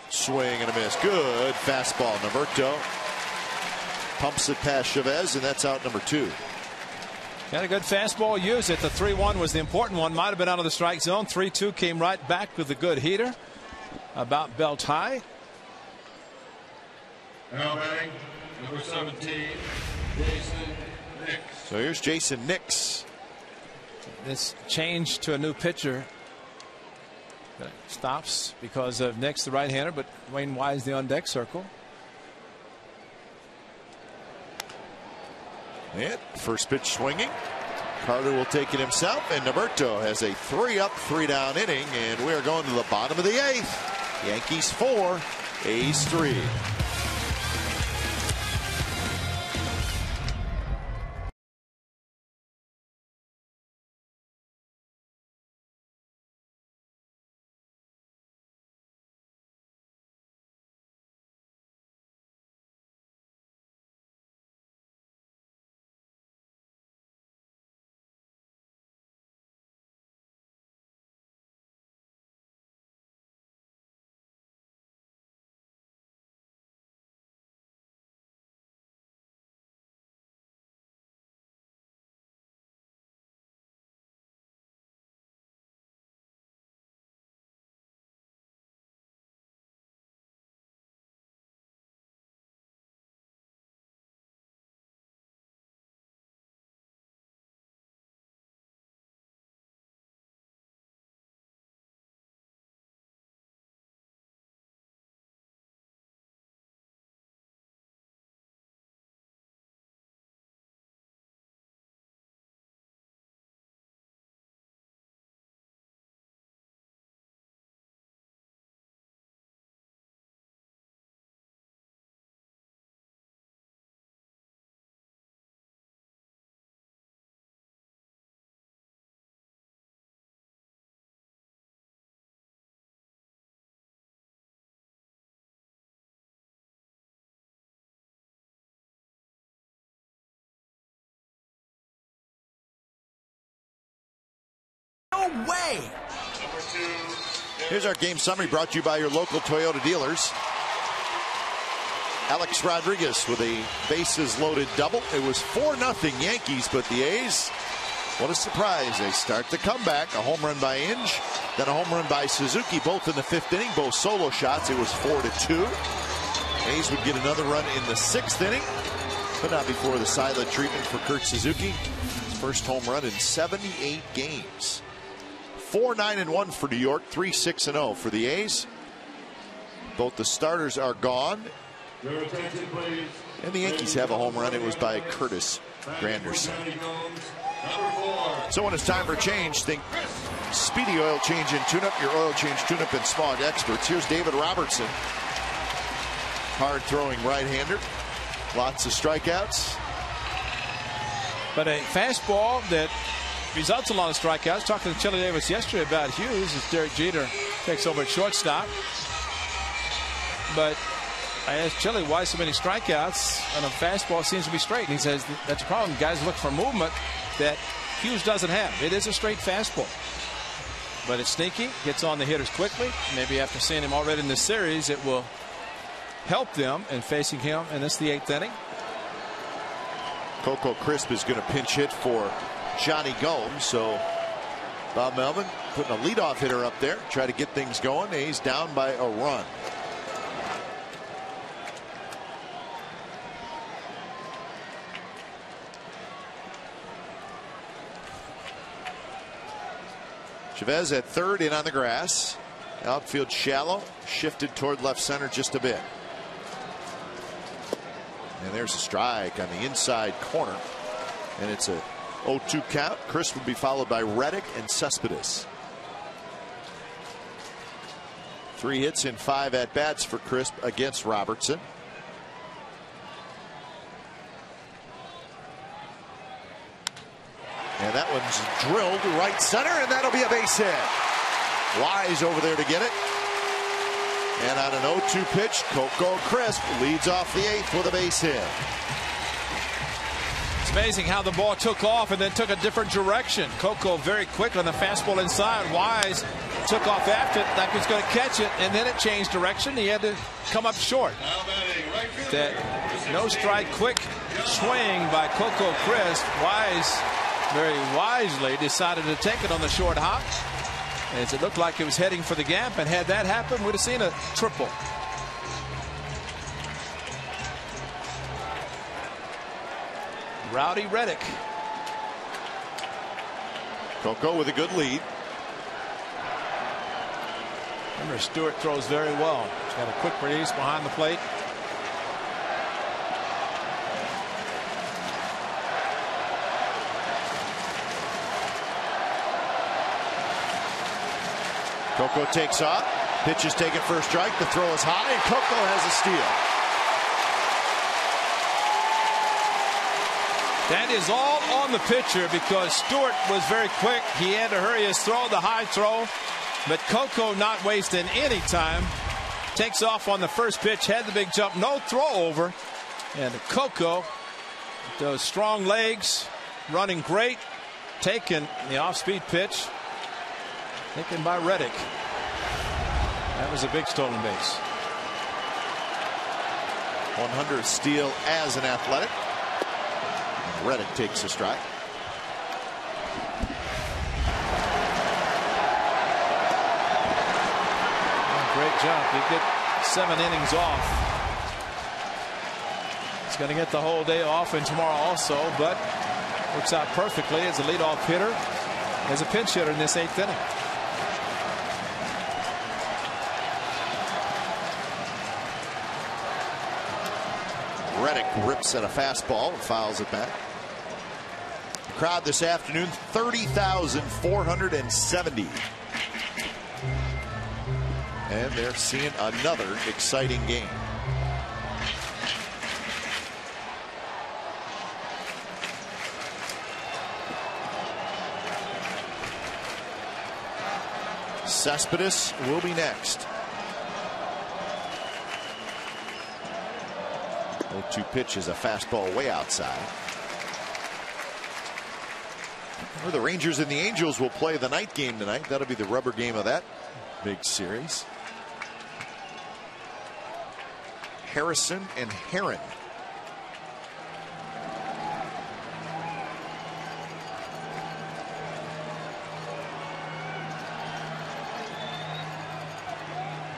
Swing and a miss. Good fastball. Navarro pumps it past Chavez, and that's out number 2. Got a good fastball. Use it. The 3-1 was the important one. Might have been out of the strike zone. 3-2 came right back with a good heater. About belt high. Now batting, number 17, Jason Nix. So here's Jason Nix. This change to a new pitcher stops because of Nix, the right-hander, but Wayne Wise, the on-deck circle. And first pitch swinging. Carter will take it himself, and Navarro has a 3-up, 3-down inning, and we are going to the bottom of the 8th. Yankees 4, A's 3. way. Here's our game summary brought to you by your local Toyota dealers. Alex Rodriguez with a bases-loaded double. It was 4-0 Yankees, but the A's, what a surprise. They start the comeback. A home run by Inge, then a home run by Suzuki, both in the 5th inning, both solo shots. It was 4-2. A's would get another run in the 6th inning, but not before the silent treatment for Kurt Suzuki. His first home run in 78 games. 4-9-1 for New York, 3-6-0 for the A's. Both the starters are gone. And the Yankees have a home run. It was by Curtis Granderson. So when it's time for change, think Speedy Oil Change and Tune-Up, your oil change tune-up and smog experts. Here's David Robertson. Hard-throwing right-hander. Lots of strikeouts. But a fastball that results in a lot of strikeouts. Talking to Chili Davis yesterday about Hughes as Derek Jeter takes over at shortstop. But I asked Chili why so many strikeouts and a fastball seems to be straight. And he says that's a problem. Guys look for movement that Hughes doesn't have. It is a straight fastball. But it's sneaky, gets on the hitters quickly. Maybe after seeing him already in this series, it will help them in facing him. And it's the 8th inning. Coco Crisp is going to pinch hit for Johnny Gomes. So Bob Melvin putting a leadoff hitter up there. Try to get things going. He's down by a run. Chavez at third, in on the grass. Outfield shallow, shifted toward left center just a bit. And there's a strike on the inside corner. And it's a 0-2 count. Chris will be followed by Reddick and Cespedes. 3 hits in 5 at-bats for Crisp against Robertson. And that one's drilled to right center, and that'll be a base hit. Wise over there to get it. And on an 0-2 pitch, Coco Crisp leads off the 8th with a base hit. It's amazing how the ball took off and then took a different direction. Coco very quick on the fastball inside. Wise took off after it like he was going to catch it, and then it changed direction. He had to come up short. That no strike quick swing by Coco Crisp. Wise very wisely decided to take it on the short hop, as it looked like it was heading for the gap, and had that happen, we'd have seen a triple. Rowdy Reddick. Coco with a good lead. Remember, Stewart throws very well. He's got a quick release behind the plate. Coco takes off. Pitch is taken for a strike. The throw is high, and Coco has a steal. That is all on the pitcher because Stewart was very quick. He had to hurry his throw, the high throw. But Coco not wasting any time. Takes off on the first pitch, had the big jump, no throw over. And Coco, those strong legs, running great, taking the off-speed pitch. Taken by Reddick. That was a big stolen base. 100 steal as an Athletic. Reddick takes a strike. Great job. He get 7 innings off. He's going to get the whole day off and tomorrow also, but works out perfectly as a leadoff hitter, as a pinch hitter in this 8th inning. Reddick rips at a fastball and fouls it back. The crowd this afternoon, 30,470. And they're seeing another exciting game. Cespedes will be next. 0-2 pitch is a fastball way outside. Or the Rangers and the Angels will play the night game tonight. That'll be the rubber game of that big series. Harrison and Heron.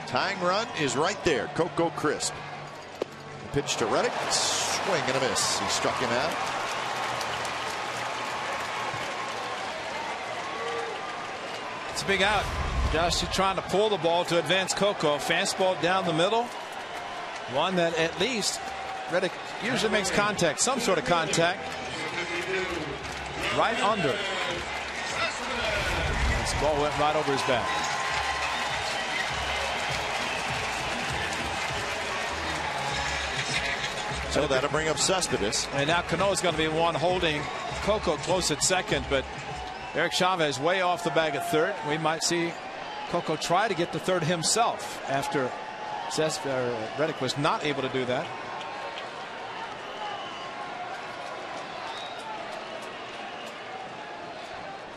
Tying run is right there. Coco Crisp. Pitch to Reddick. Swing and a miss. He struck him out. It's a big out. Josh, you're trying to pull the ball to advance Coco. Fastball down the middle. One that at least Reddick usually makes contact, some sort of contact. Right under. This ball went right over his back. So that'll bring up Cespedes. And now Cano's going to be one holding Coco close at second, but Eric Chavez way off the bag at third. We might see Coco try to get to third himself after Reddick was not able to do that.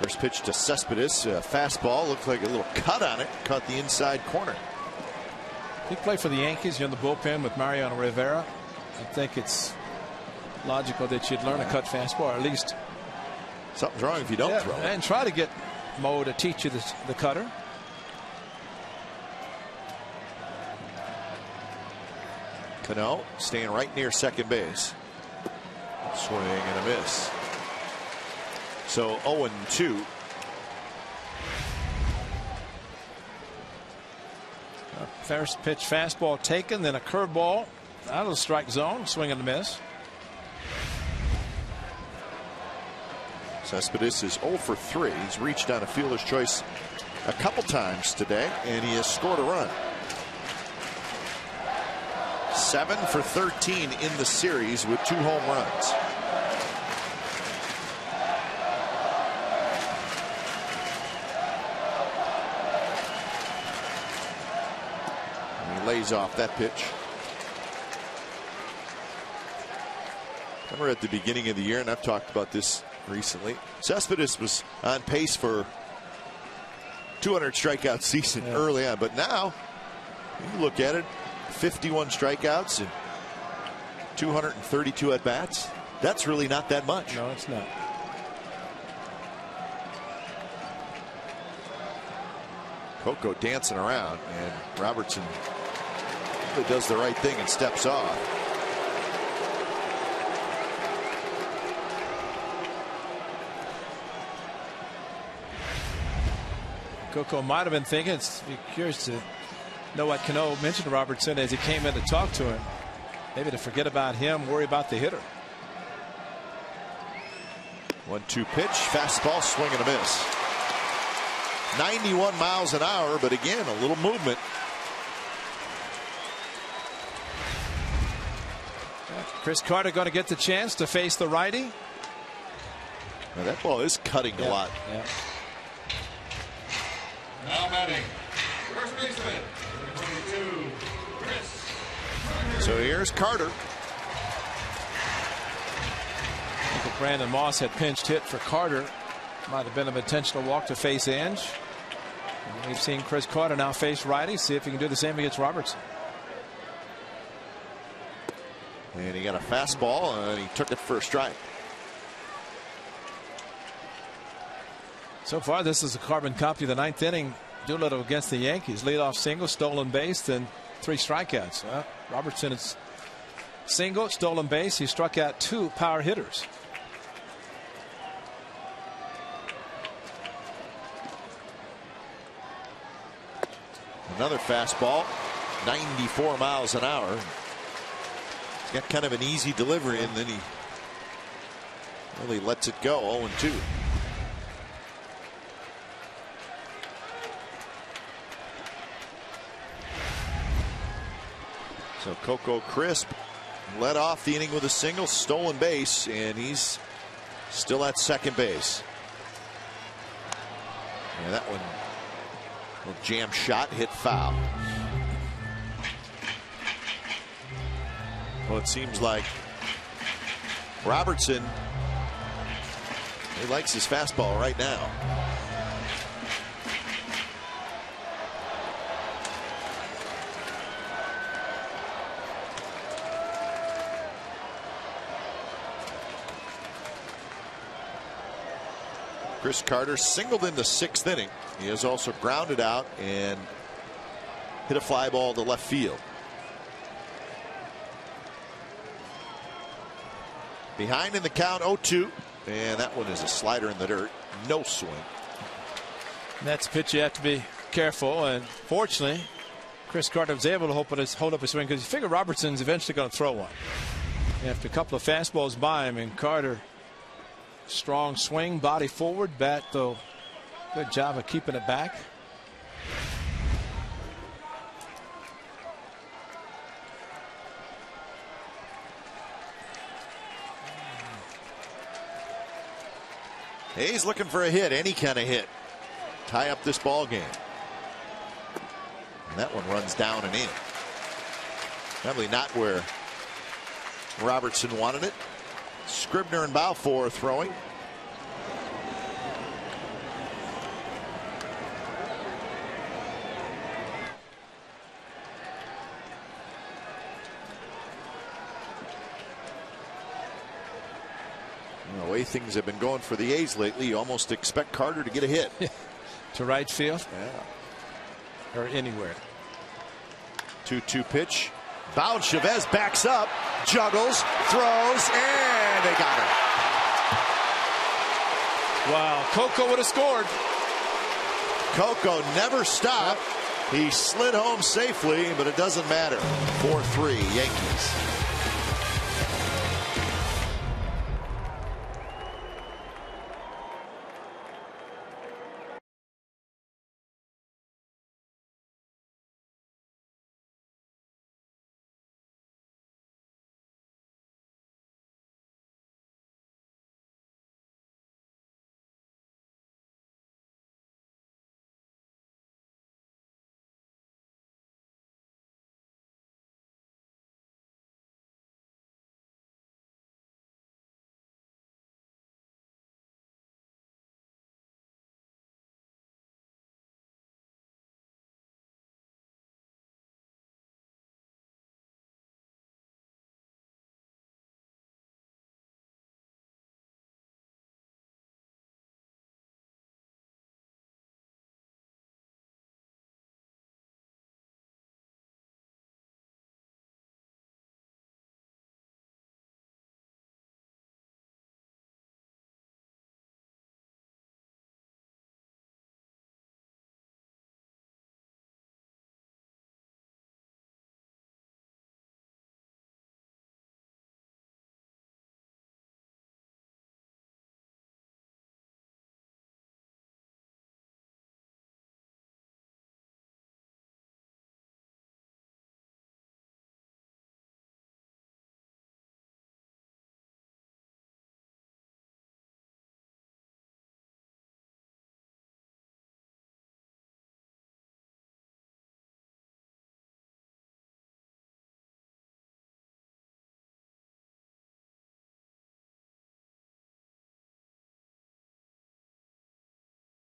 First pitch to Cespedes, fastball, looked like a little cut on it, caught the inside corner. He played for the Yankees. You're in the bullpen with Mariano Rivera. I think it's logical that you'd learn to cut fastball, or at least something's wrong if you don't throw it. And try to get Mo to teach you the cutter. Cano staying right near second base. Swing and a miss. So 0-2. First pitch fastball taken, then a curveball out of the strike zone. Swing and a miss. Cespedes is 0 for 3. He's reached on a fielder's choice a couple times today, and he has scored a run. 7 for 13 in the series with 2 home runs. And he lays off that pitch. Remember at the beginning of the year, and I've talked about this recently, Cespedes was on pace for 200 strikeout season early on, but now you look at it, 51 strikeouts and 232 at bats. That's really not that much. No, it's not. Coco dancing around, and Robertson really does the right thing and steps off. Coco might have been thinking, be curious to know what Cano mentioned to Robertson as he came in to talk to him. Maybe to forget about him, worry about the hitter. 1-2 pitch, fastball, swing and a miss. 91 miles an hour, but again, a little movement. Chris Carter going to get the chance to face the righty. Now that ball is cutting a lot. Yeah. Now batting, first baseman, 22, Chris. So here's Carter. Brandon Moss had pinched hit for Carter. Might have been an intentional walk to face Ange. And we've seen Chris Carter now face righty. See if he can do the same against Robertson. And he got a fastball and he took it for a strike. So far, this is a carbon copy of the 9th inning. Doolittle against the Yankees. Leadoff single, stolen base, then 3 strikeouts. Robertson is single, stolen base. He struck out 2 power hitters. Another fastball, 94 miles an hour. He's got kind of an easy delivery, and then he really lets it go. 0-2. So Coco Crisp led off the inning with a single, stolen base, and he's still at second base. Yeah, that one, little jam shot, hit foul. Well, it seems like Robertson He likes his fastball right now. Chris Carter singled in the 6th inning. He has also grounded out and hit a fly ball to left field. Behind in the count, 0-2. And that one is a slider in the dirt. No swing. That's a pitch you have to be careful. And fortunately, Chris Carter was able to hold up his swing because you figure Robertson's eventually going to throw one. After a couple of fastballs by him, and Carter, strong swing, body forward, bat though, good job of keeping it back. Hayes looking for a hit, any kind of hit. Tie up this ball game. And that one runs down and in. Probably not where Robertson wanted it. Scribner and Balfour throwing. The way things have been going for the A's lately, you almost expect Carter to get a hit. To right field? Yeah. Or anywhere. 2-2 pitch. Bound. Chavez backs up, juggles, throws, and they got him. Wow, Coco would have scored. Coco never stopped. He slid home safely, but it doesn't matter. 4-3 Yankees.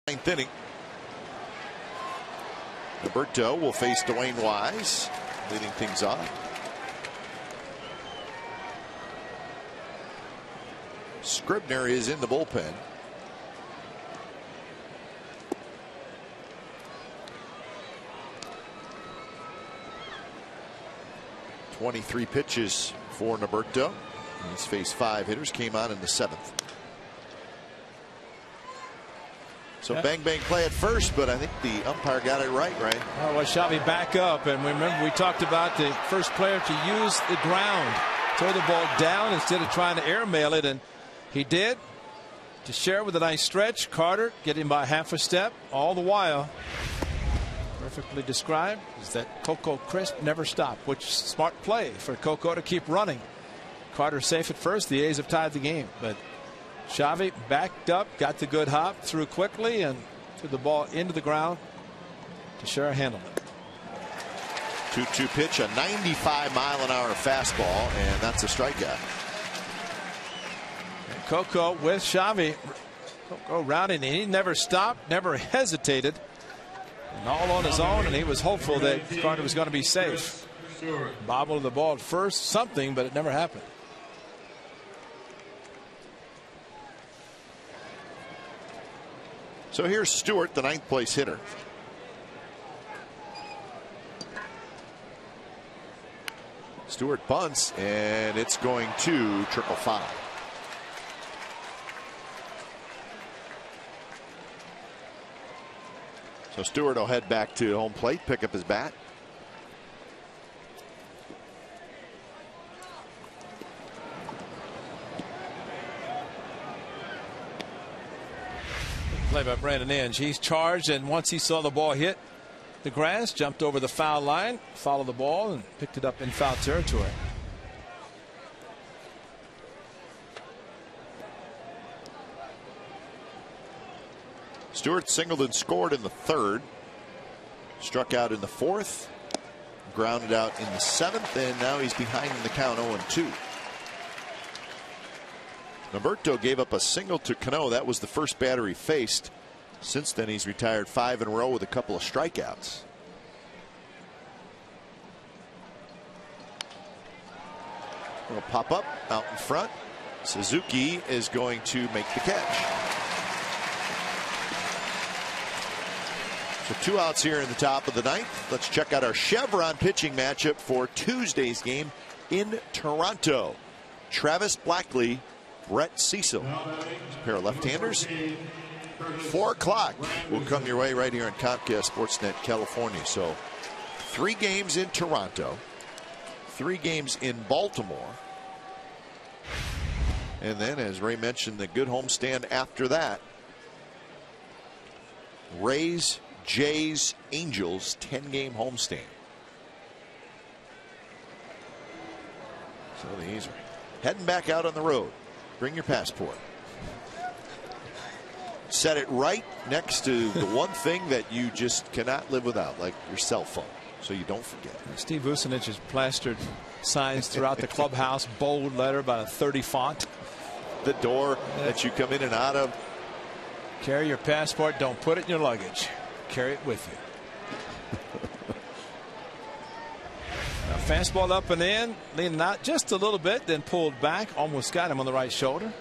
Ninth inning. Roberto will face Dwayne Wise, leading things off. Scribner is in the bullpen. .23 pitches for Roberto. He's faced 5 hitters, came on in the 7th. So bang bang play at first, but I think the umpire got it right. Oh, well, Xavi back up, and remember we talked about the first player to use the ground, throw the ball down instead of trying to airmail it, and he did. To share with a nice stretch, Carter getting by half a step. All the while, perfectly described, is that Coco Crisp never stopped, which smart play for Coco to keep running. Carter safe at first. The A's have tied the game, but Xavi backed up, got the good hop, threw quickly, and threw the ball into the ground. Teixeira handled it. 2-2 pitch, a 95-mile-an-hour fastball, and that's a strikeout. And Coco with Xavi go around, and he never stopped, never hesitated, and all on his own, and he was hopeful that Carter was going to be safe. Bobbled the ball at first, something, but it never happened. So here's Stewart, the 9th place hitter. Stewart bunts, and it's going to triple foul. So Stewart will head back to home plate, pick up his bat. Play by Brandon Inge. He's charged, and once he saw the ball hit the grass, jumped over the foul line, followed the ball, and picked it up in foul territory. Stewart singled and scored in the 3rd, struck out in the 4th, grounded out in the 7th, and now he's behind in the count 0-2. Norberto gave up a single to Cano. That was the first batter he faced. Since then, he's retired 5 in a row with a couple of strikeouts. Little pop up out in front. Suzuki is going to make the catch. So 2 outs here in the top of the 9th. Let's check out our Chevron pitching matchup for Tuesday's game in Toronto. Travis Blackley, Brett Cecil. It's a pair of left-handers. 4 o'clock will come your way right here on Comcast Sportsnet California. So 3 games in Toronto, 3 games in Baltimore, and then, as Ray mentioned, the good homestand after that. Rays, Jays, Angels, 10-game homestand. So these are heading back out on the road. Bring your passport. Set it right next to the one thing that you just cannot live without, like your cell phone, so you don't forget. Steve Vucinich has plastered signs throughout the clubhouse, bold letter, about a 30 font. The door that you come in and out of. Carry your passport. Don't put it in your luggage. Carry it with you. Fastball up and in, leaning out just a little bit, then pulled back. Almost got him on the right shoulder.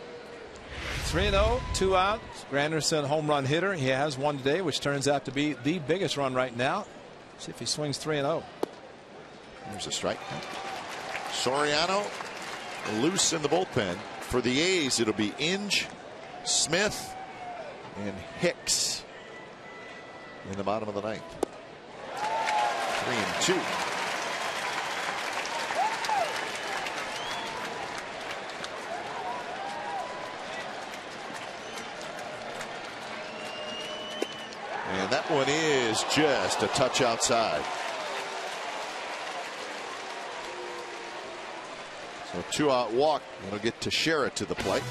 3-0, 2 out. Granderson, home run hitter. He has one today, which turns out to be the biggest run right now. See if he swings 3-0. There's a strike. Soriano loose in the bullpen. For the A's, it'll be Inge, Smith, and Hicks in the bottom of the 9th. 3-2. And that one is just a touch outside. So 2-out walk. It'll get Teixeira to the plate.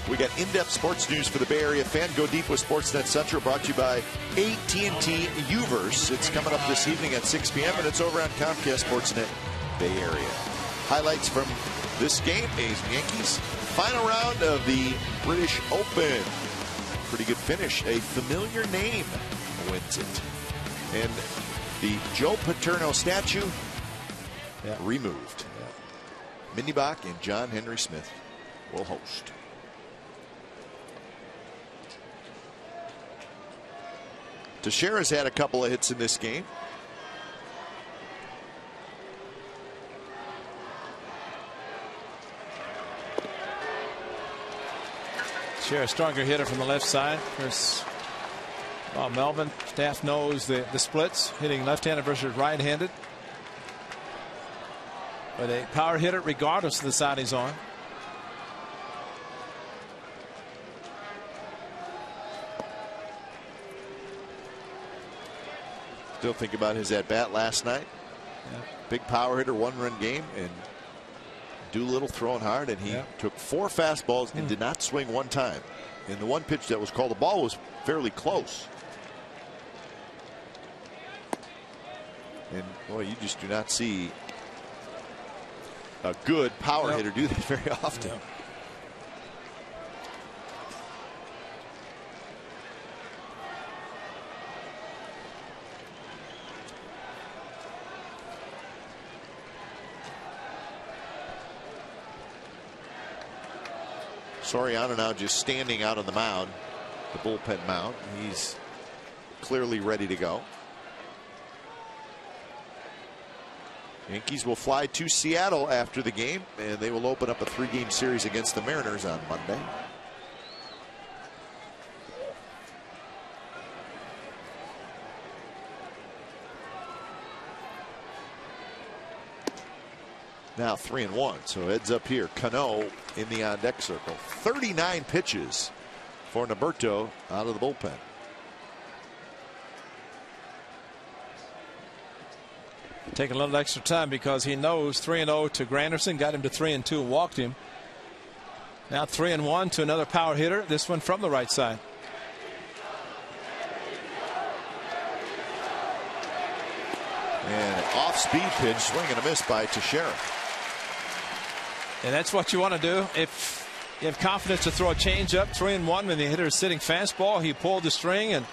We got in-depth sports news for the Bay Area fan. Go deep with Sportsnet Central, brought to you by AT&T Uverse. It's coming up this evening at 6 p.m. and it's over on Comcast Sportsnet Bay Area. Highlights from this game: A's and Yankees. Final round of the British Open. Pretty good finish. A familiar name wins it. And the Joe Paterno statue removed. Mindy Bach and John Henry Smith will host. Teixeira's had a couple of hits in this game. Teixeira, a stronger hitter from the left side. There's Melvin. Staff knows the splits, hitting left-handed versus right-handed. But a power hitter regardless of the side he's on. Still think about his at-bat last night. Big power hitter, 1-run game, and Doolittle throwing hard, and he took 4 fastballs and did not swing one time. And the one pitch that was called, the ball was fairly close. And boy, you just do not see a good power hitter do that very often. Soriano now just standing out on the mound, the bullpen mound. He's clearly ready to go. Yankees will fly to Seattle after the game, and they will open up a 3-game series against the Mariners on Monday. Now 3-1, so heads up here. Cano in the on-deck circle. 39 pitches for Norberto out of the bullpen. Taking a little extra time because he knows 3-0 to Granderson, got him to 3-2 and walked him. Now 3-1 to another power hitter, this one from the right side. And an off-speed pitch, swing and a miss by Teixeira. And that's what you want to do. If you have confidence to throw a changeup, 3-1 when the hitter is sitting fastball, he pulled the string and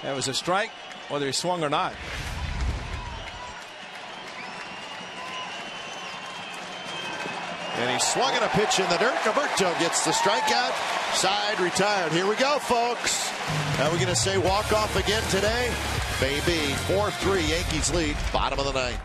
that was a strike, whether he swung or not. And he swung at a pitch in the dirt. Norberto gets the strikeout. Side retired. Here we go, folks. Now we're going to say walk off again today. Baby, 4-3 Yankees lead, bottom of the ninth.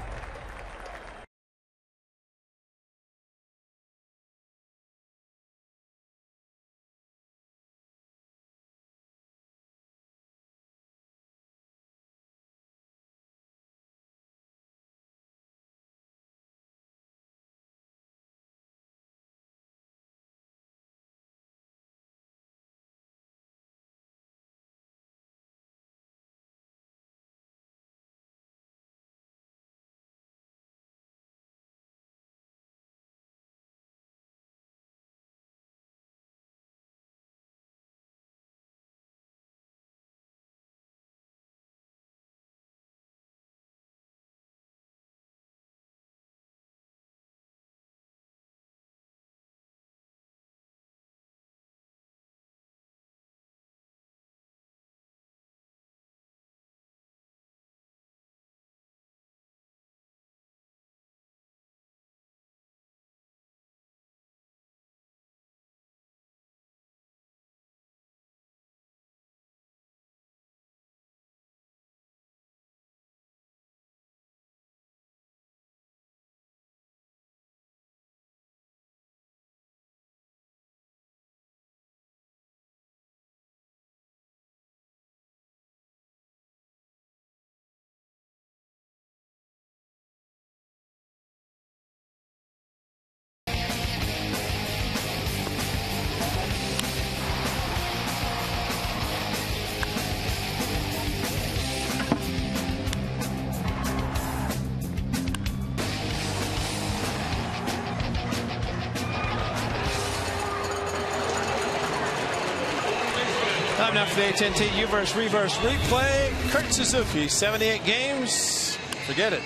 Time now for the AT&T Uverse Reverse Replay. Kurt Suzuki, 78 games. Forget it.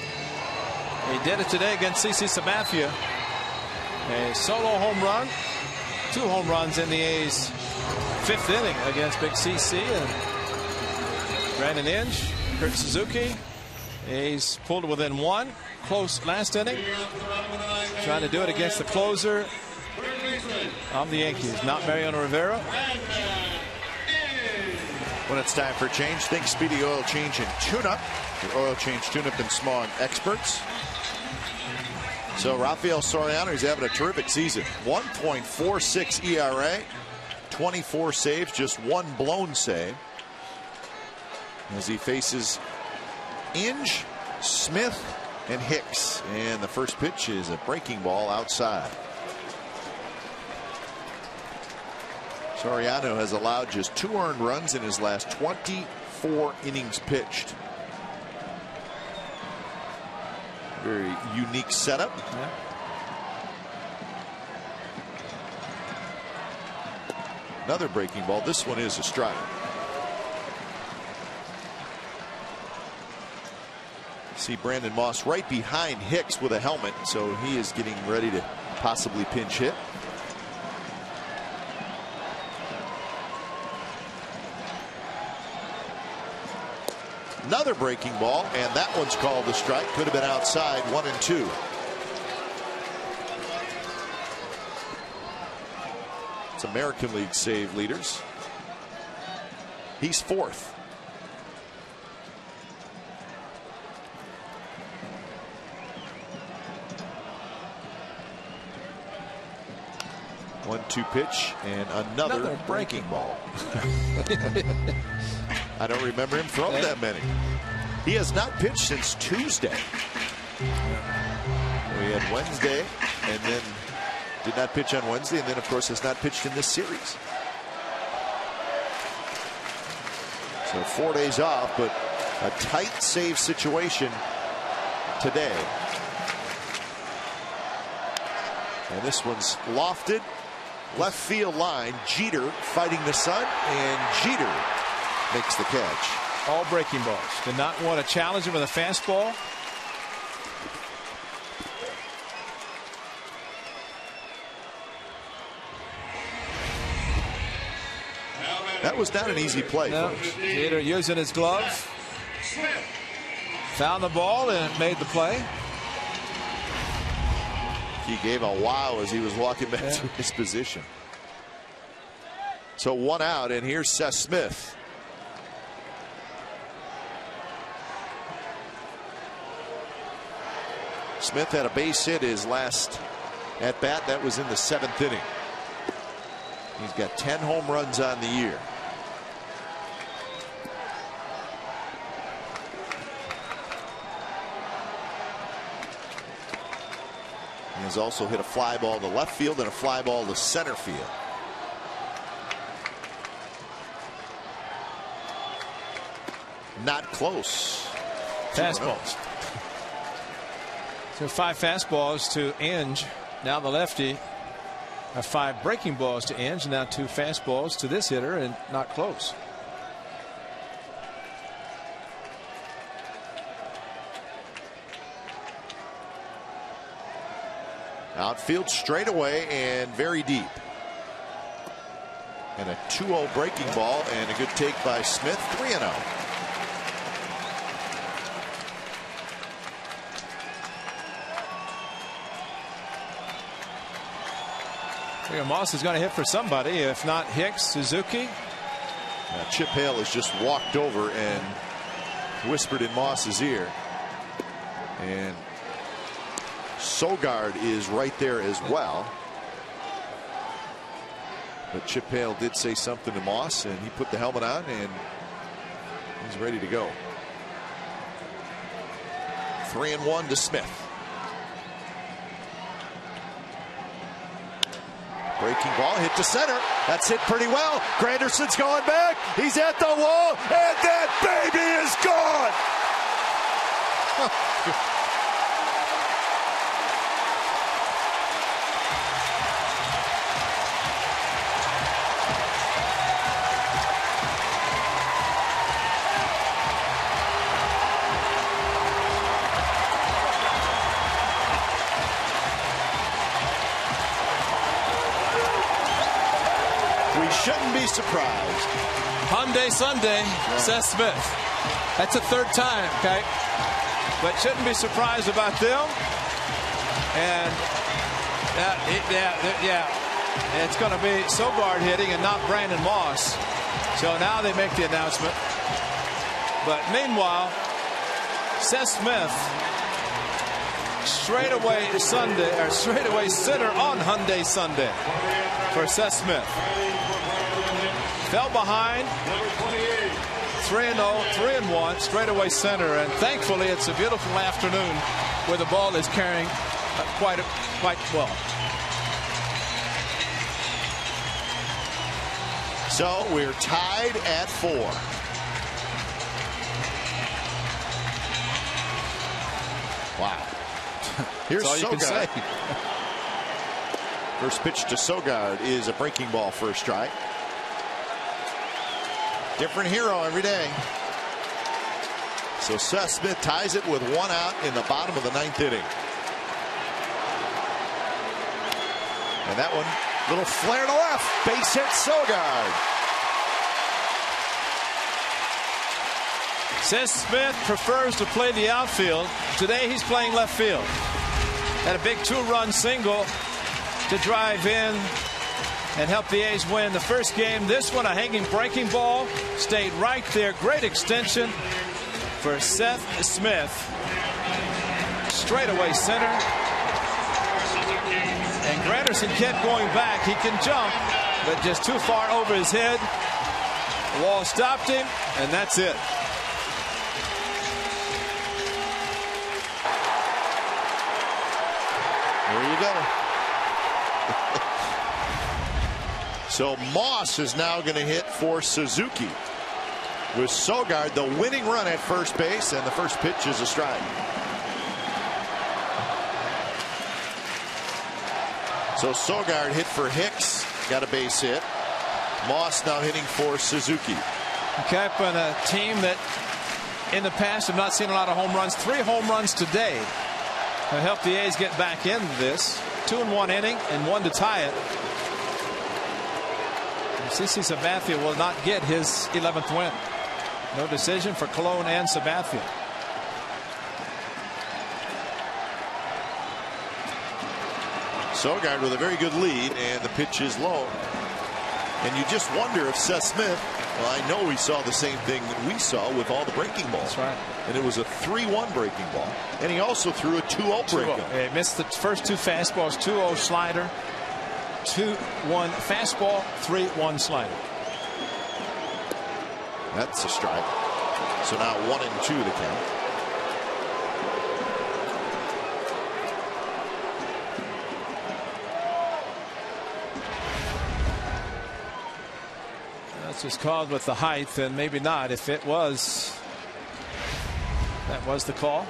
He did it today against CC Sabathia. A solo home run. 2 home runs in the A's 5th inning against Big CC and Brandon Inge. Kurt Suzuki. A's pulled within 1. Close last inning. Trying to do it against the closer of the Yankees, not Mariano Rivera. When it's time for change, think Speedy Oil Change and Tune-Up. Your oil change tune-up and smog experts. So Rafael Soriano, he's having a terrific season. 1.46 ERA, 24 saves, just 1 blown save. As he faces Inge, Smith, and Hicks. And the first pitch is a breaking ball outside. Soriano has allowed just 2 earned runs in his last 24 innings pitched. Very unique setup. Yeah. Another breaking ball. This one is a strike. See Brandon Moss right behind Hicks with a helmet, so he is getting ready to possibly pinch hit. Another breaking ball, and that one's called a strike. Could have been outside. 1-2. It's American League save leaders. He's 4th. One-two pitch and another breaking ball. I don't remember him throwing that many. He has not pitched since Tuesday. We had Wednesday and then did not pitch on Wednesday, and then of course has not pitched in this series. So 4 days off, but a tight save situation today. And this one's lofted. Left field line. Jeter fighting the sun, and Jeter makes the catch. All breaking balls. Did not want to challenge him with a fastball. That was not an easy play. No. Jeter using his glove. Found the ball and made the play. He gave a wow as he was walking back to his position. So 1 out, and here's Seth Smith. Smith had a base hit his last at bat. That was in the 7th inning. He's got 10 home runs on the year. He has also hit a fly ball to left field and a fly ball to center field. Not close. Fastballs. So 5 fastballs to Inge. Now the lefty. 5 breaking balls to Inge. Now 2 fastballs to this hitter, and not close. Outfield straightaway and very deep. And a 2-0 breaking ball, and a good take by Smith. 3-0. Moss is going to hit for somebody, if not Hicks, Suzuki. Chip Hale has just walked over and whispered in Moss's ear. And Sogard is right there as well. But Chip Hale did say something to Moss, and he put the helmet on, and he's ready to go. 3-1 to Smith. Breaking ball hit to center. That's hit pretty well. Granderson's going back. He's at the wall, and that baby is gone. Shouldn't be surprised. Hyundai Sunday, Seth Smith. That's the 3rd time, okay? But shouldn't be surprised about them. And it's going to be Sogard hitting and not Brandon Moss. So now they make the announcement. But meanwhile, Seth Smith straightaway Sunday, or straightaway center on Hyundai Sunday for Seth Smith. Fell behind, 3-0, 3-1, straightaway center, and thankfully it's a beautiful afternoon where the ball is carrying quite well. So we're tied at 4. Wow. Here's all you can say. First pitch to Sogard is a breaking ball for a strike. Different hero every day. So Seth Smith ties it with 1 out in the bottom of the 9th inning. And that one, little flare to left. Base hit Sogard. Seth Smith prefers to play the outfield. Today he's playing left field. Had a big 2-run single to drive in and helped the A's win the first game. This one, a hanging breaking ball, stayed right there. Great extension for Seth Smith. Straightaway center. And Granderson kept going back. He can jump, but just too far over his head. The wall stopped him, and that's it. There you go. So Moss is now going to hit for Suzuki with Sogard, the winning run at first base, and the first pitch is a strike. So Sogard hit for Hicks, got a base hit. Moss now hitting for Suzuki. Okay, on a team that in the past have not seen a lot of home runs. 3 home runs today have helped the A's get back into this. 2 in 1 inning and 1 to tie it. CC Sabathia will not get his 11th win. No decision for Colon and Sabathia. Sogard with a very good lead, and the pitch is low. And you just wonder if Seth Smith, well, I know he saw the same thing that we saw with all the breaking balls. That's right. And it was a 3-1 breaking ball. And he also threw a 2-0 breaking. He missed the first 2 fastballs, 2-0 slider, 2-1 fastball, 3-1 slider. That's a strike. So now 1-2 to count. That's just called with the height, and maybe not. If it was, that was the call.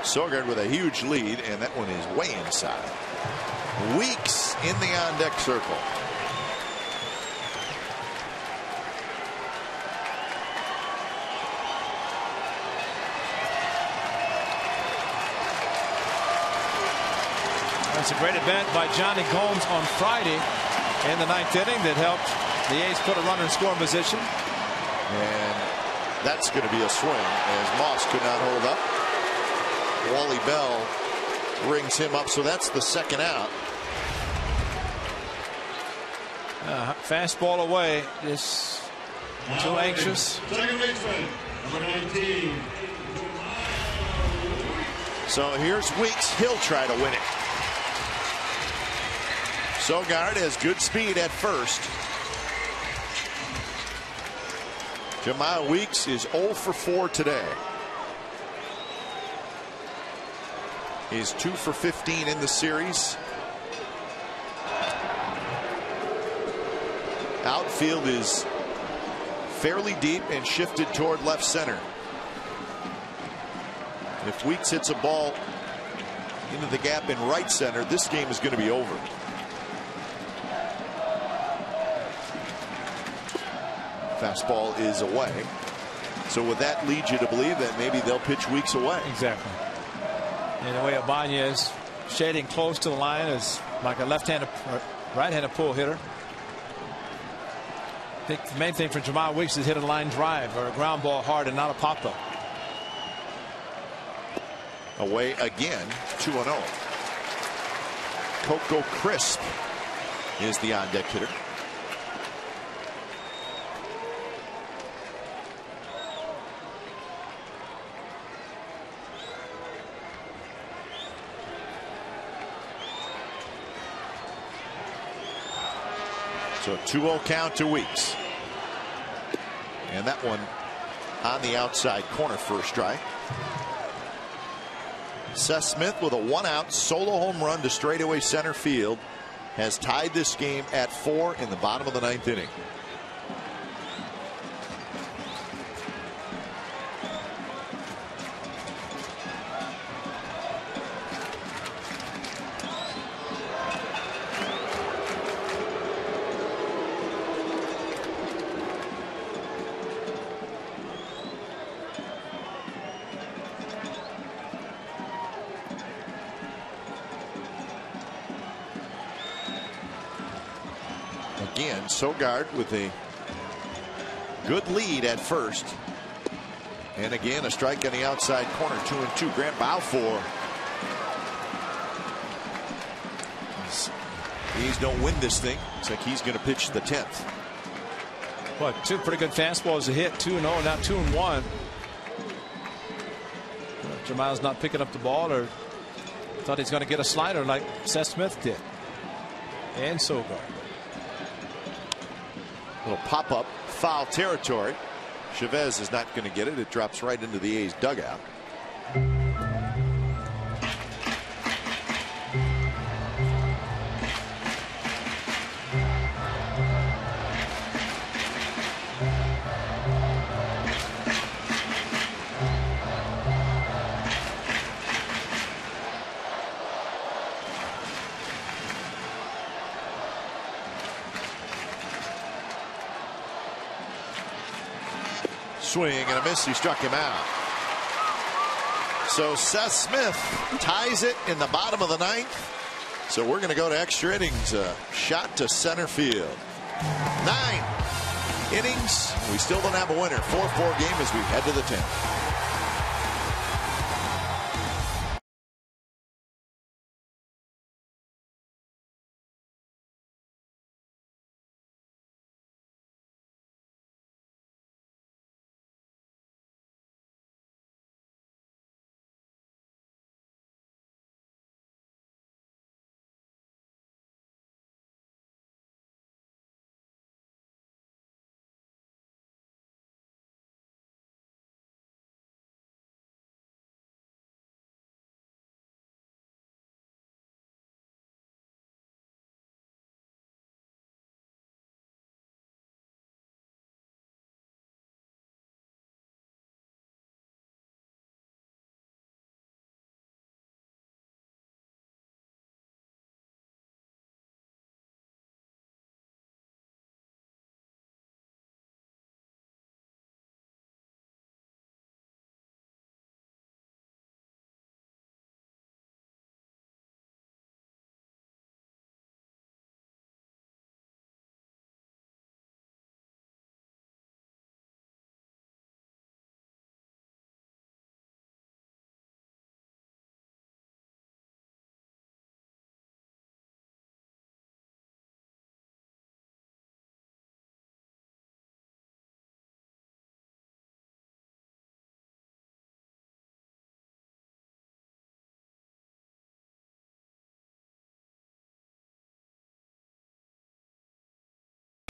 Sogard with a huge lead, and that one is way inside. Weeks in the on-deck circle. That's a great event by Johnny Gomes on Friday in the 9th inning that helped the A's put a runner in scoring position. And that's going to be a swing as Moss could not hold up. Wally Bell rings him up, so that's the second out. Fastball away, just too anxious. Second baseman, number 19. So here's Weeks. He'll try to win it. Sogard has good speed at first. Jamal Weeks is 0 for 4 today. He's 2 for 15 in the series. Outfield is fairly deep and shifted toward left center. If Weeks hits a ball into the gap in right center, this game is going to be over. Fastball is away. So would that lead you to believe that maybe they'll pitch Weeks away? Exactly. And the way Ibanez shading close to the line is like a left-handed, right-handed pull hitter. I think the main thing for Jamal Weeks is hit a line drive or a ground ball hard and not a pop-up. Away again, 2-0. Coco Crisp is the on-deck hitter. So 2-0 count to Weeks. And that one on the outside corner for a strike. Seth Smith with a 1-out solo home run to straightaway center field has tied this game at 4 in the bottom of the 9th inning. And Sogard with a good lead at first. And again, a strike on the outside corner, 2-2. Grant Balfour. He's don't win this thing. Looks like he's going to pitch the 10th. What, two pretty good fastballs to hit. 2-0, now 2-1. Jermiles not picking up the ball, or thought he's going to get a slider like Seth Smith did. And Sogard. Little pop-up, foul territory. Chavez is not going to get it. It drops right into the A's dugout. Swing and a miss. He struck him out. So Seth Smith ties it in the bottom of the 9th. So we're going to go to extra innings. Shot to center field. 9 innings. We still don't have a winner. 4-4 game as we head to the 10th.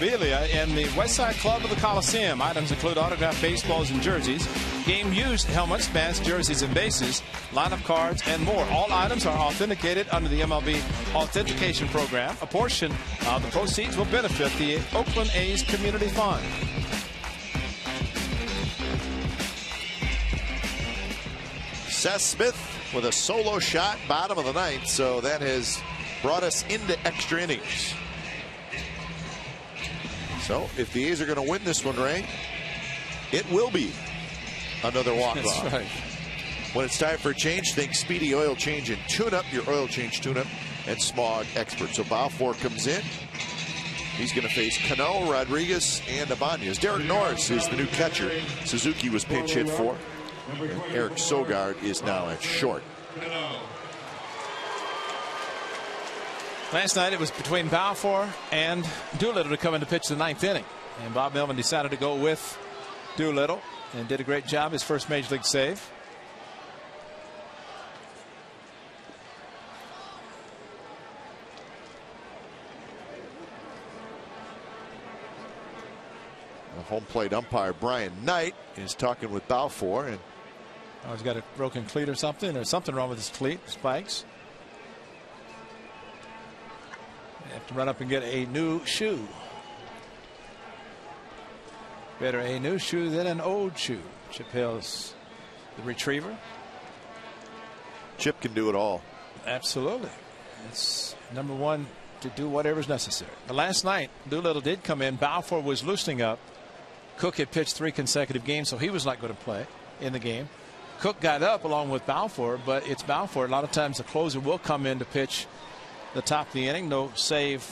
In the West Side Club of the Coliseum. Items include autographed baseballs and jerseys, game used helmets, bats, jerseys, and bases, lineup cards, and more. All items are authenticated under the MLB Authentication Program. A portion of the proceeds will benefit the Oakland A's Community Fund. Seth Smith with a solo shot, bottom of the 9th. So that has brought us into extra innings. So if the A's are going to win this one, Ray, it will be another walk-off. That's right. When it's time for a change, think Speedy Oil Change and Tune-Up, your oil change tune-up and smog expert. So Balfour comes in. He's going to face Cano, Rodriguez, and Ibanez. Derek Norris is the new catcher. Suzuki was pinch hit for. And Eric Sogard is now at short. Last night it was between Balfour and Doolittle to come in to pitch the 9th inning. And Bob Melvin decided to go with Doolittle and did a great job. His first major league save. The home plate umpire Brian Knight is talking with Balfour. And he's got a broken cleat or something wrong with his cleat, spikes. Have to run up and get a new shoe. Better a new shoe than an old shoe. Chip Hill's the retriever. Chip can do it all. Absolutely. It's number one to do whatever's necessary. But last night, Doolittle did come in. Balfour was loosening up. Cook had pitched 3 consecutive games, so he was not going to play in the game. Cook got up along with Balfour, but it's Balfour. A lot of times the closer will come in to pitch the top of the inning. No save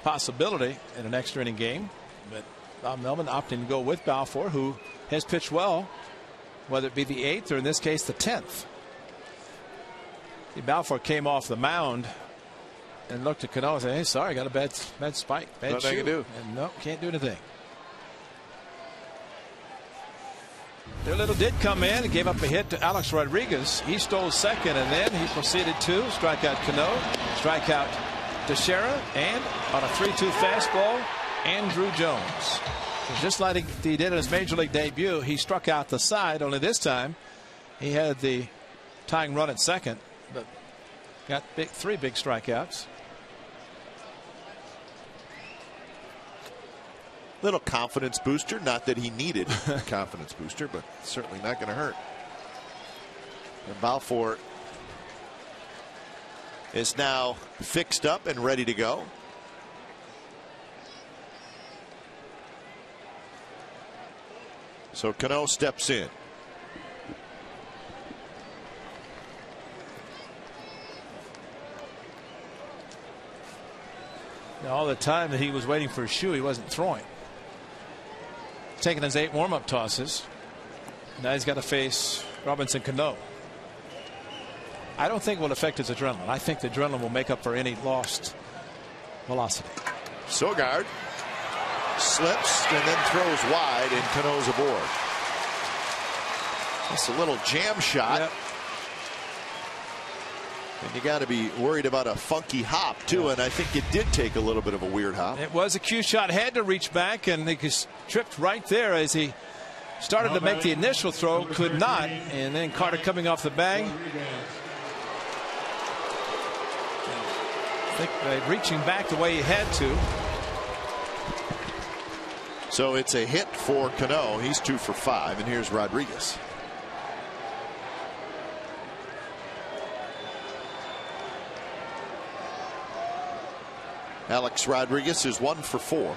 possibility in an extra inning game. But Bob Melvin opting to go with Balfour, who has pitched well, whether it be the 8th or in this case the 10th. Balfour came off the mound and looked at Cano and said, "Hey, sorry, I got a bad spike, bad Nothing I can do." And no, can't do anything. Doolittle did come in and gave up a hit to Alex Rodriguez. He stole second, and then he proceeded to strike out Cano, strike out Teixeira, and on a 3-2 fastball, Andrew Jones. Just like he did in his major league debut, he struck out the side, only this time he had the tying run at second, but got 3 big strikeouts. Little confidence booster. Not that he needed a confidence booster, but certainly not going to hurt. And Balfour is now fixed up and ready to go. So Cano steps in. Now, all the time that he was waiting for his shoe, he wasn't throwing. Taking his 8 warm-up tosses. Now he's got to face Robinson Cano. I don't think it will affect his adrenaline. I think the adrenaline will make up for any lost velocity. Sogard slips and then throws wide, and Cano's aboard. That's a little jam shot. Yep. And you got to be worried about a funky hop too, and I think it did take a little bit of a weird hop. It was a cue shot, had to reach back, and he tripped right there as he started to make the initial throw, could not, and then Carter coming off the bag. I think reaching back the way he had to. So it's a hit for Cano. He's 2 for 5, and here's Rodriguez. Alex Rodriguez is 1 for 4.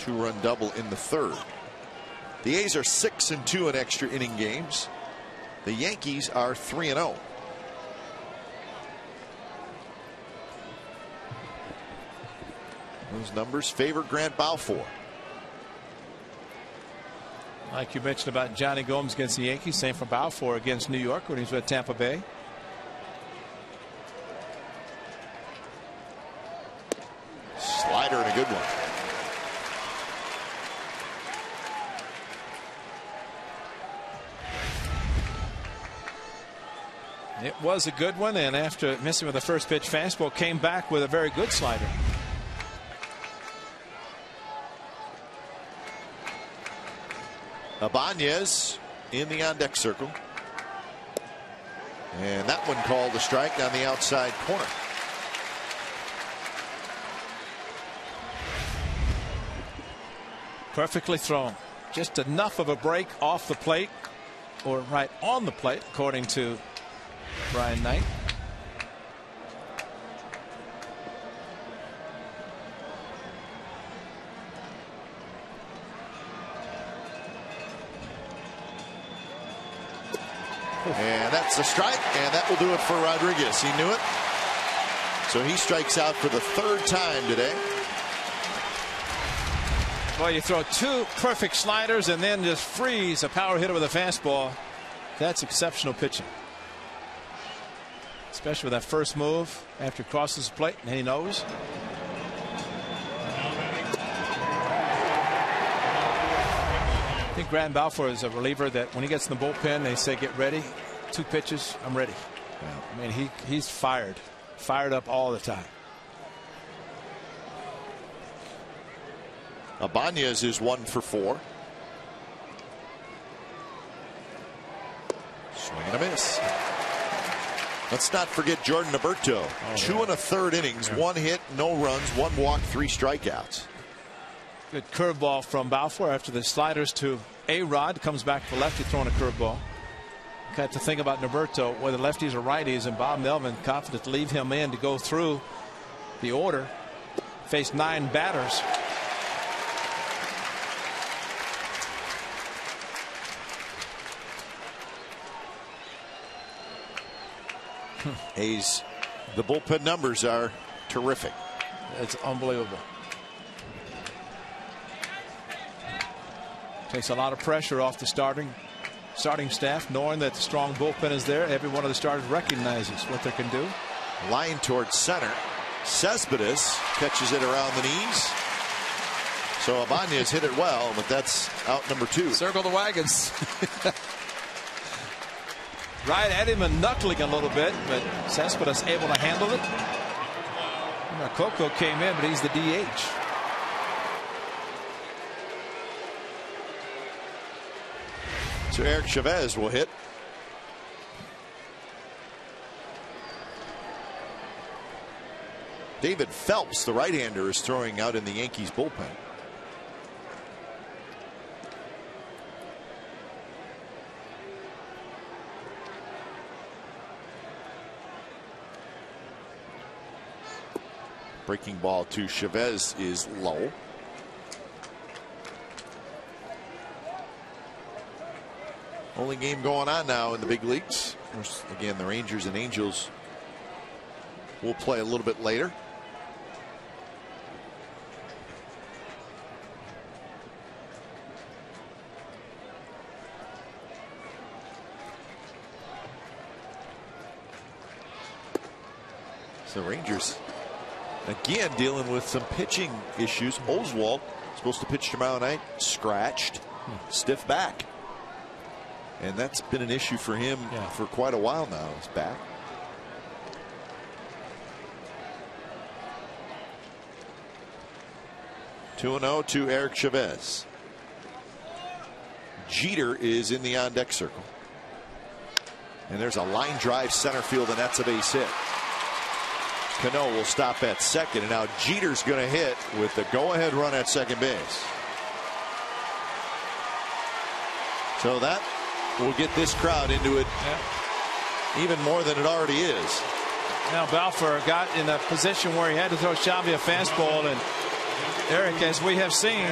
2-run double in the 3rd. The A's are 6-2 in extra inning games. The Yankees are 3-0. Those numbers favor Grant Balfour. Like you mentioned about Johnny Gomes against the Yankees, same for Balfour against New York when he was with Tampa Bay. Slider and a good one. It was a good one, and after missing with the first pitch fastball, came back with a very good slider. Ibanez in the on-deck circle. And that one called a strike on the outside corner. Perfectly thrown. Just enough of a break off the plate, or right on the plate, according to Brian Knight. And that's a strike, and that will do it for Rodriguez. He knew it. So he strikes out for the 3rd time today. Well, you throw 2 perfect sliders and then just freeze a power hitter with a fastball. That's exceptional pitching. Especially with that first move after he crosses the plate and he knows. I think Grant Balfour is a reliever that when he gets in the bullpen, they say, get ready. 2 pitches, I'm ready. I mean, he's fired up all the time. Ibanez is 1 for 4. Swing and a miss. Let's not forget Jordan Alberto. 2 1/3 innings, 1 hit, no runs, 1 walk, 3 strikeouts. Good curveball from Balfour after the sliders to A-Rod. Comes back to the lefty throwing a curveball. Got to think about Alberto, whether lefties or righties, and Bob Melvin confident to leave him in to go through the order. Faced 9 batters. A's, the bullpen numbers are terrific. It's unbelievable. Takes a lot of pressure off the starting staff, knowing that the strong bullpen is there. Every one of the starters recognizes what they can do. Line towards center. Cespedes catches it around the knees. So Ibanez hit it well, but that's out number 2. Circle the wagons. Right at him and knuckling a little bit, but Cespedes able to handle it. Coco came in, but he's the DH. So Eric Chavez will hit. David Phelps, the right-hander, is throwing out in the Yankees bullpen. Breaking ball to Chavez is low. Only game going on now in the big leagues. Again, the Rangers and Angels will play a little bit later. So Rangers again dealing with some pitching issues. Oswalt supposed to pitch tomorrow night, scratched, stiff back. And that's been an issue for him for quite a while now. His back. (2-0) to Eric Chavez. Jeter is in the on-deck circle. And there's a line drive center field, and that's a base hit. Cano will stop at second, and now Jeter's going to hit with the go-ahead run at second base. So that will get this crowd into it even more than it already is. Now Balfour got in a position where he had to throw Xavi a fastball, and Eric, as we have seen,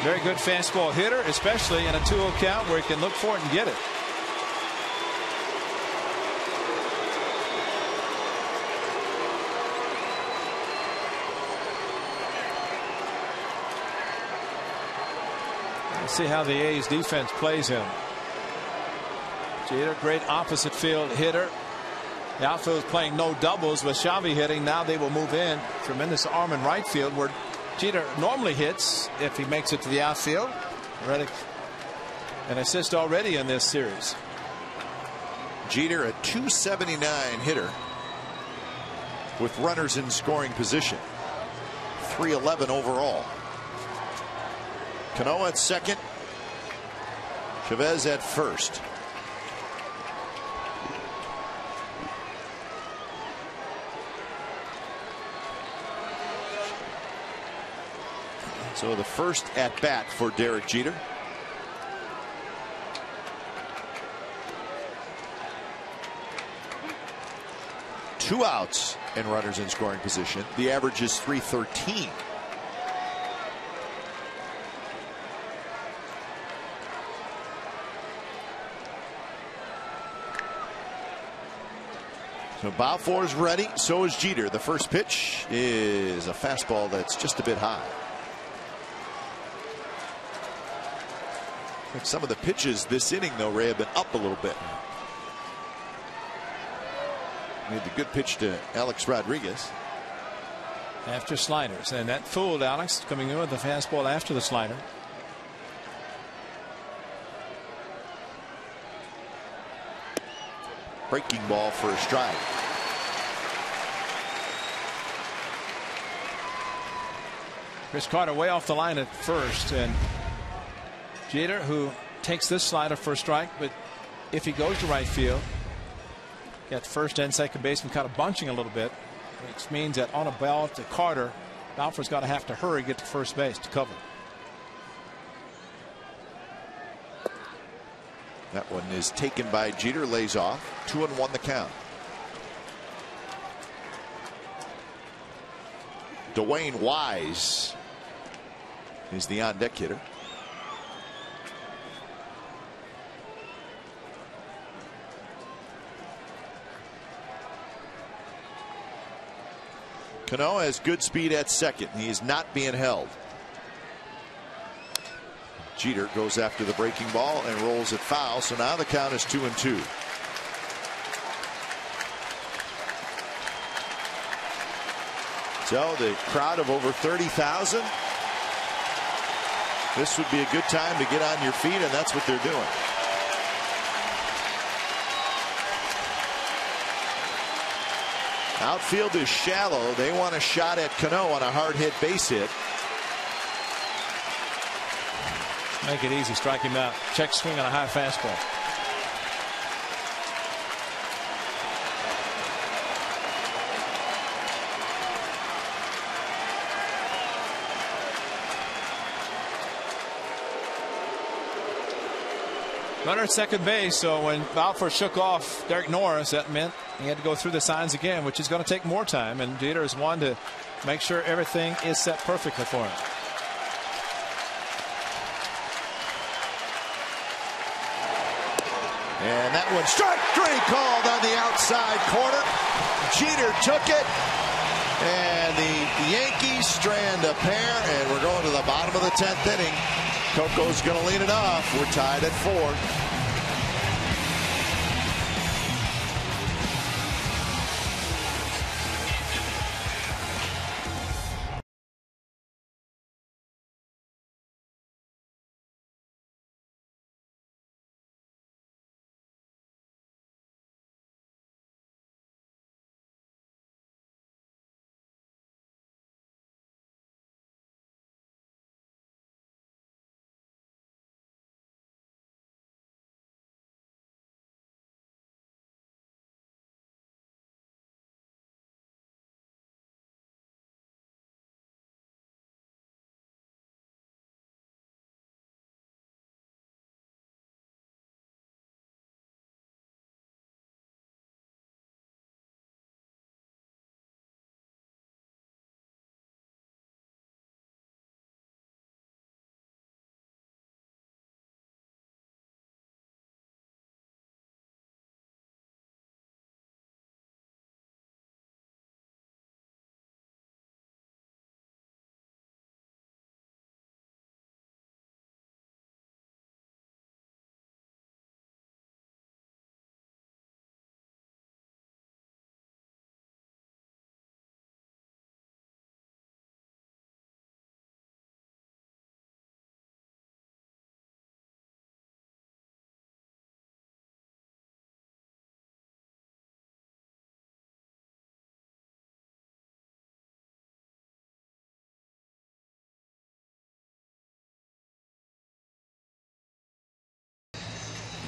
very good fastball hitter, especially in a 2-0 count where he can look for it and get it. Let's see how the A's defense plays him. Jeter, great opposite field hitter. The outfield is playing no doubles with Xavi hitting. Now they will move in. Tremendous arm in right field where Jeter normally hits if he makes it to the outfield. Reddick an assist already in this series. Jeter, a .279 hitter with runners in scoring position. .311 overall. Cano at second. Chavez at first. So the first at bat for Derek Jeter. Two outs and runners in scoring position. The average is .313. So Balfour's ready. So is Jeter. The first pitch is a fastball that's just a bit high. Some of the pitches this inning, though, Ray, have been up a little bit. Made the good pitch to Alex Rodriguez. After sliders. And that fooled Alex, coming in with the fastball after the slider. Breaking ball for a strike. Chris Carter way off the line at first, and Jeter, who takes this slider for a strike, but if he goes to right field, got first and second baseman kind of bunching a little bit, which means that on a ball to Carter, Balfour's got to have to hurry get to first base to cover. That one is taken by Jeter, lays off. 2-1 the count. Dwayne Wise is the on-deck hitter. Cano has good speed at second. He is not being held. Jeter goes after the breaking ball and rolls it foul. So now the count is 2-2. So the crowd of over 30,000. This would be a good time to get on your feet, and that's what they're doing. Outfield is shallow. They want a shot at Cano on a hard hit base hit. Make it easy. Strike him out. Check swing on a high fastball. Runner at second base, so when Balfour shook off Derek Norris, that meant he had to go through the signs again, which is going to take more time, and Jeter is one to make sure everything is set perfectly for him. And that one, strike three called on the outside corner. Jeter took it, and the Yankees strand a pair, and we're going to the bottom of the 10th inning. Coco's going to lead it off. We're tied at 4.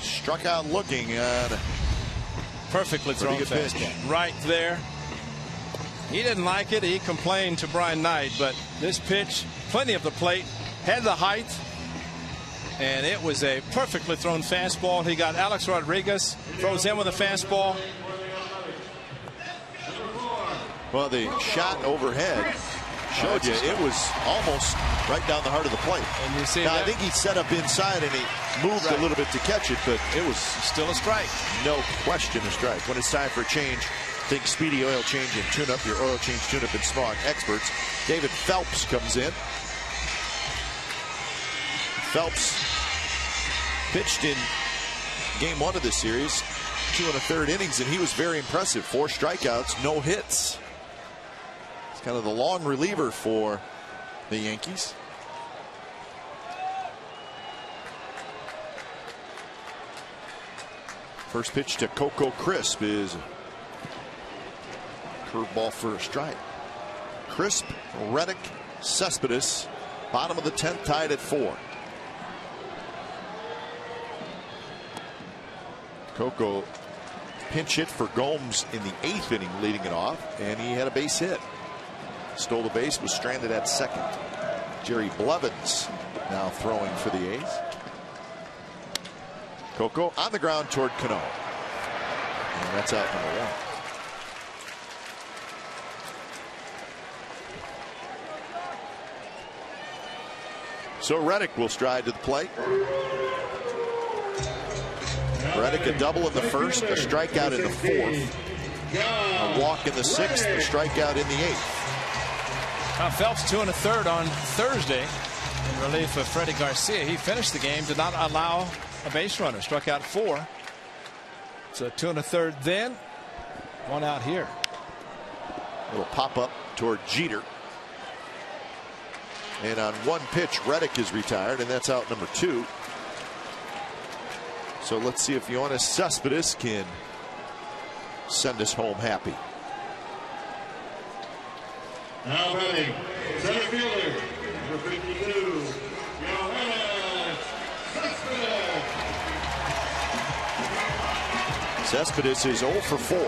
Struck out looking on perfectly thrown fastball right there. He didn't like it. He complained to Brian Knight, but this pitch, plenty of the plate, had the height, and it was a perfectly thrown fastball. He got Alex Rodriguez, throws in with a fastball. Well, the shot overhead showed you it was almost right down the heart of the plate. And you see now, that? I think he set up inside and he moved a little bit to catch it, but it was still a strike. No question a strike. When it's time for a change, think Speedy Oil Change and Tune-Up, your oil change, tune-up, and smog experts. David Phelps comes in. Phelps pitched in game 1 of this series, 2 1/3 innings, and he was very impressive. 4 strikeouts, no hits. It's kind of the long reliever for the Yankees. First pitch to Coco Crisp is curveball for a strike. Crisp, Reddick, Cespedes, bottom of the 10th, tied at 4. Coco pinch hit for Gomes in the 8th inning, leading it off, and he had a base hit. Stole the base, was stranded at second. Jerry Blevins now throwing for the A's. Coco on the ground toward Cano. And that's out number 1. So Reddick will stride to the plate. Reddick a double in the first, a strikeout in the 4th, a walk in the 6th, a strikeout in the 8th. Phelps 2 1/3 on Thursday in relief of Freddie Garcia. He finished the game, did not allow a base runner, struck out 4. So 2 1/3 then, 1 out here. Little pop up toward Jeter. And on 1 pitch, Reddick is retired, and that's out number 2. So let's see if Yoenis Cespedes can send us home happy. Now batting, center fielder, number 52, Yoenis Cespedes. Cespedes is 0 for 4.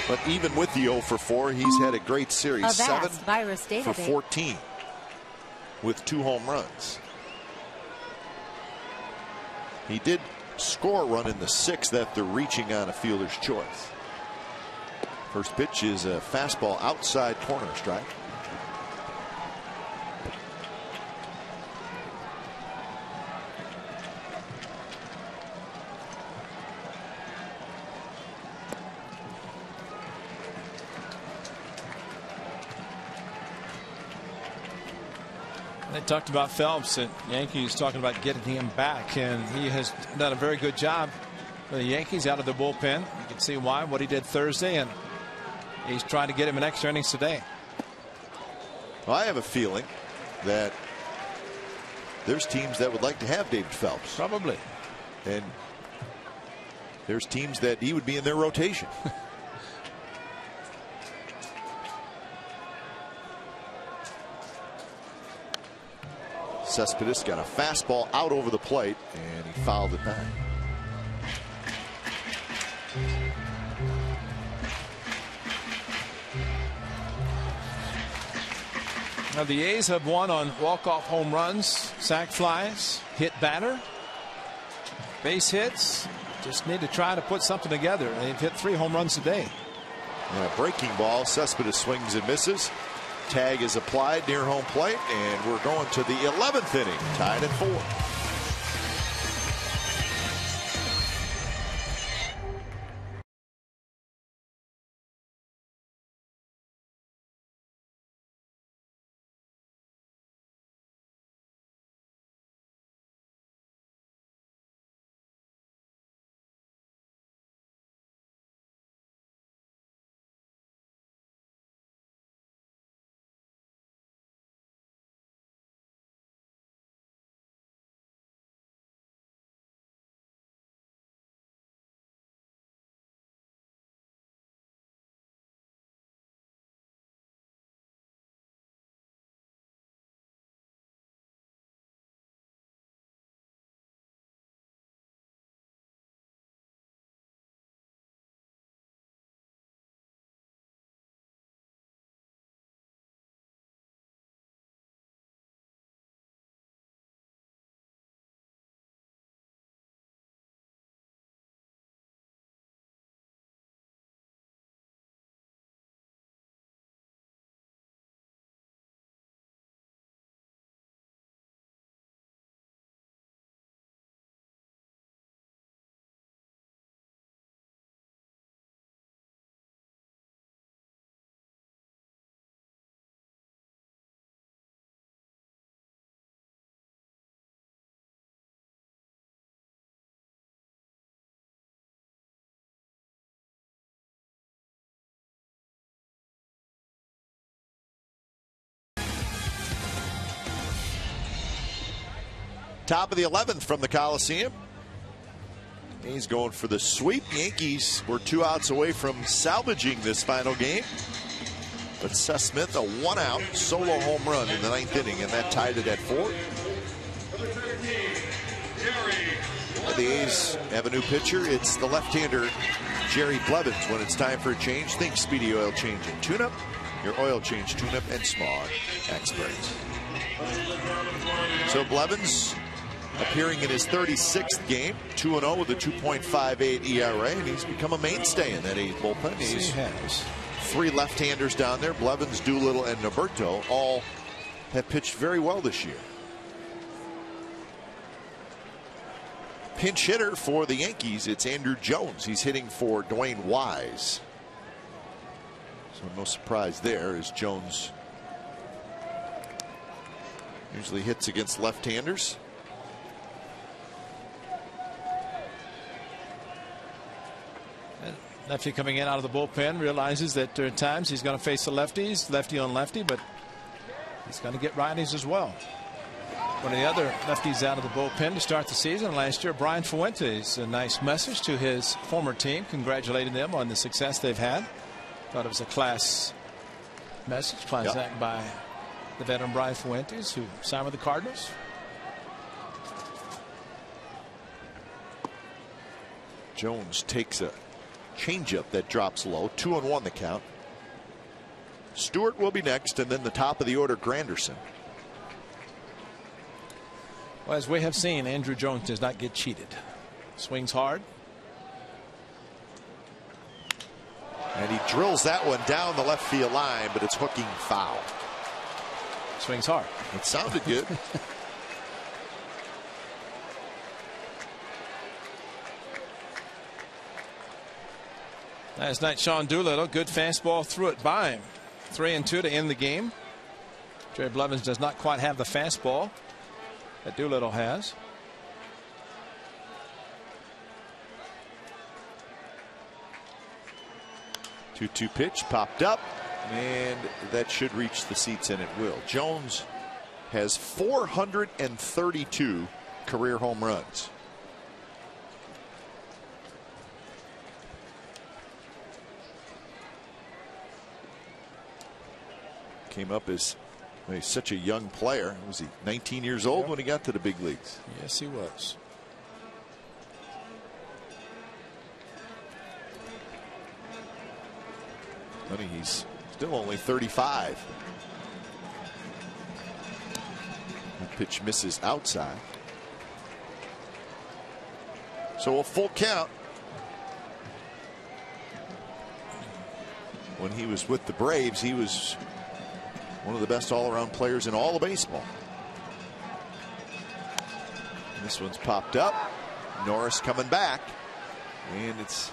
But even with the 0 for 4, he's had a great series. 7 for 14 with 2 home runs. He did score a run in the 6th after reaching on a fielder's choice. First pitch is a fastball outside corner strike. They talked about Phelps and Yankees talking about getting him back, and he has done a very good job for the Yankees out of the bullpen. You can see why, what he did Thursday, and he's trying to get him an extra innings today. Well, I have a feeling that there's teams that would like to have David Phelps. Probably. And there's teams that he would be in their rotation. Cespedes got a fastball out over the plate, and he fouled it back. Now the A's have won on walk-off home runs, sac flies, hit batter, base hits. Just need to try to put something together. They've hit 3 home runs today. And a breaking ball. Cespedes swings and misses. Tag is applied near home plate, and we're going to the 11th inning, tied at 4. Top of the 11th from the Coliseum. He's going for the sweep. Yankees were 2 outs away from salvaging this final game. But Seth Smith, a 1-out solo home run in the 9th inning, and that tied it at 4. The A's have a new pitcher. It's the left-hander, Jerry Blevins. When it's time for a change, think Speedy Oil Change and Tune-Up. Your oil change, tune-up, and smog experts. So Blevins appearing in his 36th game, 2-0 with a 2.58 ERA, and he's become a mainstay in that A's bullpen. He has 3 left-handers down there. Blevins, Doolittle, and Noberto all have pitched very well this year. Pinch hitter for the Yankees, it's Andrew Jones. He's hitting for Dwayne Wise. So no surprise there, as Jones usually hits against left-handers. Lefty coming in out of the bullpen realizes that there are times he's going to face the lefties, lefty on lefty, but he's going to get righties as well. One of the other lefties out of the bullpen to start the season last year, Brian Fuentes, a nice message to his former team, congratulating them on the success they've had. Thought it was a class message, act by the veteran Brian Fuentes, who signed with the Cardinals. Jones takes a changeup that drops low. 2-1 the count. Stewart will be next, and then the top of the order, Granderson. Well, as we have seen, Andrew Jones does not get cheated. Swings hard. And he drills that one down the left field line, but it's hooking foul. Swings hard. It sounded good. Last night, Sean Doolittle, good fastball, threw it by him. 3-2 to end the game. Jerry Blevins does not quite have the fastball that Doolittle has. Two-two pitch popped up, and that should reach the seats, and it will. Jones has 432 career home runs. Came up as such a young player. Was he 19 years old when he got to the big leagues? Yes, he was. Funny, he's still only 35. The pitch misses outside. So a full count. When he was with the Braves, he was one of the best all-around players in all of baseball. This one's popped up. Norris coming back, and it's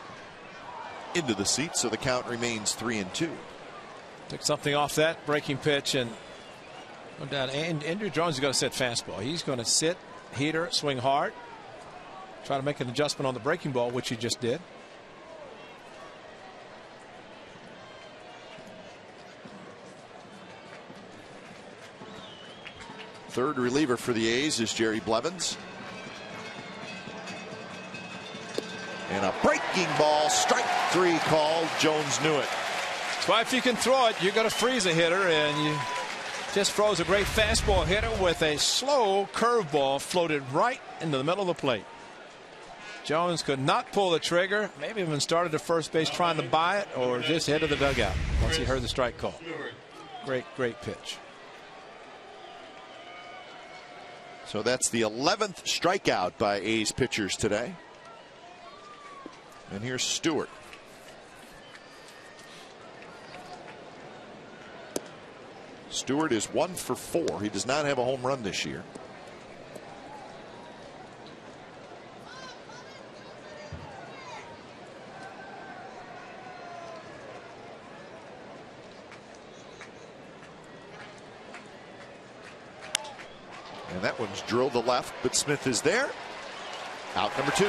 into the seat, so the count remains 3-2. Took something off that breaking pitch, and no doubt Andrew Jones is going to set fastball. He's going to sit, heater, swing hard, try to make an adjustment on the breaking ball, which he just did. Third reliever for the A's is Jerry Blevins. And a breaking ball, strike three called. Jones knew it. That's why if you can throw it, you're going to freeze a hitter, and you just froze a great fastball hitter with a slow curveball floated right into the middle of the plate. Jones could not pull the trigger, maybe even started at first base trying to buy it, or just head to the dugout once he heard the strike call. Great pitch. So that's the 11th strikeout by A's pitchers today. And here's Stewart. Stewart is 1 for 4. He does not have a home run this year. And that one's drilled to left, but Smith is there. Out number 2.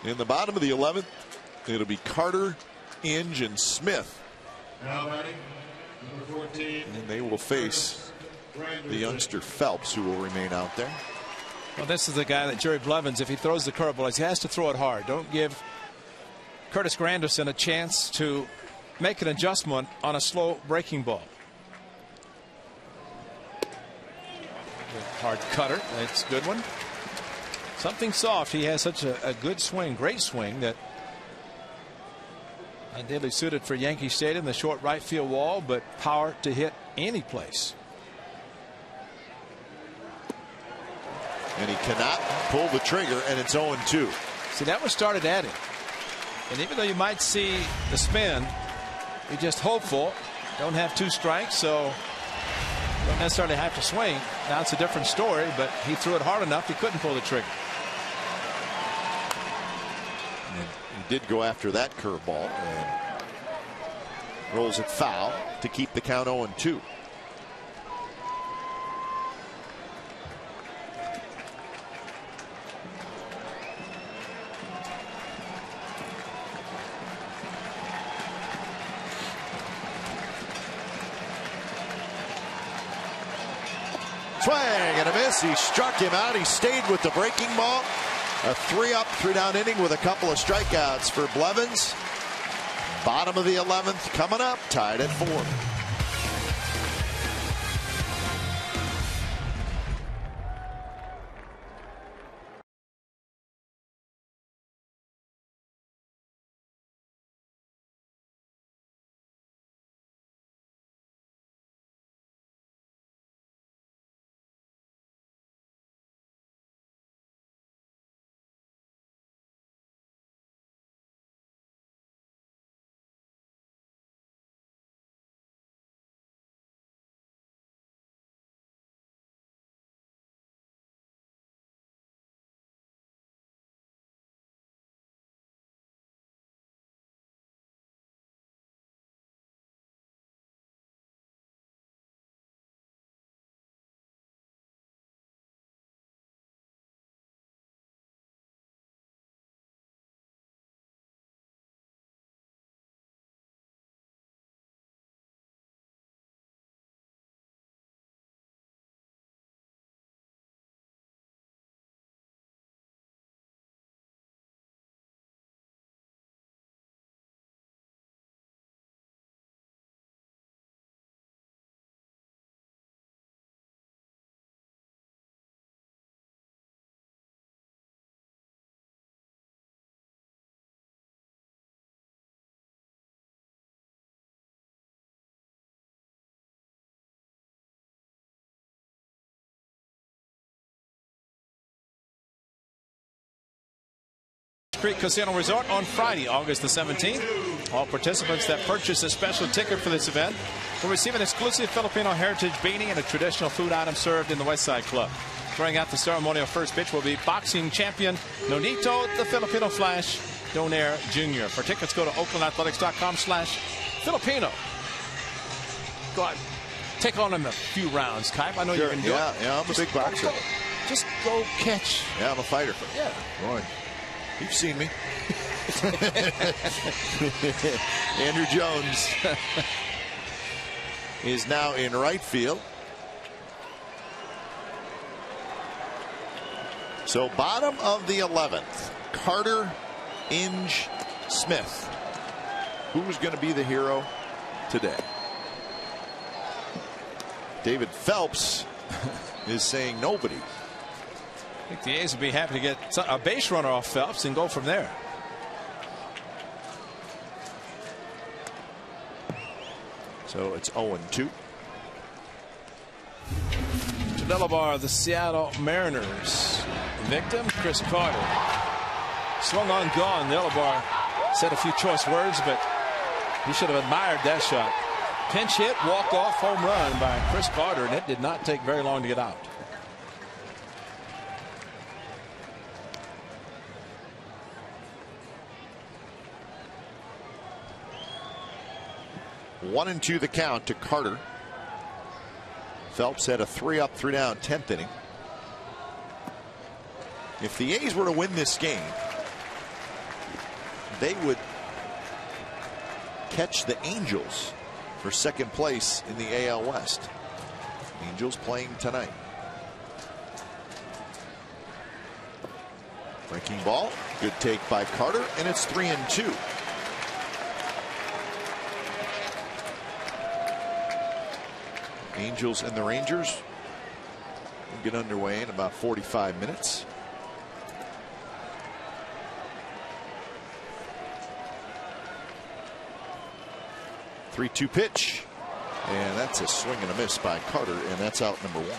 In the bottom of the 11th, it'll be Carter, Inge, and Smith. Now batting, number 14. And they will face the youngster Phelps, who will remain out there. Well, this is the guy that Jerry Blevins, if he throws the curveball, he has to throw it hard. Don't give Curtis Granderson a chance to make an adjustment on a slow breaking ball. Hard cutter. That's a good one. Something soft. He has such a good swing, great swing, that ideally suited for Yankee Stadium, the short right field wall, but power to hit any place. And he cannot pull the trigger, and it's 0-2. See, that was started at him. And even though you might see the spin, you're just hopeful. Don't have 2 strikes, so don't necessarily have to swing. Now it's a different story, but he threw it hard enough. He couldn't pull the trigger. And he did go after that curveball and rolls it foul to keep the count 0-2. Swing and a miss. He struck him out. He stayed with the breaking ball. A 3-up, 3-down inning with a couple of strikeouts for Blevins. Bottom of the 11th coming up, tied at 4. Creek Casino Resort on Friday, August the 17th. All participants that purchase a special ticket for this event will receive an exclusive Filipino heritage beanie and a traditional food item served in the Westside Club. Throwing out the ceremonial first pitch will be boxing champion Nonito the Filipino Flash Donaire Jr. For tickets, go to oaklandathletics.com/Filipino. Go on, take on him a few rounds, Kyle. I know you can do it. Yeah, I'm a big boxer. Just go catch. Yeah, I'm a fighter. Yeah. Boy. You've seen me. Andrew Jones is now in right field. So bottom of the 11th, Carter, Inge, Smith. Who's going to be the hero today? David Phelps is saying nobody. I think the A's would be happy to get a base runner off Phelps and go from there. So it's 0-2. To Delabar, the Seattle Mariners. Victim, Chris Carter. Swung on, gone. Delabar said a few choice words, but he should have admired that shot. Pinch hit, walk off, home run by Chris Carter, and it did not take very long to get out. One and 2 the count to Carter. Phelps had a 3-up, 3-down 10th inning. If the A's were to win this game, they would catch the Angels for second place in the AL West. Angels playing tonight. Breaking ball, good take by Carter, and it's 3-2. Angels and the Rangers will get underway in about 45 minutes. The 3-2 pitch, and that's a swing and a miss by Carter, and that's out number 1.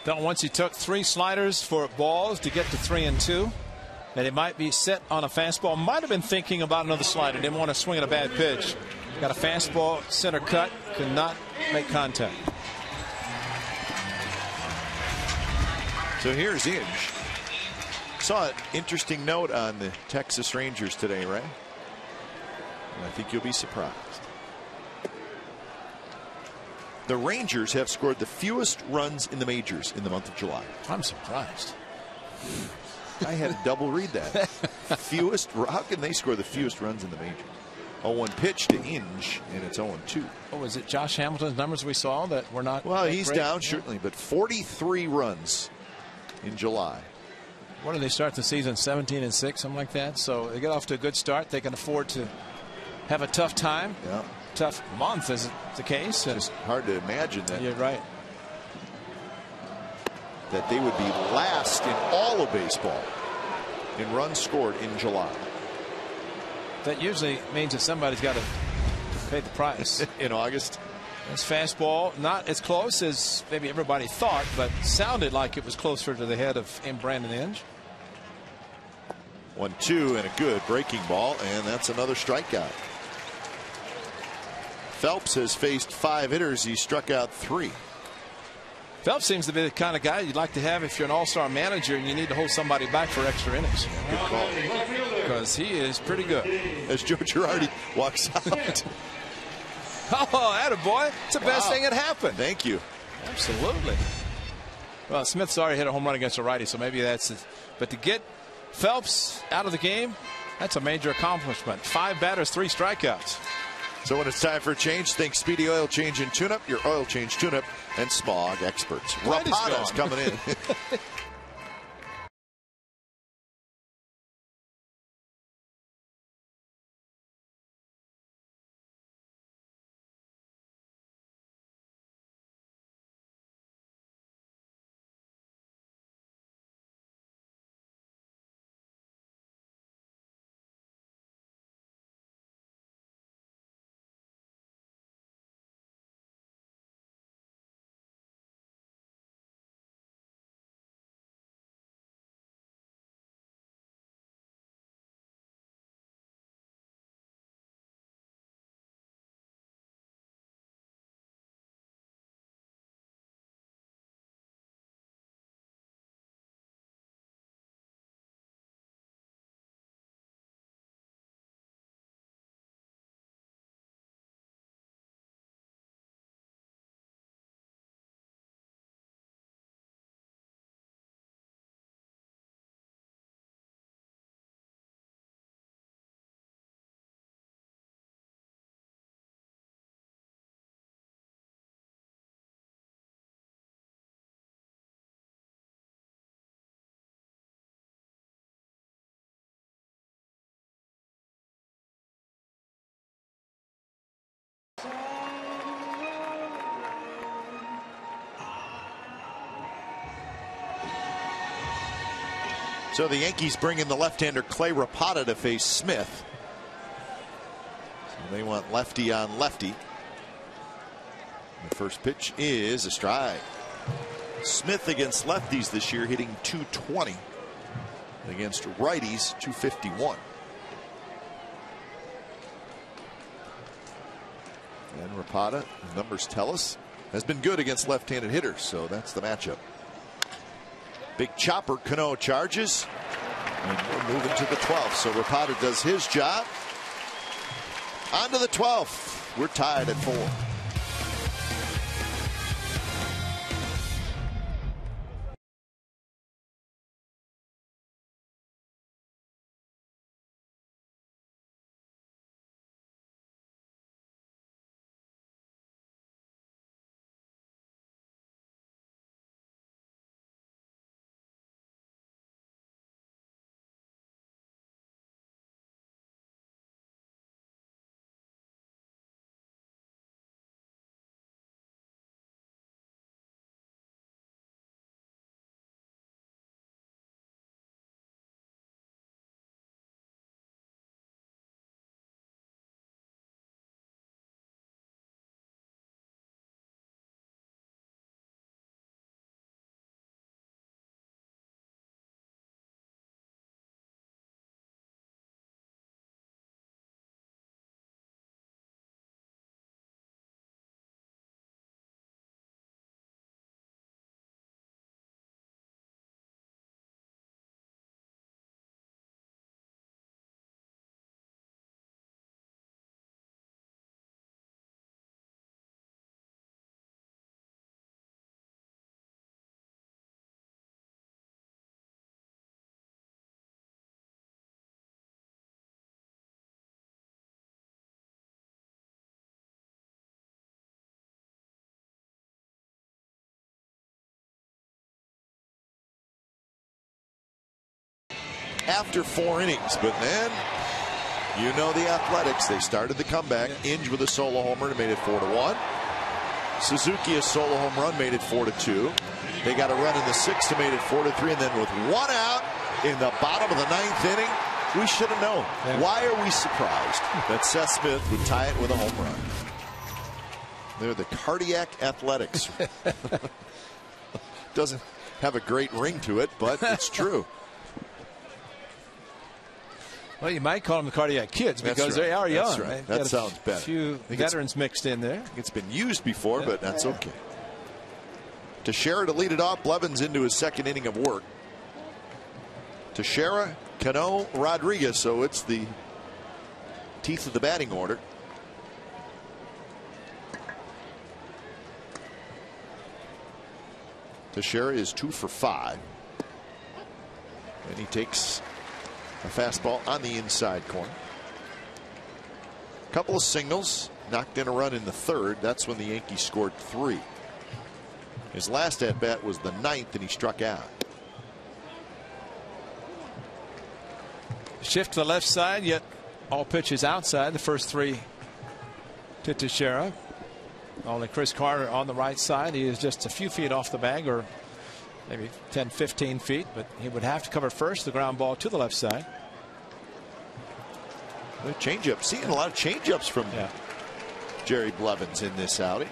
Don't once he took 3 sliders for balls to get to 3-2. And he might be set on a fastball. Might have been thinking about another slider. Didn't want to swing at a bad pitch. Got a fastball, center cut, Could not make contact. So here's Inge. Saw an interesting note on the Texas Rangers today, Ray. And I think you'll be surprised. The Rangers have scored the fewest runs in the majors in the month of July. I'm surprised. I had to double read that. Fewest. How can they score the fewest runs in the majors? 0-1 pitch to Inge, and it's 0-2. Oh, was it Josh Hamilton's numbers we saw that were not? Well, he's great? down, certainly, but 43 runs in July. What did they start the season? 17-6, something like that. So they get off to a good start. They can afford to have a tough time. Yeah. Tough month, is the case. It's hard to imagine that. You're right. That they would be last in all of baseball in runs scored in July. That usually means that somebody's got to pay the price. In August. This fastball, not as close as maybe everybody thought, but sounded like it was closer to the head of Brandon Inge. 1-2 and a good breaking ball, and that's another strikeout. Phelps has faced 5 hitters. He struck out 3. Phelps seems to be the kind of guy you'd like to have if you're an all-star manager and you need to hold somebody back for extra innings. Good call. Because he is pretty good. As Joe Girardi walks out. Oh, attaboy. It's the best thing that happened. Thank you. Absolutely. Well, Smith's already hit a home run against a righty, so maybe that's it. But to get Phelps out of the game, that's a major accomplishment. 5 batters, 3 strikeouts. So when it's time for a change, think Speedy Oil Change and Tune-Up, your oil change tune-up and smog experts. Rapato's coming in. So the Yankees bring in the left-hander Clay Rapata to face Smith. So they want lefty on lefty. The first pitch is a strike. Smith against lefties this year hitting .220. Against righties .251. And Rapata, the numbers tell us, has been good against left-handed hitters, so that's the matchup. Big chopper, Cano charges, and we're moving to the 12th. So Rapata does his job. On to the 12th. We're tied at 4. after 4 innings. But then, you know the Athletics. They started the comeback. Inge with a solo homer and made it 4-1. Suzuki a solo home run made it 4-2. They got a run in the 6th and made it 4-3. And then with 1 out in the bottom of the 9th inning, we should have known. Yeah. Why are we surprised that Seth Smith would tie it with a home run? They're the cardiac Athletics. Doesn't have a great ring to it, but it's true. Well, you might call them the cardiac kids because they are young. That's right. That sounds better. A few veterans mixed in there. It's been used before, but that's okay. Teixeira to lead it off. Blevins into his 2nd inning of work. Teixeira, Cano, Rodriguez. So it's the teeth of the batting order. Teixeira is 2 for 5. And he takes a fastball on the inside corner. Couple of singles. Knocked in a run in the 3rd. That's when the Yankees scored 3. His last at bat was the 9th, and he struck out. Shift to the left side, yet all pitches outside. The first 3 to Teixeira. Only Chris Carter on the right side. He is just a few feet off the bag, or maybe 10, 15 feet, but he would have to cover first. The ground ball to the left side. Changeup. Seeing a lot of changeups from Jerry Blevins in this outing.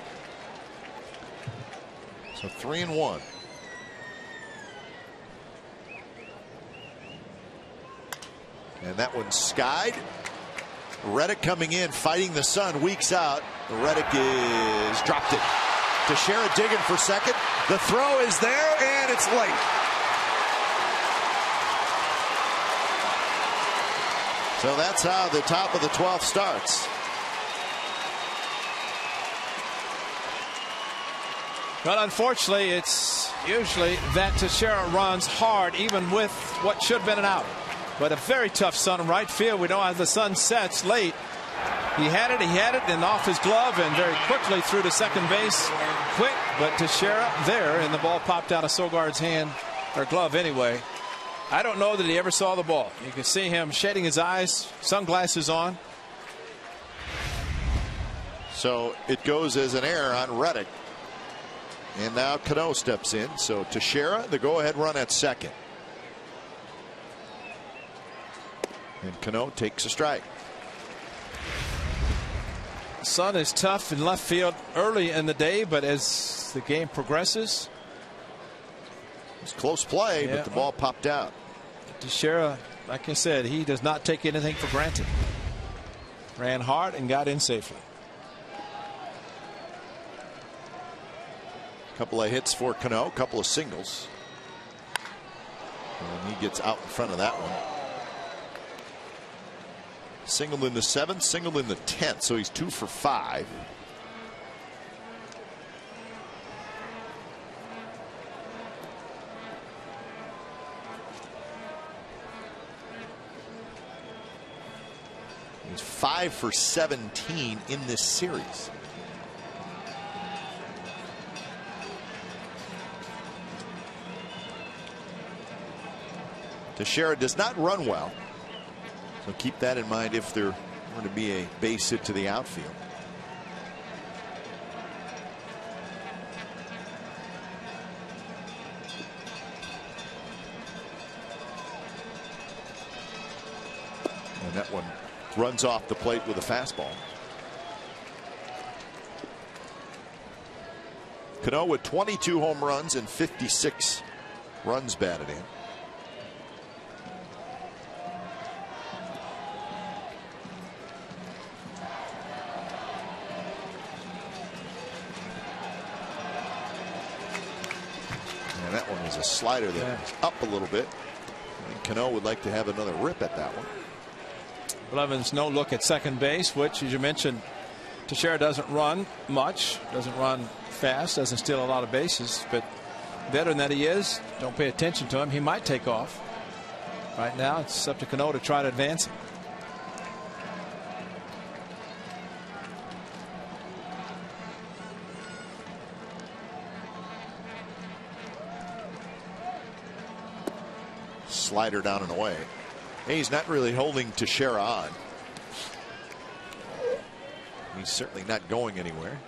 So 3-1. And that one's skied. Reddick coming in, fighting the sun, weeks out. Reddick is dropped it. Teixeira digging for second. The throw is there, and it's late. So that's how the top of the 12th starts. Well, unfortunately, it's usually that Teixeira runs hard, even with what should have been an out. But a very tough sun in right field. We know as the sun sets late, he had it, and off his glove, and very quickly through to second base. Quick, but Teixeira there, and the ball popped out of Sogard's hand, or glove anyway. I don't know that he ever saw the ball. You can see him shading his eyes, sunglasses on. So it goes as an error on Reddick. And now Cano steps in. So Teixeira, the go-ahead run at second. And Cano takes a strike. The sun is tough in left field early in the day, but as the game progresses, it's close play, but the ball popped out. Teixeira, like I said, he does not take anything for granted. Ran hard and got in safely. Couple of hits for Cano, couple of singles. And he gets out in front of that one. Singled in the 7th, singled in the 10th, so he's 2 for 5. He's 5 for 17 in this series. Teixeira does not run well. So keep that in mind if there were to be a base hit to the outfield. And that one runs off the plate with a fastball. Cano with 22 home runs and 56 runs batted in. That one was a slider that was up a little bit. And Cano would like to have another rip at that one. Blevins no look at second base, which, as you mentioned, Teixeira doesn't run much, doesn't run fast, doesn't steal a lot of bases, but veteran that he is, don't pay attention to him. He might take off. Right now, it's up to Cano to try to advance him. slider down and away. Hey, he's not really holding Teixeira on. He's certainly not going anywhere.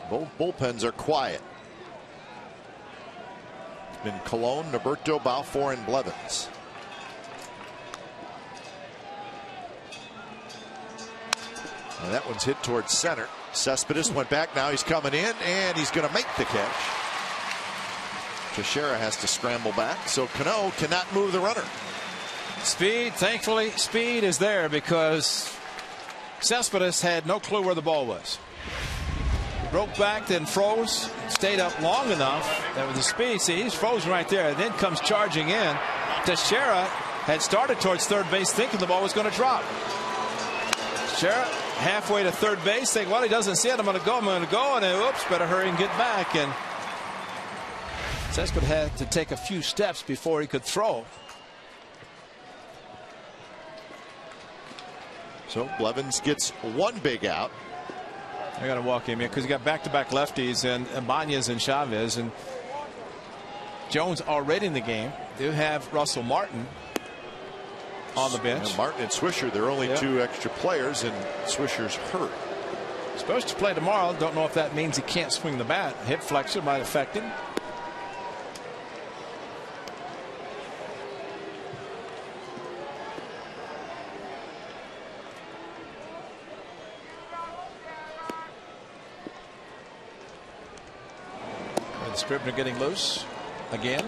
Both bullpens are quiet. It's been Colon, Noberto, Balfour, and Blevins. And that one's hit towards center. Cespedes went back. Now he's coming in, and he's going to make the catch. Teixeira has to scramble back, so Cano cannot move the runner. Speed, thankfully, speed is there because Cespedes had no clue where the ball was. Broke back, then froze, stayed up long enough. That was the speed. See, he's frozen right there, and then comes charging in. Teixeira had started towards third base thinking the ball was going to drop. Teixeira halfway to third base, saying, well, he doesn't see it. I'm going to go. And then, oops, better hurry and get back. And Cespedes had to take a few steps before he could throw. So Blevins gets one big out. I got to walk him in because he got back-to-back lefties and Ibanez and Chavez, and Jones already in the game. They have Russell Martin on the bench. And Martin and Swisher, they're only two extra players, and Swisher's hurt. Supposed to play tomorrow. Don't know if that means he can't swing the bat. Hip flexor might affect him. Scribner getting loose again.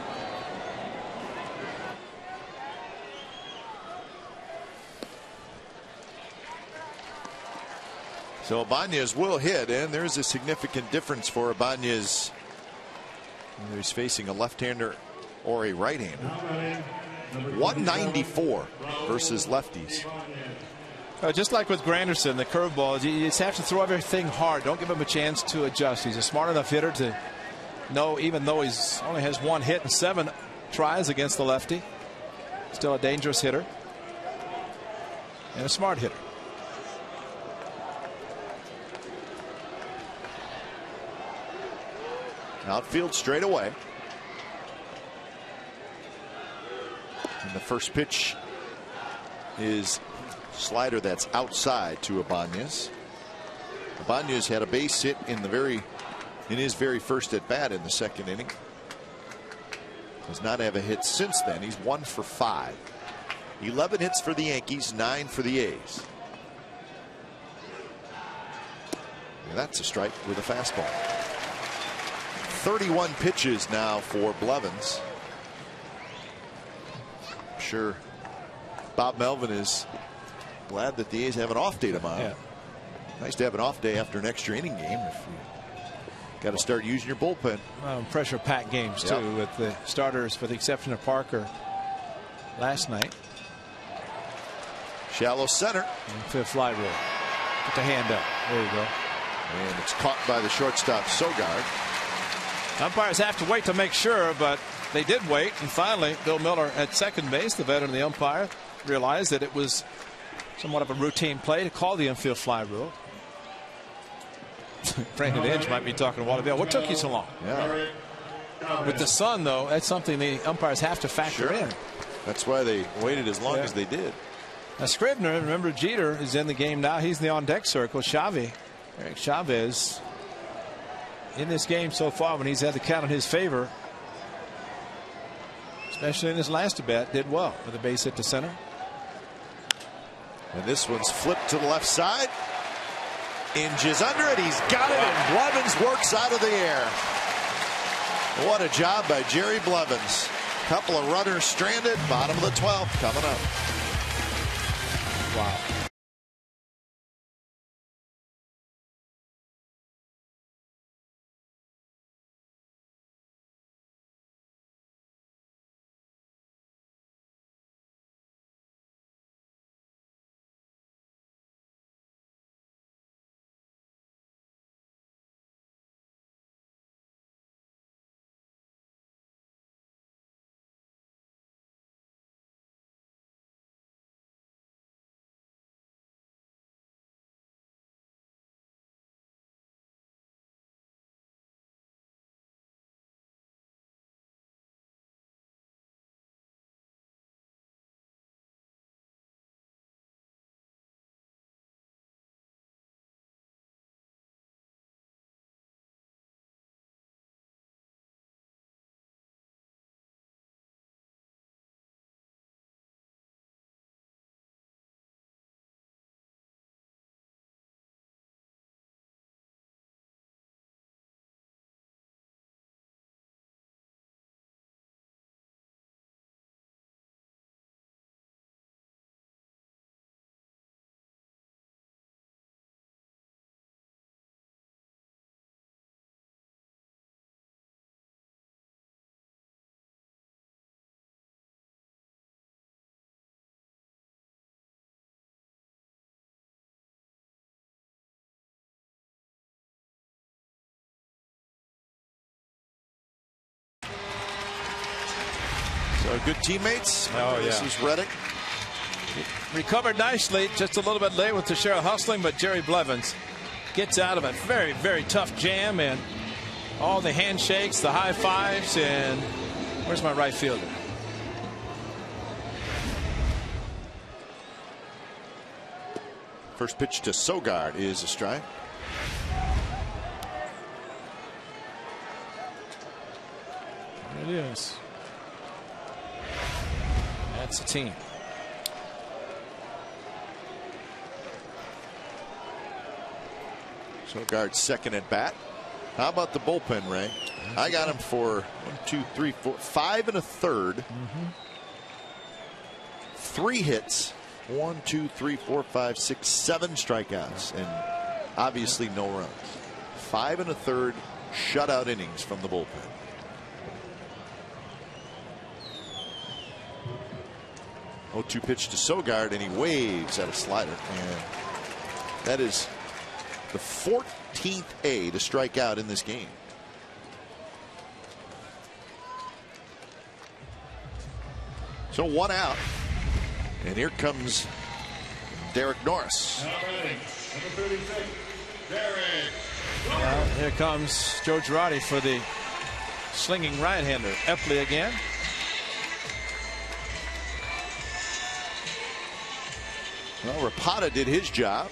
So Ibanez will hit, and there's a significant difference for Ibanez. He's facing a left-hander or a right-hander. 194 versus lefties. Just like with Granderson, the curveball, you just have to throw everything hard. Don't give him a chance to adjust. He's a smart enough hitter to know, even though he's only has one hit and 7 tries against the lefty, still a dangerous hitter and a smart hitter. Outfield straight away. And the first pitch is slider that's outside to Ibanez. Ibanez had a base hit in his very first at bat in the second inning. Does not have a hit since then. He's 1 for 5. 11 hits for the Yankees, 9 for the A's. And that's a strike with a fastball. 31 pitches now for Blevins. I'm sure Bob Melvin is glad that the A's have an off day tomorrow. Yeah. Nice to have an off day after an extra inning game. If you got to start using your bullpen. Pressure packed games too, with the starters, with the exception of Parker last night. Shallow center. And fifth fly rule. Put the hand up. There you go. And it's caught by the shortstop Sogard. Umpires have to wait to make sure, but they did wait, and finally Bill Miller at second base, the veteran of the umpire, realized that it was somewhat of a routine play to call the infield fly rule. Brandon Edge might be talking to Wally Bell. What took you so long? Yeah. With the sun, though, that's something the umpires have to factor in. That's why they waited as long as they did. Now Scribner, remember Jeter is in the game now. He's in the on-deck circle. Eric Chavez, in this game so far, when he's had the count in his favor, especially in his last at bat, did well with a base hit to center. And this one's flipped to the left side. Inches under it. He's got it, and Blevins works out of the air. What a job by Jerry Blevins. Couple of runners stranded. Bottom of the 12th coming up. Wow. good teammates. Oh, this yeah. is Reddick. Recovered nicely, just a little bit late with Teixeira hustling, but Jerry Blevins gets out of a very, very tough jam, and all the handshakes, the high fives, and where's my right fielder? First pitch to Sogard is a strike. There it is. That's a team. Sogard's second at bat. How about the bullpen, Ray? I got him for 1, 2, 3, 4, 5 1/3. 3 hits. 1, 2, 3, 4, 5, 6, 7 strikeouts, and obviously no runs. 5 1/3 shutout innings from the bullpen. Oh, 2 pitch to Sogard, and he waves at a slider, and that is the 14th A to strike out in this game. So 1 out, and here comes Derek Norris. Number 36, Derek. Well, here comes Joe Girardi for the slinging right-hander. Epley again. Well, Rapata did his job.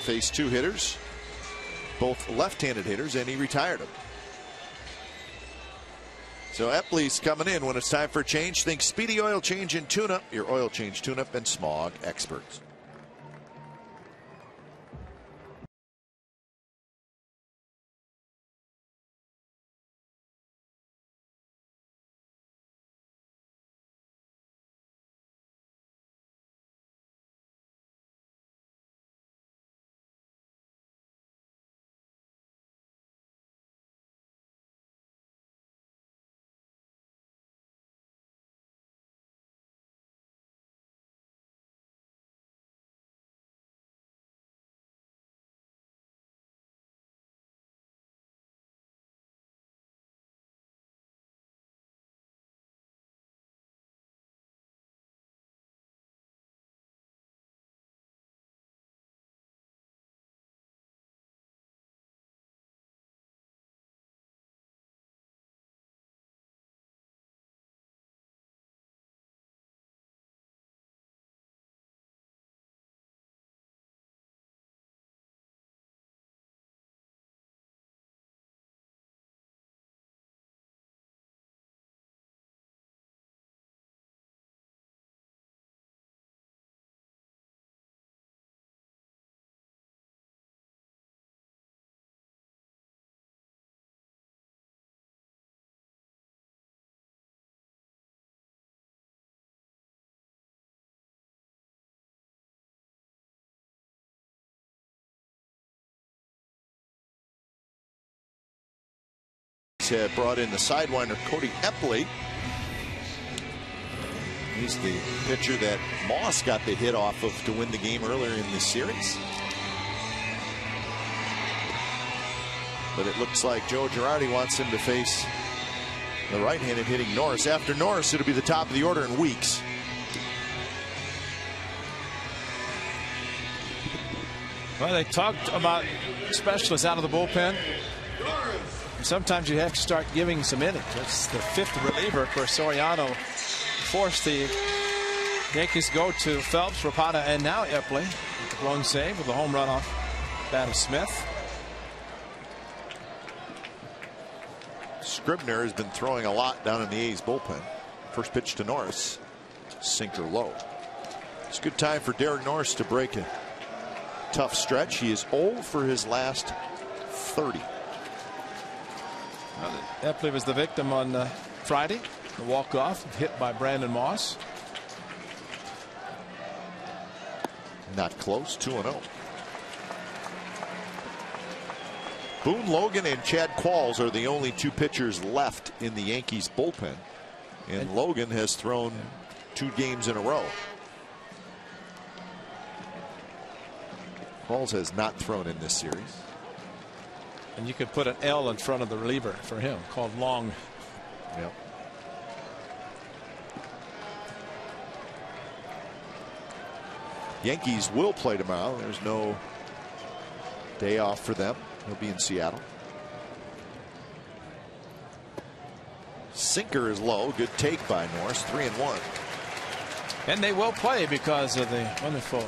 Faced 2 hitters, both left-handed hitters, and he retired them. So Epley's coming in when it's time for a change. Think Speedy Oil Change and Tune-Up, your oil change tune-up and smog experts. Brought in the sidewinder Cody Epley. He's the pitcher that Moss got the hit off of to win the game earlier in this series. But it looks like Joe Girardi wants him to face the right-handed hitting Norris. After Norris, it'll be the top of the order in Weeks. Well, they talked about specialists out of the bullpen. Sometimes you have to start giving some innings. That's the 5th reliever. Of course, Soriano forced the Yankees go to Phelps, Rapata, and now Epley with the blown save with the home run off bat of Smith. Scribner has been throwing a lot down in the A's bullpen. First pitch to Norris, sinker low. It's a good time for Derek Norris to break a tough stretch. He is 0 for his last 30. Epley was the victim on Friday. The walk-off hit by Brandon Moss. Not close. 2-0. Boone Logan and Chad Qualls are the only 2 pitchers left in the Yankees bullpen, and Logan has thrown 2 games in a row. Qualls has not thrown in this series. And you could put an L in front of the reliever for him, called Long. Yep. Yankees will play tomorrow. There's no day off for them. They'll be in Seattle. Sinker is low. Good take by Norris. 3-1. And they will play because of the wonderful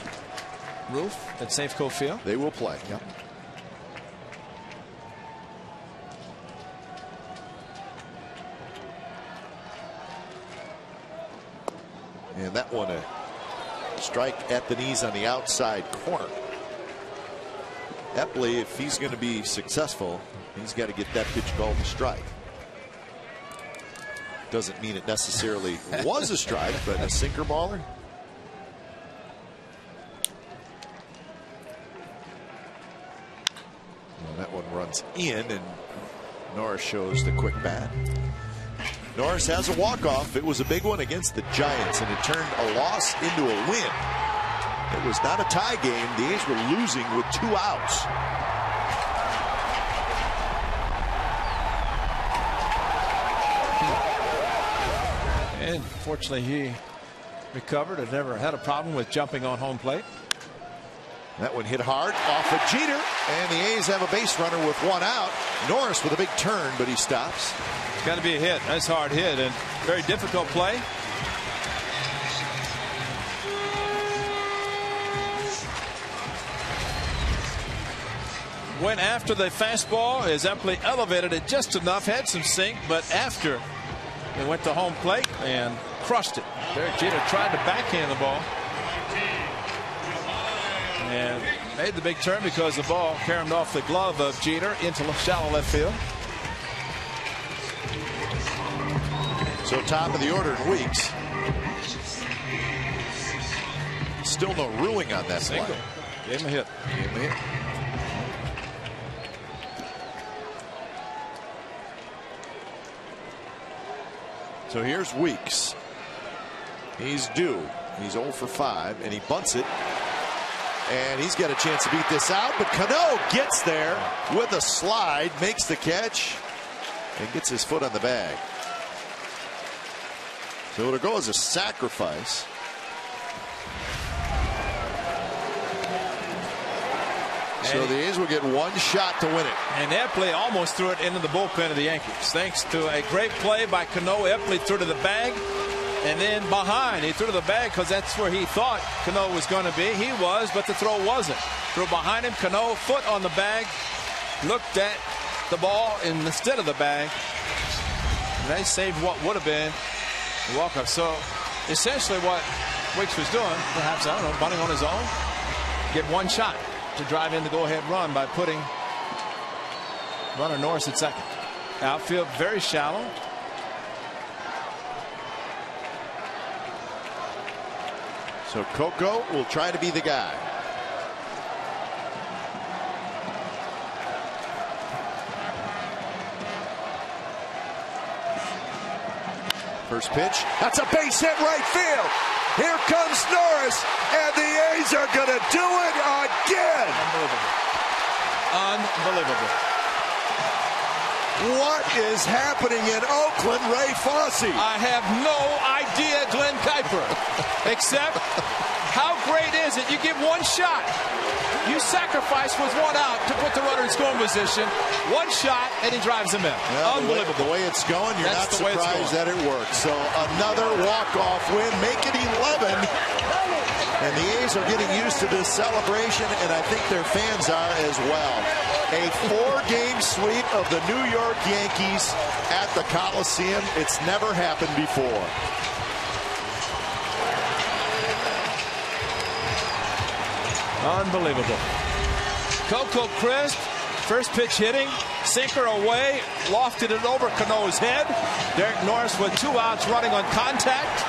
roof at Safeco Field. They will play. Yeah. And that one a strike at the knees on the outside corner. Epley, if he's going to be successful, he's got to get that pitch called a strike. Doesn't mean it necessarily was a strike, but a sinker baller. Well, that one runs in, and Norris shows the quick bat. Norris has a walk-off. It was a big one against the Giants, and it turned a loss into a win. It was not a tie game. The A's were losing with 2 outs. And fortunately, he recovered and never had a problem with jumping on home plate. That one hit hard off of Jeter, and the A's have a base runner with 1 out. Norris with a big turn, but he stops. It's got to be a hit. Nice hard hit and very difficult play. Went after the fastball as Epley elevated it just enough, had some sink, but after it went to home plate and crushed it. Derek Jeter tried to backhand the ball and made the big turn because the ball caromed off the glove of Jeter into shallow left field. So top of the order in Weeks. Still no ruling on that Single. play. Gave him a hit. Gave him a hit. So here's Weeks. He's due. He's 0 for 5, and he bunts it. And he's got a chance to beat this out, but Cano gets there with a slide, makes the catch, and gets his foot on the bag. So it'll go as a sacrifice. So the A's will get 1 shot to win it. And Epley almost threw it into the bullpen of the Yankees. Thanks to a great play by Cano, Epley threw to the bag. And then behind, he threw to the bag because that's where he thought Cano was going to be. He was, but the throw wasn't. Threw behind him, Cano, foot on the bag, looked at the ball instead of the bag. And they saved what would have been the walk-up. So essentially what Weeks was doing, perhaps, I don't know, bunting on his own, get 1 shot to drive in the go-ahead run by putting runner Norris at second. Outfield very shallow. So Coco will try to be the guy. First pitch. That's a base hit right field. Here comes Norris, and the A's are going to do it again. Unbelievable. Unbelievable. What is happening in Oakland, Ray Fosse? I have no idea, Glenn Kuiper, except how great is it? You give 1 shot. You sacrifice with 1 out to put the runner in scoring position. 1 shot, and he drives him in. Well, unbelievable. The way it's going, you're That's not surprised that it works. So another walk-off win, make it 11. And the A's are getting used to this celebration, and I think their fans are as well. A 4-game sweep of the New York Yankees at the Coliseum. It's never happened before. Unbelievable. Coco Crisp, first pitch hitting, sinker away, lofted it over Cano's head. Derek Norris with 2 outs running on contact.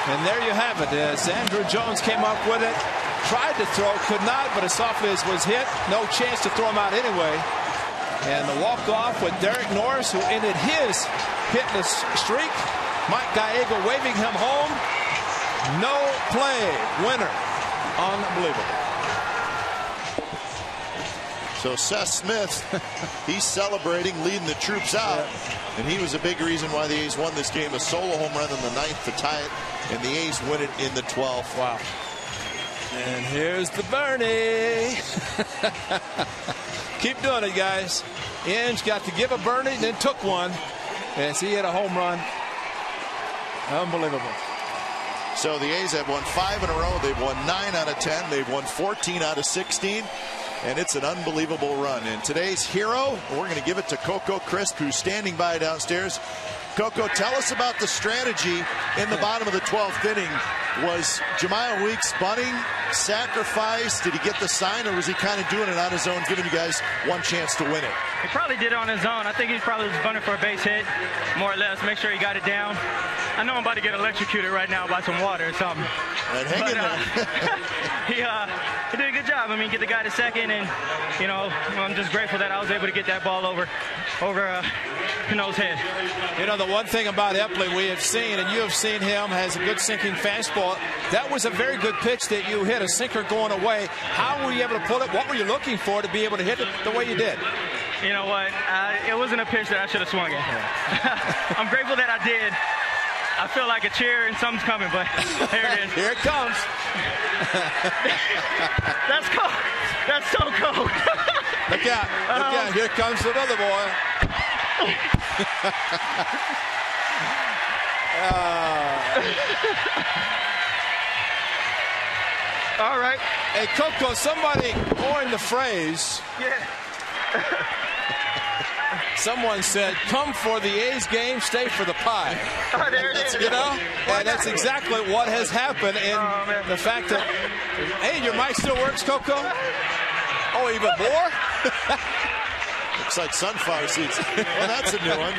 And there you have it. As Andrew Jones came up with it, tried to throw, could not, but as softly as was hit, no chance to throw him out anyway. And the walk-off with Derek Norris, who ended his hitless streak. Mike Gallego waving him home. No play. Winner. Unbelievable. So Seth Smith, he's celebrating, leading the troops out. Yeah. And he was a big reason why the A's won this game. A solo home run in the 9th to tie it. And the A's win it in the 12th. Wow. And here's the Bernie. Keep doing it, guys. Inge got to give a Bernie and then took one as he hit a home run. Unbelievable. So the A's have won 5 in a row. They've won 9 out of 10. They've won 14 out of 16. And it's an unbelievable run. And today's hero, we're going to give it to Coco Crisp, who's standing by downstairs. Coco, tell us about the strategy in the bottom of the 12th inning. Was Jemiah Weeks bunting, sacrifice? Did he get the sign, or was he kind of doing it on his own, giving you guys one chance to win it? He probably did it on his own. I think he probably was bunting for a base hit, more or less, make sure he got it down. I know I'm about to get electrocuted right now by some water or something. And hang in there. He did a good job. I mean, get the guy to second, and, you know, I'm just grateful that I was able to get that ball over Cano's head. You know, the one thing about Epley we have seen, and you have seen him, has a good sinking fastball. That was a very good pitch that you hit, a sinker going away. How were you able to pull it? What were you looking for to be able to hit it the way you did? You know what? It wasn't a pitch that I should have swung at. I'm grateful that I did. I feel like a cheer and something's coming, but here it is. Here it comes. That's cold. That's so cold. Look out. Look out. Here comes another boy. All right. Hey, Coco, somebody coined the phrase. Yeah. Someone said, come for the A's game, stay for the pie. Oh, there it is. You know? And that's exactly what has happened. And the fact that, hey, your mic still works, Coco? Oh, even more? Looks like sunflower seeds. Well, that's a new one.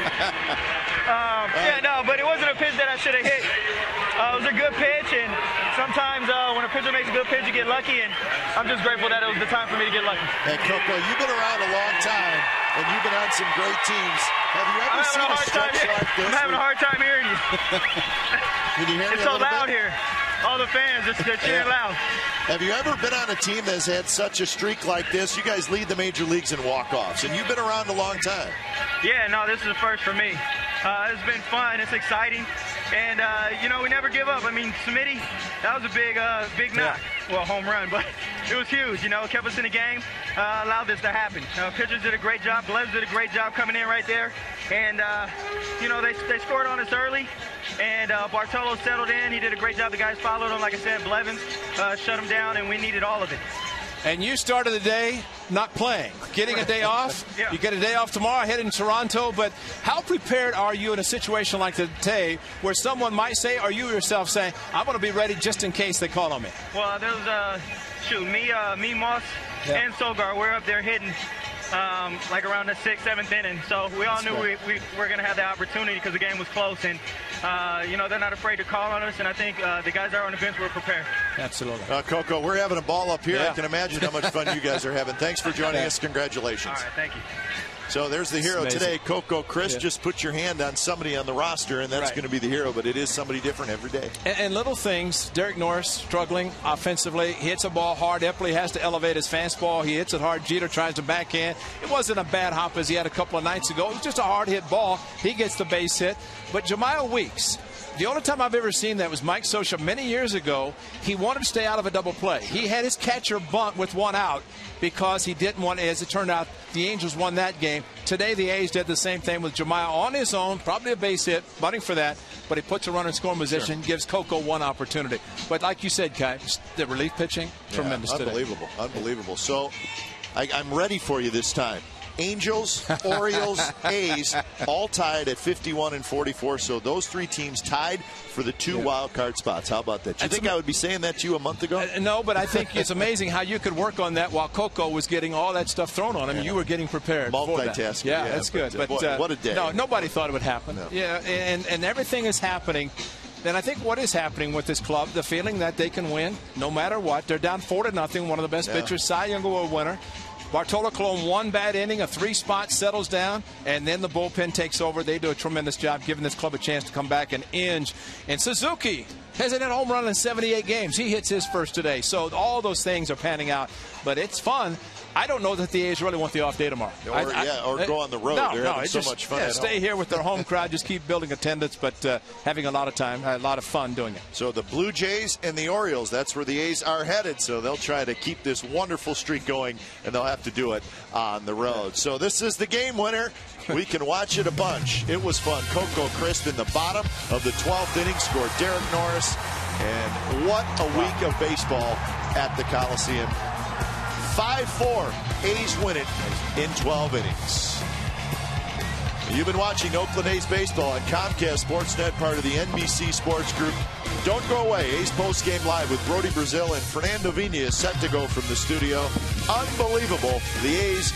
Yeah, no, but it wasn't a pitch that I should have hit. It was a good pitch, and sometimes when a pitcher makes a good pitch, you get lucky, and I'm just grateful that it was the time for me to get lucky. And Coco, you've been around a long time, and you've been on some great teams. Have you ever seen a stretch like this? I'm having a hard time hearing you. Can you hear me? It's so loud here. All the fans, they're cheering loud. Have you ever been on a team that's had such a streak like this? You guys lead the major leagues in walk-offs, and you've been around a long time. Yeah, no, this is the first for me. It's been fun. It's exciting. And, you know, we never give up. I mean, Smitty, that was a big knock. Well, home run, but it was huge. You know, it kept us in the game, allowed this to happen. Pitchers did a great job. Blevins did a great job coming in right there. And, you know, they scored on us early. And Bartolo settled in. He did a great job. The guys followed him. Like I said, Blevins shut him down, and we needed all of it. And you started the day not playing, getting a day off. Yeah. You get a day off tomorrow, heading to Toronto. But how prepared are you in a situation like today where someone might say, or you yourself saying, I'm going to be ready just in case they call on me? Well, there's me, Moss, and Sogar. We're up there hitting like around the 6th, 7th inning. So we all knew we were going to have the opportunity because the game was close. And, you know, they're not afraid to call on us. And I think the guys that are on the bench were prepared. Absolutely. Coco, we're having a ball up here. Yeah. I can imagine how much fun you guys are having. Thanks for joining us. Congratulations. All right, thank you. So there's the hero today, Coco Crisp. Just put your hand on somebody on the roster, and that's going to be the hero. But it is somebody different every day. And little things. Derek Norris struggling offensively. He hits a ball hard. Epley has to elevate his fastball. He hits it hard. Jeter tries to backhand. It wasn't a bad hop as he had a couple of nights ago. It was just a hard hit ball. He gets the base hit. But Jemiah Weeks, the only time I've ever seen that was Mike Scioscia many years ago. He wanted to stay out of a double play. He had his catcher bunt with one out because he didn't want, as it turned out, the Angels won that game. Today, the A's did the same thing with Jemiah on his own, probably a base hit, bunting for that, but he puts a runner in scoring position, gives Coco one opportunity. But like you said, Kai, the relief pitching, tremendous today. Unbelievable, unbelievable. So I'm ready for you this time. Angels, Orioles, A's, all tied at 51 and 44. So those three teams tied for the 2 wild card spots. How about that? Do you think I would be saying that to you a month ago? No, but I think it's amazing how you could work on that while Coco was getting all that stuff thrown on him. You were getting prepared. Multitasking. For that. Yeah, that's good. But what a day. No, nobody thought it would happen. No. Yeah, and everything is happening. And I think what is happening with this club, the feeling that they can win no matter what. They're down 4-0. One of the best pitchers, Cy Young Award winner. Bartolo Colon, one bad inning, a 3-spot, settles down, and then the bullpen takes over. They do a tremendous job giving this club a chance to come back. And Inge and Suzuki hasn't hit a home run in 78 games. He hits his first today. So all those things are panning out. But it's fun. I don't know that the A's really want the off day tomorrow. Or go on the road. They're having so much fun. Stay here with their home crowd. Just keep building attendance, but having a lot of fun doing it. So the Blue Jays and the Orioles, that's where the A's are headed. So they'll try to keep this wonderful streak going, and they'll have to do it on the road. So this is the game winner. We can watch it a bunch. It was fun. Coco Crisp in the bottom of the 12th inning scored Derek Norris. And what a week of baseball at the Coliseum. 5-4, A's win it in 12 innings. You've been watching Oakland A's baseball on Comcast Sportsnet, part of the NBC Sports Group. Don't go away. A's postgame live with Brody Brazil and Fernando Vina is set to go from the studio. Unbelievable. The A's